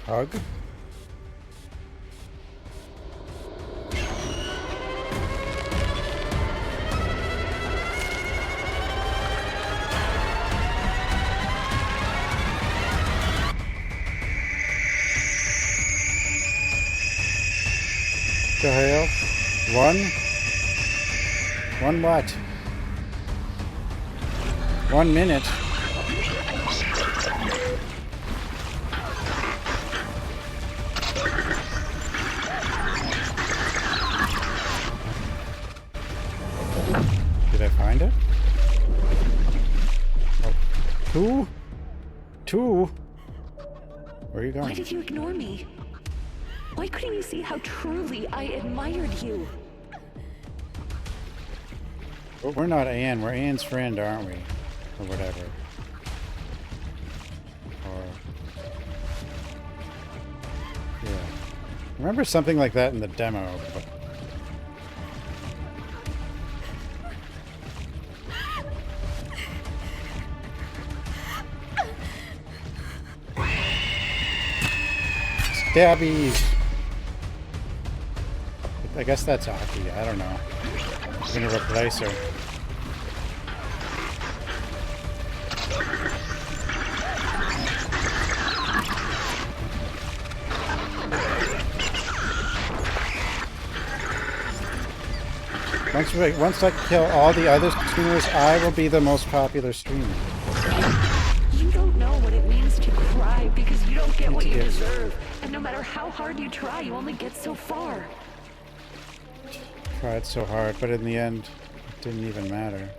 Hug? The hell? One what? 1 minute. Did I find it? Oh. Two? Where are you going? Why did you ignore me? Why couldn't you see how truly I admired you? Well, we're not Anne. We're Anne's friend, aren't we? Or whatever. Or... yeah. I remember something like that in the demo, but... Stabbies! I guess that's Aki. I don't know. I'm gonna replace her. Once I kill all the other streamers, I will be the most popular streamer. You don't know what it means to cry because you don't get what you deserve. And no matter how hard you try, you only get so far. Tried so hard, but in the end, it didn't even matter.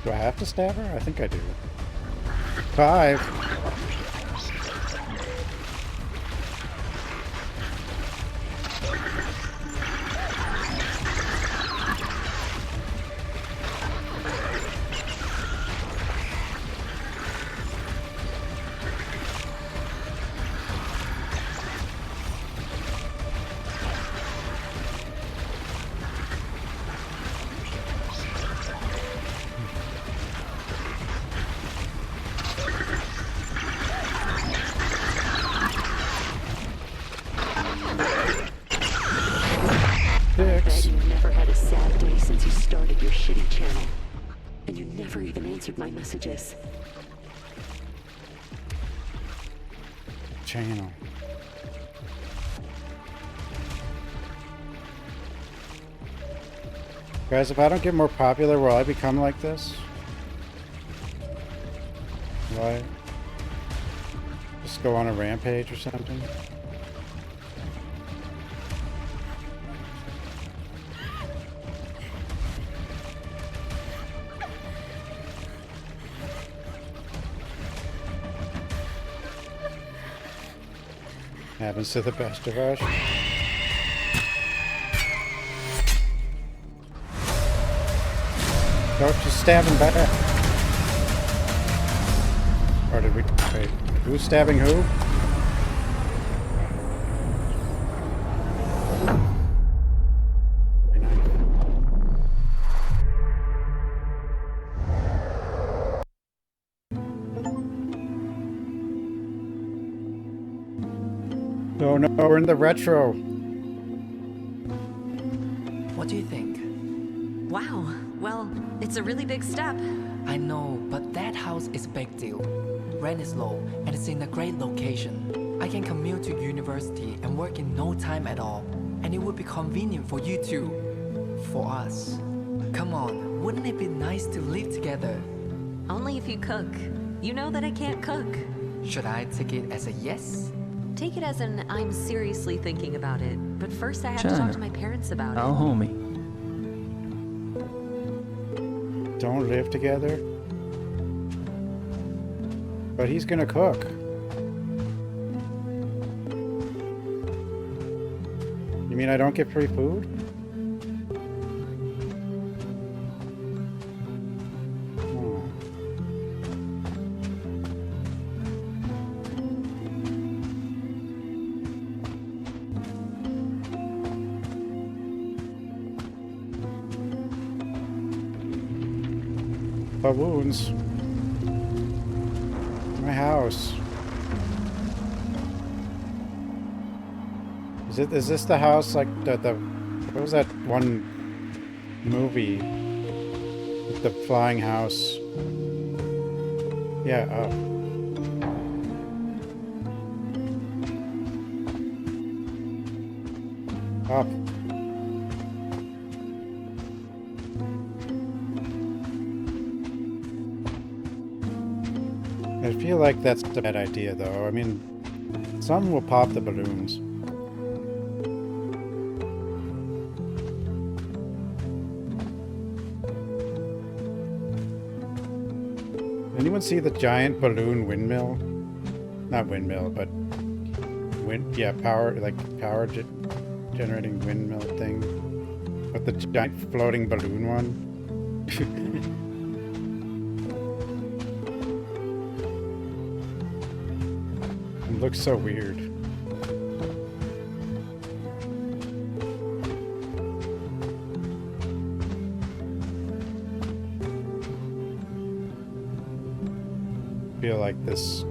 Do I have to stab her? I think I do. 5. My messages. Channel. Guys, if I don't get more popular, will I become like this? Will I just go on a rampage or something? Happens to the best of us. Don't just stab him back. Or did we... wait. Who's stabbing who? Oh no, we're in the retro. What do you think? Wow. Well, it's a really big step. I know, but that house is a big deal. Rent is low, and it's in a great location. I can commute to university and work in no time at all. And it would be convenient for you too. For us. Come on, wouldn't it be nice to live together? Only if you cook. You know that I can't cook. Should I take it as a yes? Take it as an I'm seriously thinking about it. But first I have to talk to my parents about it. homie. Don't live together? But he's gonna cook. You mean I don't get free food? Balloons. My house. Is this the house like the what was that one movie with the flying house? Yeah, Up. I feel like that's a bad idea though. I mean, some will pop the balloons. Anyone see the giant balloon windmill? Not windmill, but power generating windmill thing. But the giant floating balloon one. It looks so weird. Feel like this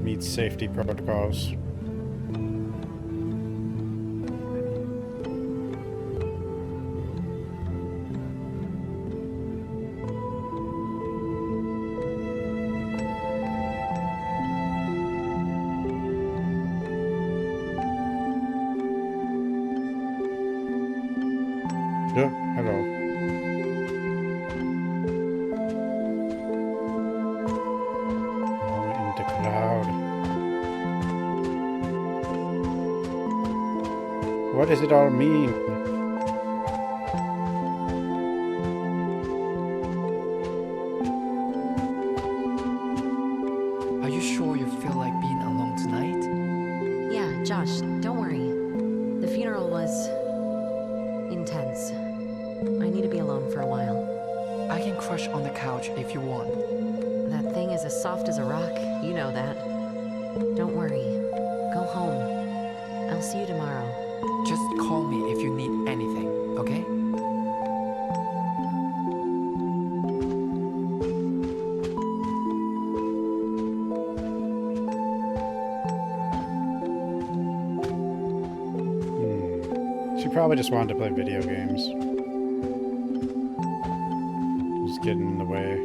meets safety protocols. Yeah, hello. What does it all mean? Are you sure you feel like being alone tonight? Yeah, Josh, don't worry. The funeral was intense. I need to be alone for a while. I can crush on the couch if you want. That thing is as soft as a rock. You know that. Don't worry. Go home. I'll see you tomorrow. Just call me if you need anything, okay? She probably just wanted to play video games. Just getting in the way.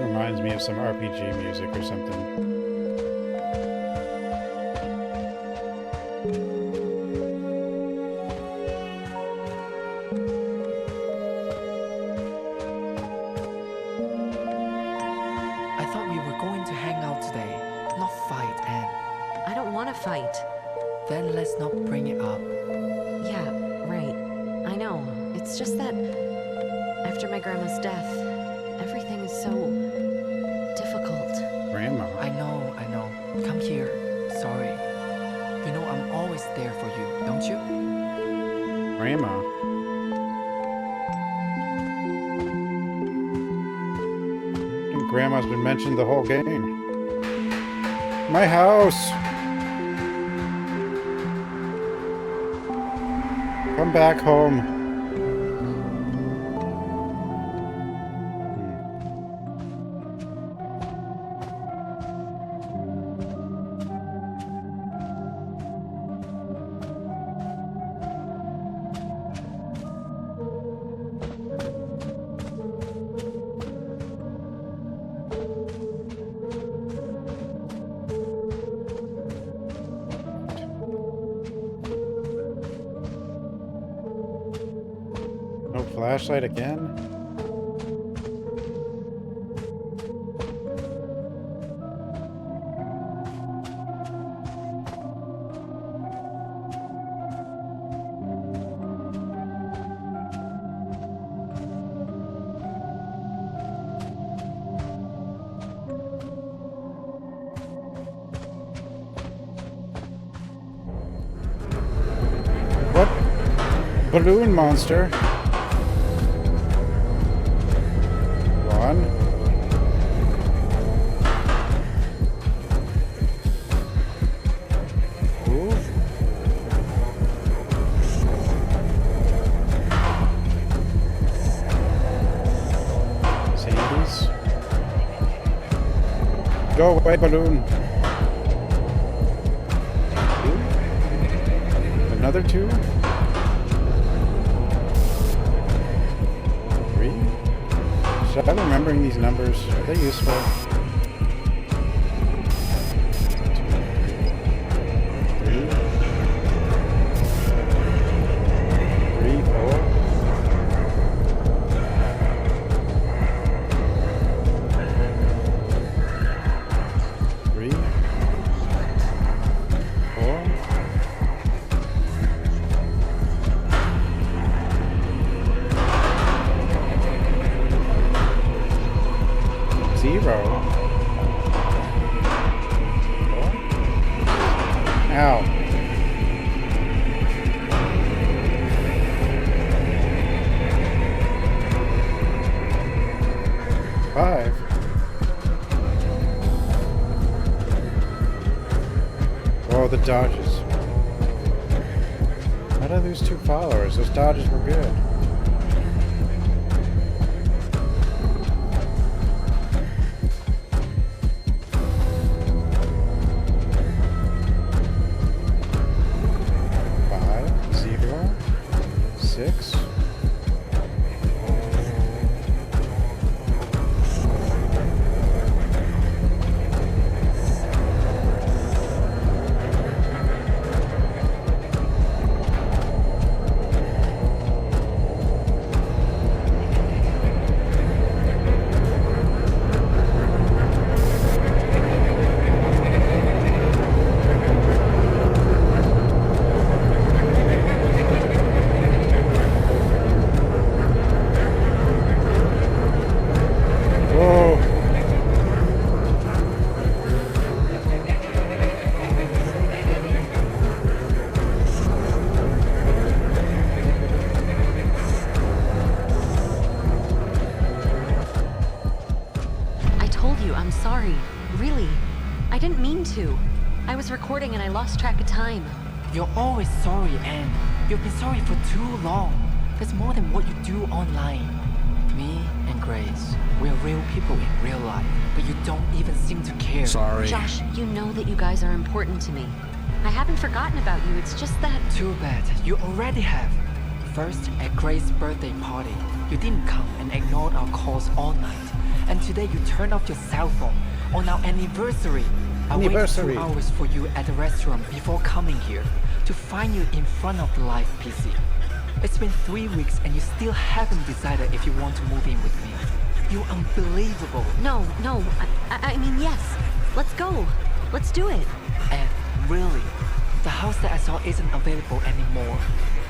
Reminds me of some RPG music or something. I thought we were going to hang out today, not fight, Anne. I don't want to fight. Then let's not bring it up. Yeah, right. I know. It's just that after my grandma's death, everything is so difficult. Grandma? I know. Come here. Sorry. You know I'm always there for you, don't you? Grandma? I think Grandma's been mentioned the whole game. My house! Come back home. No flashlight again? balloon monster. One. Move. Sandy's. Go away, balloon. Two. Another two. So I'm remembering these numbers. Are they useful? 3, 4. 3, 4. Zero. Ow. Five. Oh, the dodges. How did I lose 2 followers? Those dodges were good. I was recording and I lost track of time. You're always sorry, Anne. You've been sorry for too long. That's more than what you do online. Me and Grace, we're real people in real life, but you don't even seem to care. Sorry. Josh, you know that you guys are important to me. I haven't forgotten about you, it's just that... Too bad, you already have. First, at Grace's birthday party, you didn't come and ignored our calls all night. And today you turned off your cell phone on our anniversary. I waited 2 hours for you at the restaurant before coming here to find you in front of the live PC. It's been 3 weeks and you still haven't decided if you want to move in with me. You're unbelievable. No, I mean yes. Let's go. Let's do it. And really, the house that I saw isn't available anymore.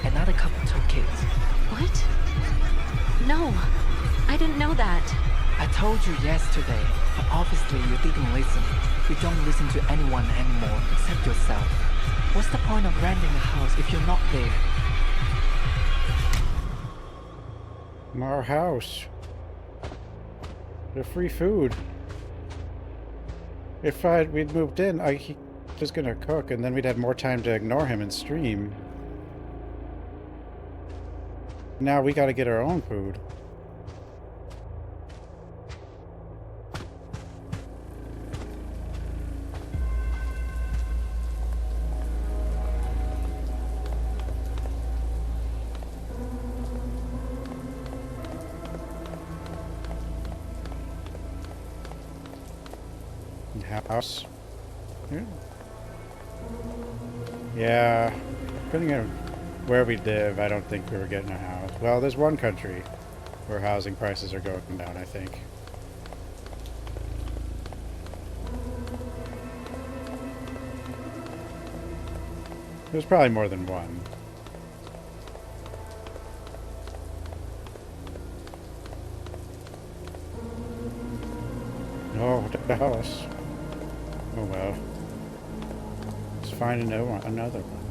Another couple took it. What? No, I didn't know that. I told you yesterday, but obviously you didn't listen. You don't listen to anyone anymore except yourself. What's the point of renting a house if you're not there? Our house. The free food. If we'd moved in, he was gonna cook, and then we'd have more time to ignore him and stream. Now we gotta get our own food. House. Yeah. Depending on where we live, I don't think we were getting a house. Well, there's one country where housing prices are going down, I think. There's probably more than one. Oh, the house. Oh well. Let's find another one.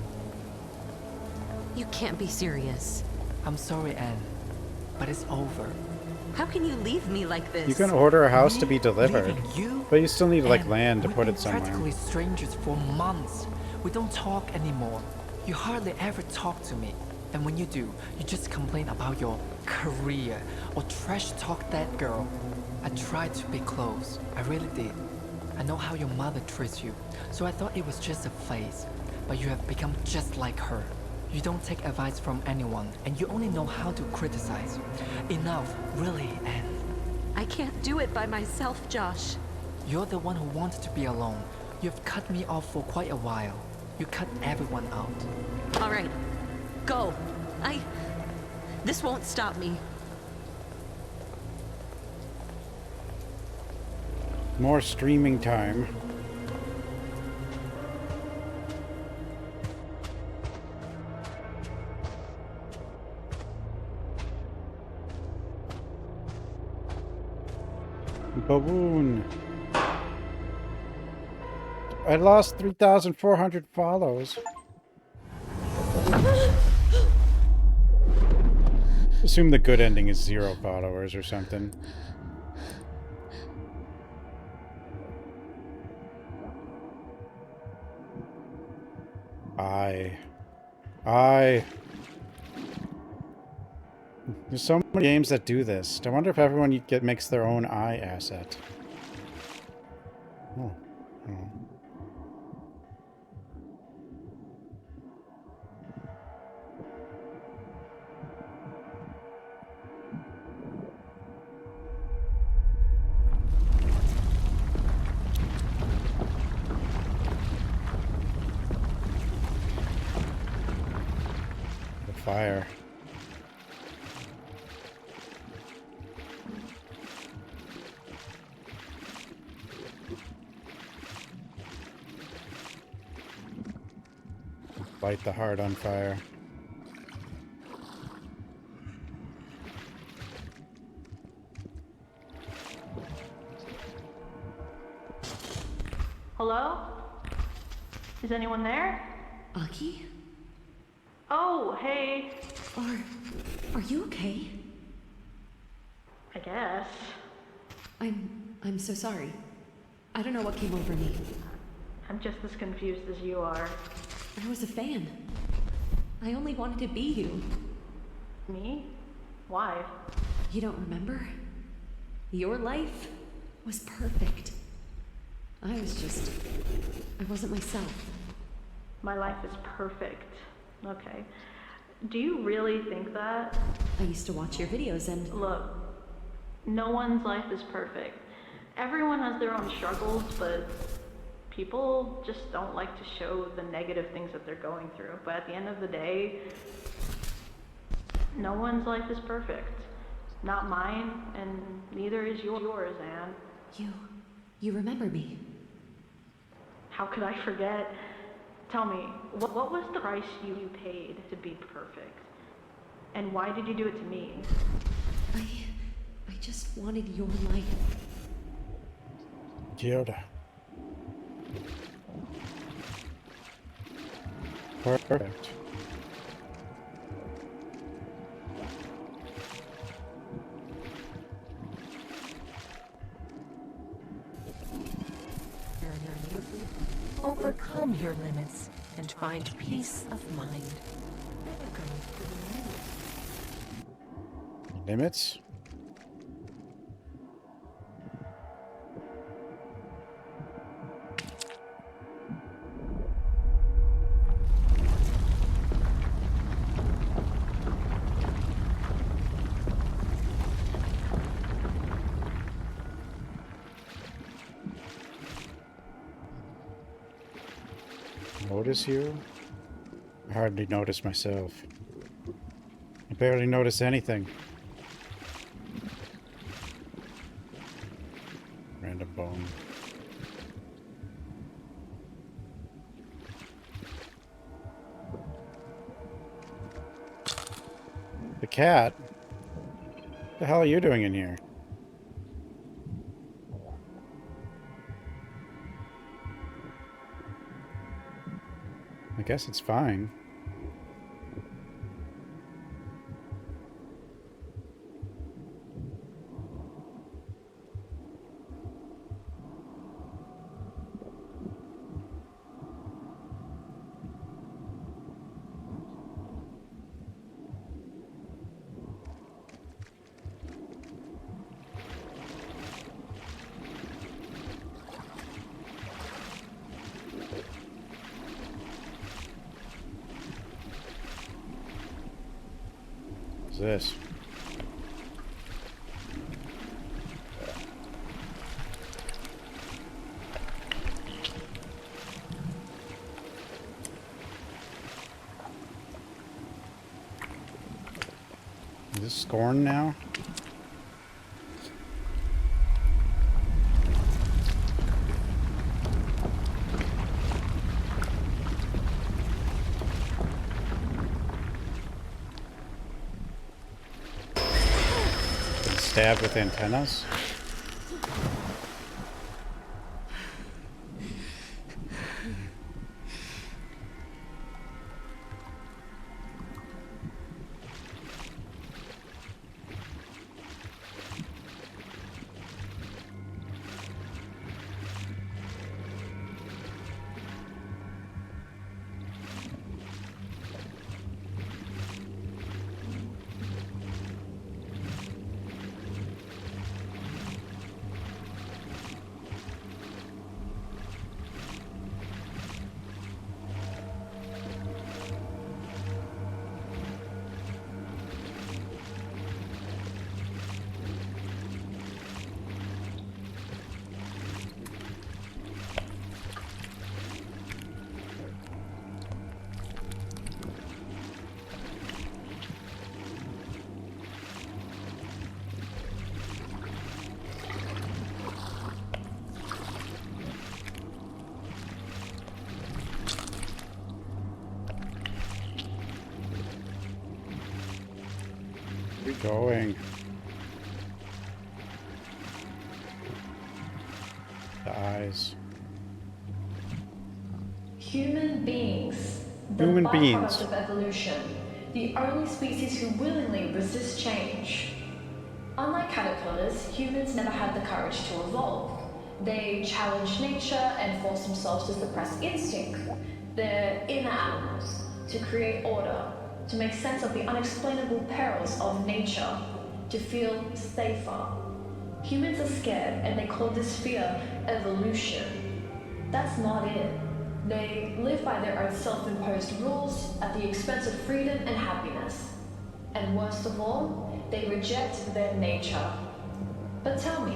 You can't be serious. I'm sorry, Anne, but it's over. How can you leave me like this? You can order a house to be delivered, Leaving you? but you still need like Anne, land to we've put been it somewhere. practically strangers for months. We don't talk anymore. You hardly ever talk to me. And when you do, you just complain about your career or trash talk that girl. I tried to be close. I really did. I know how your mother treats you, so I thought it was just a phase. But you have become just like her. You don't take advice from anyone, and you only know how to criticize. Enough, really, Anne. I can't do it by myself, Josh. You're the one who wanted to be alone. You've cut me off for quite a while. You cut everyone out. All right, go. This won't stop me. More streaming time. Baboon. I lost 3,400 follows. Assume the good ending is 0 followers or something. There's so many games that do this. I wonder if everyone makes their own eye asset. Oh. The fire. Light the heart on fire. Hello? Is anyone there? Aki? Oh, hey. Are you okay? I guess. I'm so sorry. I don't know what came over me. I'm just as confused as you are. I was a fan. I only wanted to be you. Me? Why? You don't remember? Your life was perfect. I wasn't myself. My life is perfect. Okay. Do you really think that? I used to watch your videos and... Look, no one's life is perfect. Everyone has their own struggles, but people just don't like to show the negative things that they're going through. But at the end of the day, no one's life is perfect. Not mine, and neither is yours, Anne. You remember me? How could I forget? Tell me, what was the price you paid to be perfect? And why did you do it to me? I just wanted your life. Yoda. Perfect. Overcome your limits and find peace of mind. Limits? Notice you? I hardly notice myself. I barely notice anything. Random bone. The cat? What the hell are you doing in here? I guess it's fine. What's this? Is this Scorn now? Been stabbed with antennas? Where are you going? The eyes. Human beings. The Human byproduct beings. of evolution. The only species who willingly resist change. Unlike caterpillars, humans never had the courage to evolve. They challenged nature and forced themselves to suppress instinct. They're inner animals, to create order, to make sense of the unexplainable perils of nature, to feel safer. Humans are scared and they call this fear evolution. That's not it. They live by their own self-imposed rules at the expense of freedom and happiness. And worst of all, they reject their nature. But tell me,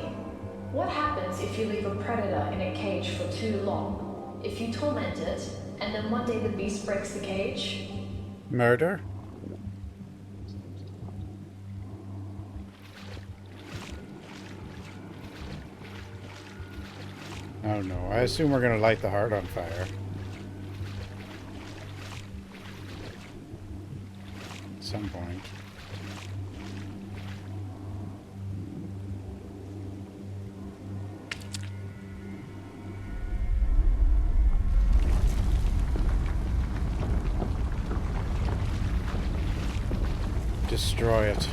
what happens if you leave a predator in a cage for too long? If you torment it, and then one day the beast breaks the cage? Murder? Oh no, I assume we're gonna light the heart on fire. At some point. Destroy it.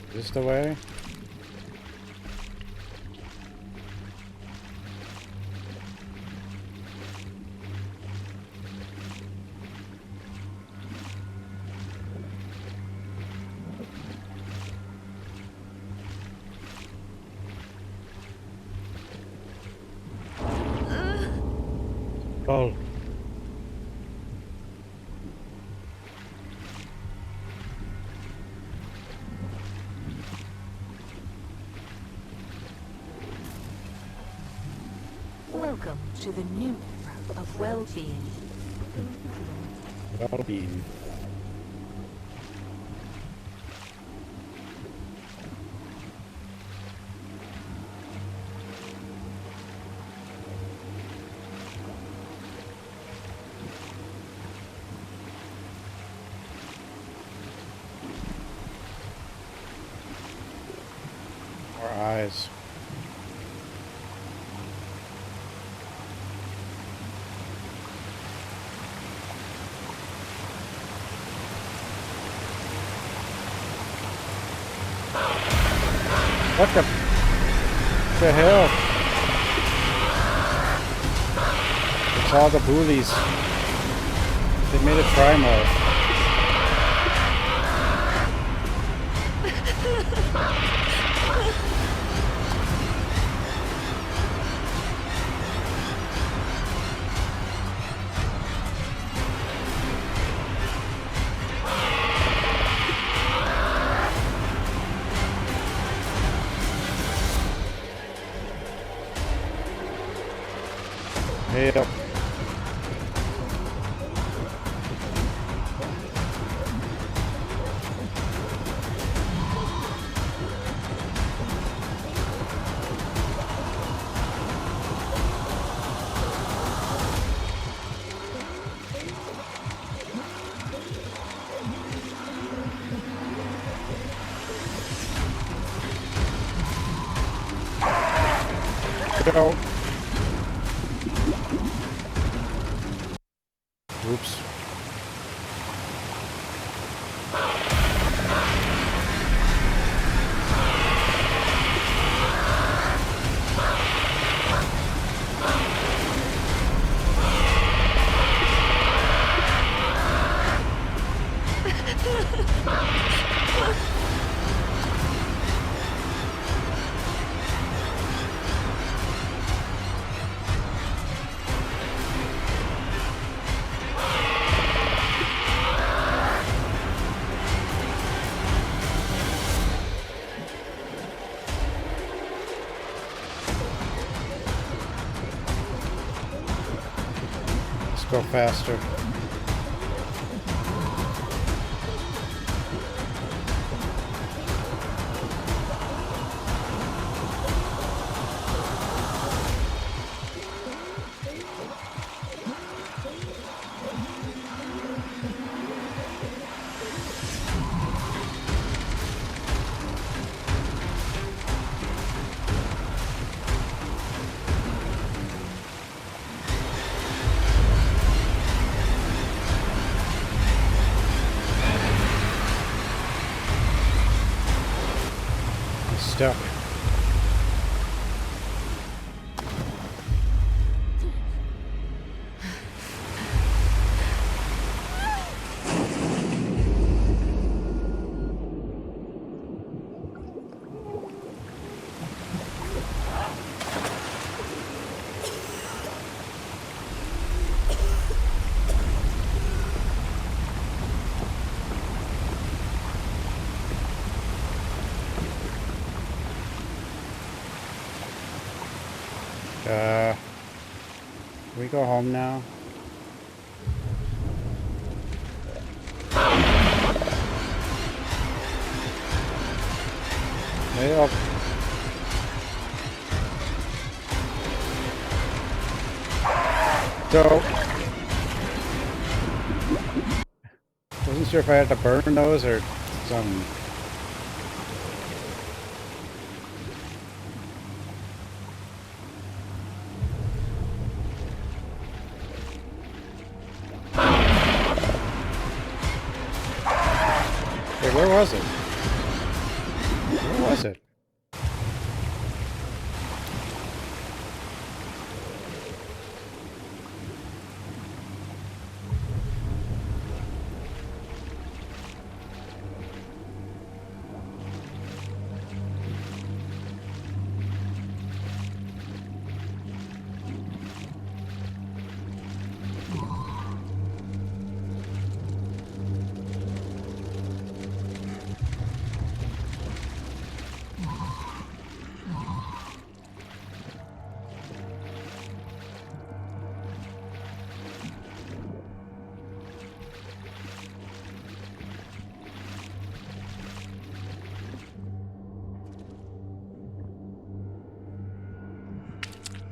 Is this the way? Oh. Welcome to the new era of well-being. Well-being. More eyes. What the hell? It's all the bullies. They made a try mode. Yep. Go. Oops. Let's go faster. Stuck. We go home now. Yep. So, wasn't sure if I had to burn those or some. Wait, where was it? Where was it?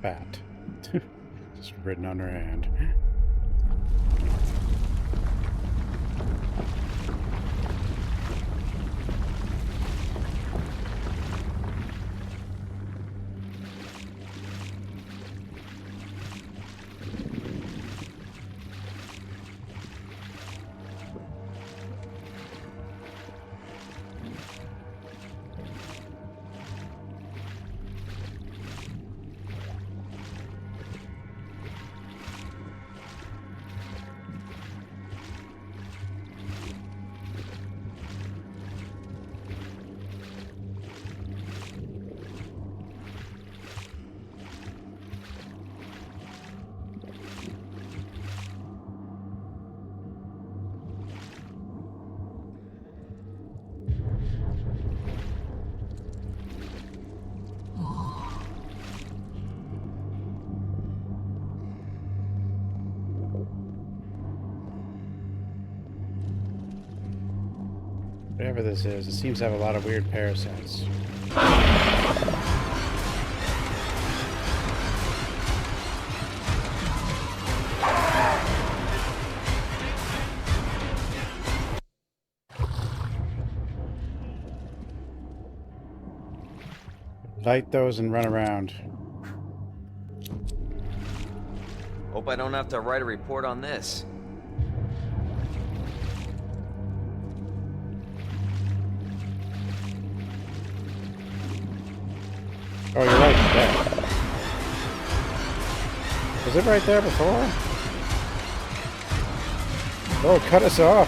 Bat. Just written on her hand. Whatever this is, it seems to have a lot of weird parasites. Light those and run around. Hope I don't have to write a report on this. Oh, you're right there. Was it right there before? Oh, cut us off.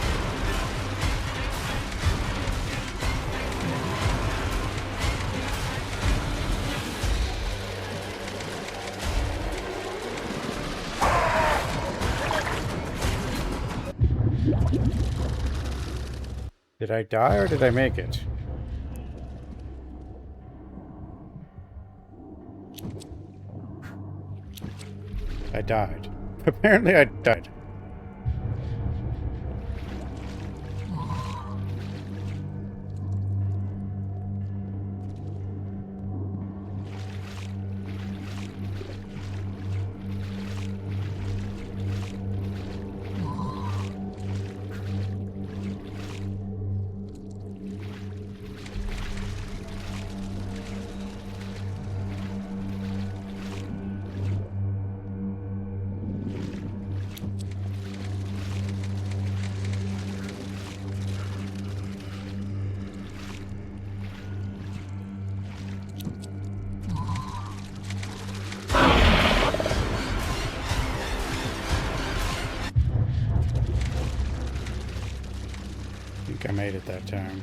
Did I die or did I make it? I died. Apparently I died. I made it that time.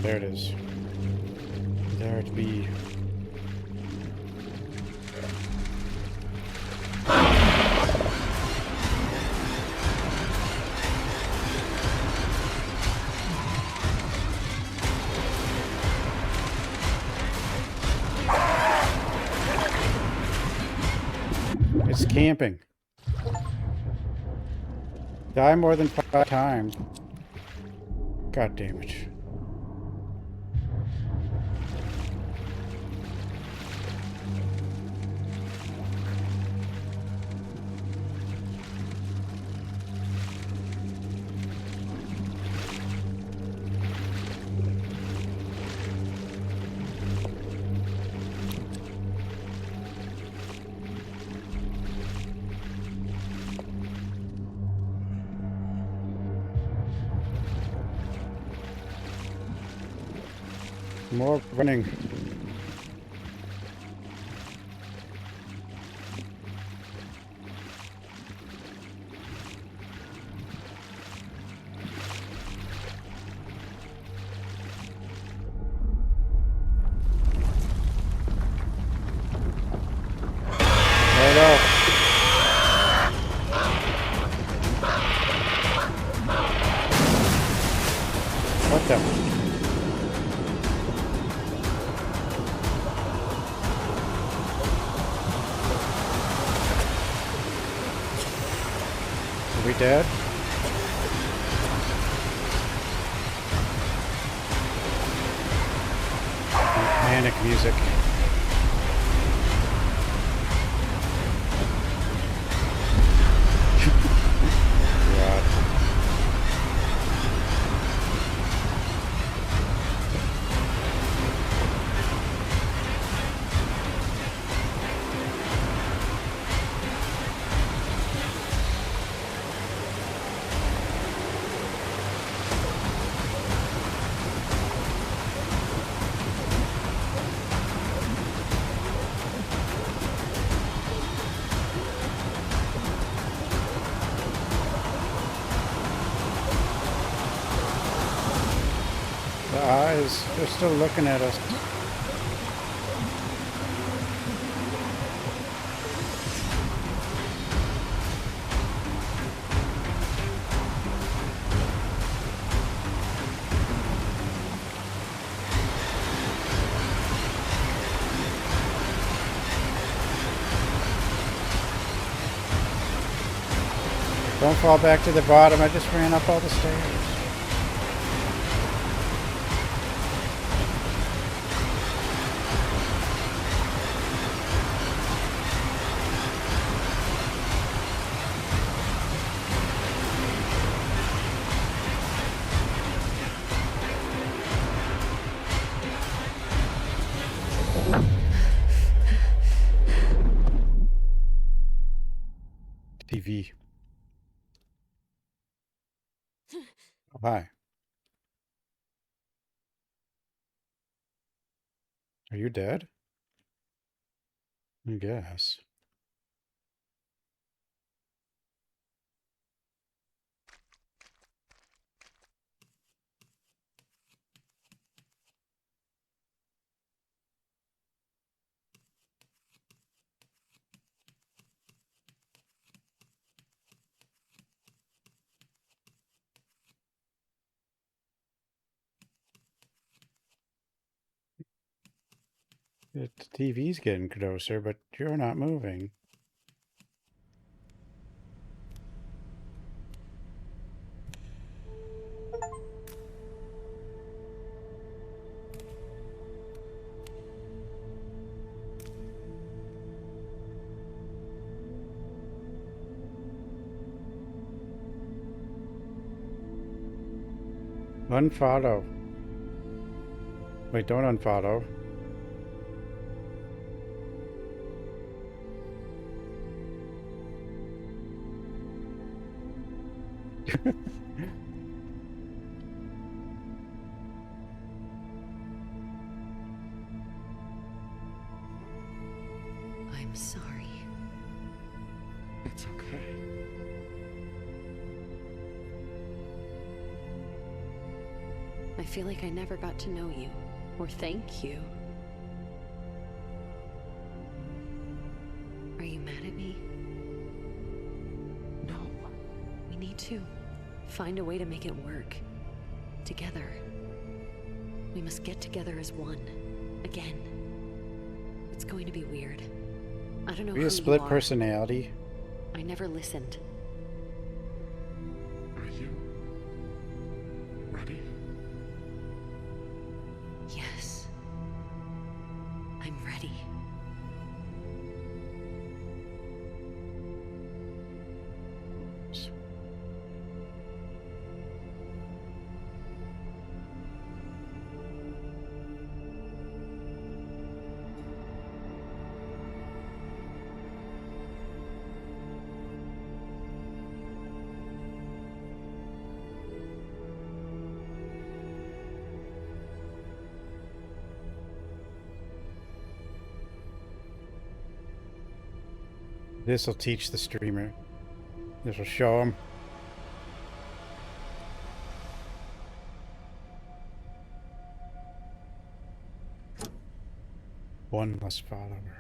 There it is. There it be. It's camping. Die more than 5 times. God damn it. More running. What the? Are we dead? Panic music. God. eyes. They're still looking at us. Don't fall back to the bottom. I just ran up all the stairs. TV. Oh, hi. Are you dead? I guess. The TV's getting closer, but you're not moving. Unfollow. Wait, don't unfollow. I'm sorry. It's okay. I feel like I never got to know you, or thank you. Are you mad at me? No. We need to find a way to make it work. Together. We must get together as one. Again. It's going to be weird. I don't know who you are. We a split personality. I never listened. Are you ready? Yes. I'm ready. This will teach the streamer. This will show him. One less follower.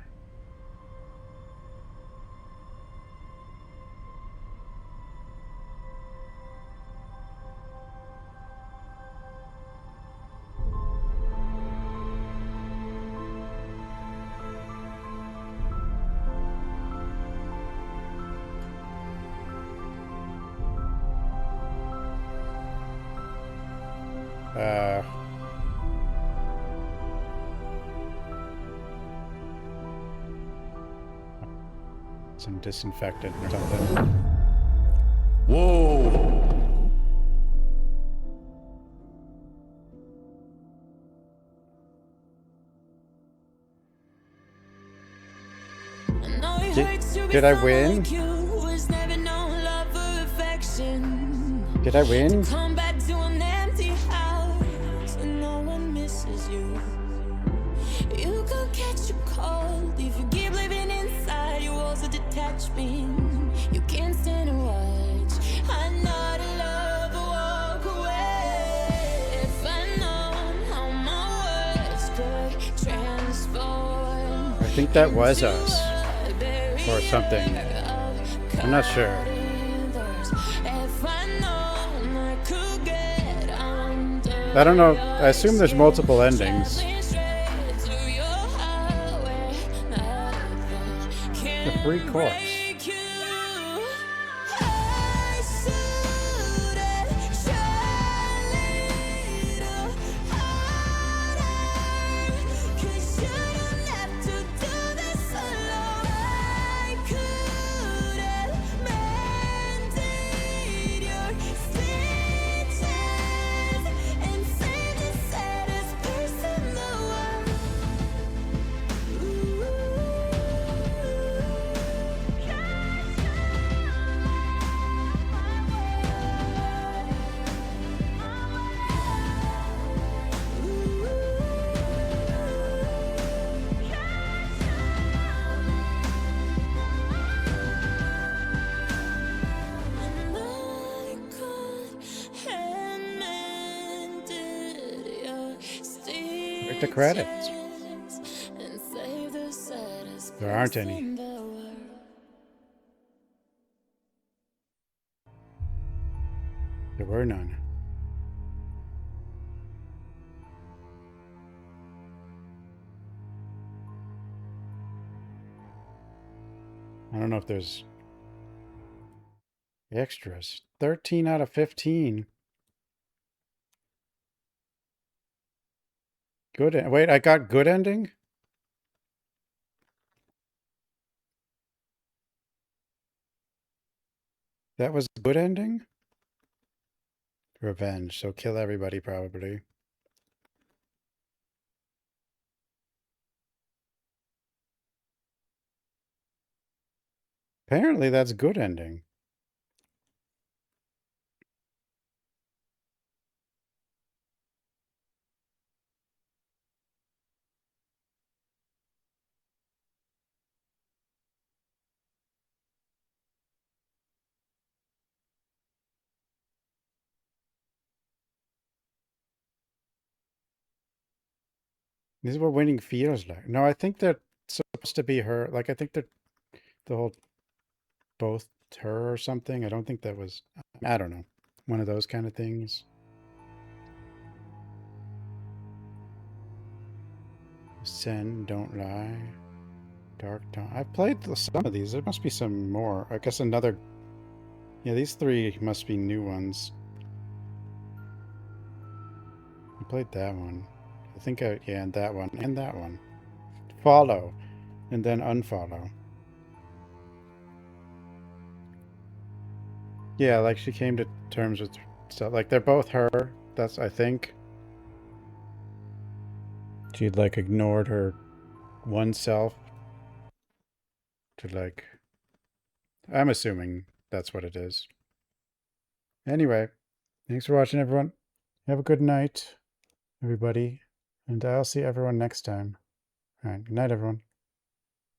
Some disinfectant or something. Whoa! Did I win? Did I win? Come back to an empty house and no one misses you. You could catch a cold if you keep living inside your walls of detachment. You can't stand and watch. I'm not in love or walk away. If I know think that was us. Or something. I'm not sure. I don't know. I assume there's multiple endings. The free course. The credits. There aren't any. There were none. I don't know if there's extras. 13 out of 15. Good. Wait, I got good ending? That was good ending? Revenge. So kill everybody, probably. Apparently that's good ending. This is what winning feels like. No, I think they're supposed to be her. Like, I think they're the whole both her or something. I don't think that was, I don't know, one of those kind of things. Send, don't lie. Dark Dawn. I've played some of these. There must be some more. I guess another. Yeah, these three must be new ones. I played that one. I think yeah, and that one, and that one. Follow, and then unfollow. Yeah, like she came to terms with stuff. Like they're both her. That's, I think. She'd like ignored her one self to like. I'm assuming that's what it is. Anyway, thanks for watching, everyone. Have a good night, everybody. And I'll see everyone next time. All right. Good night, everyone.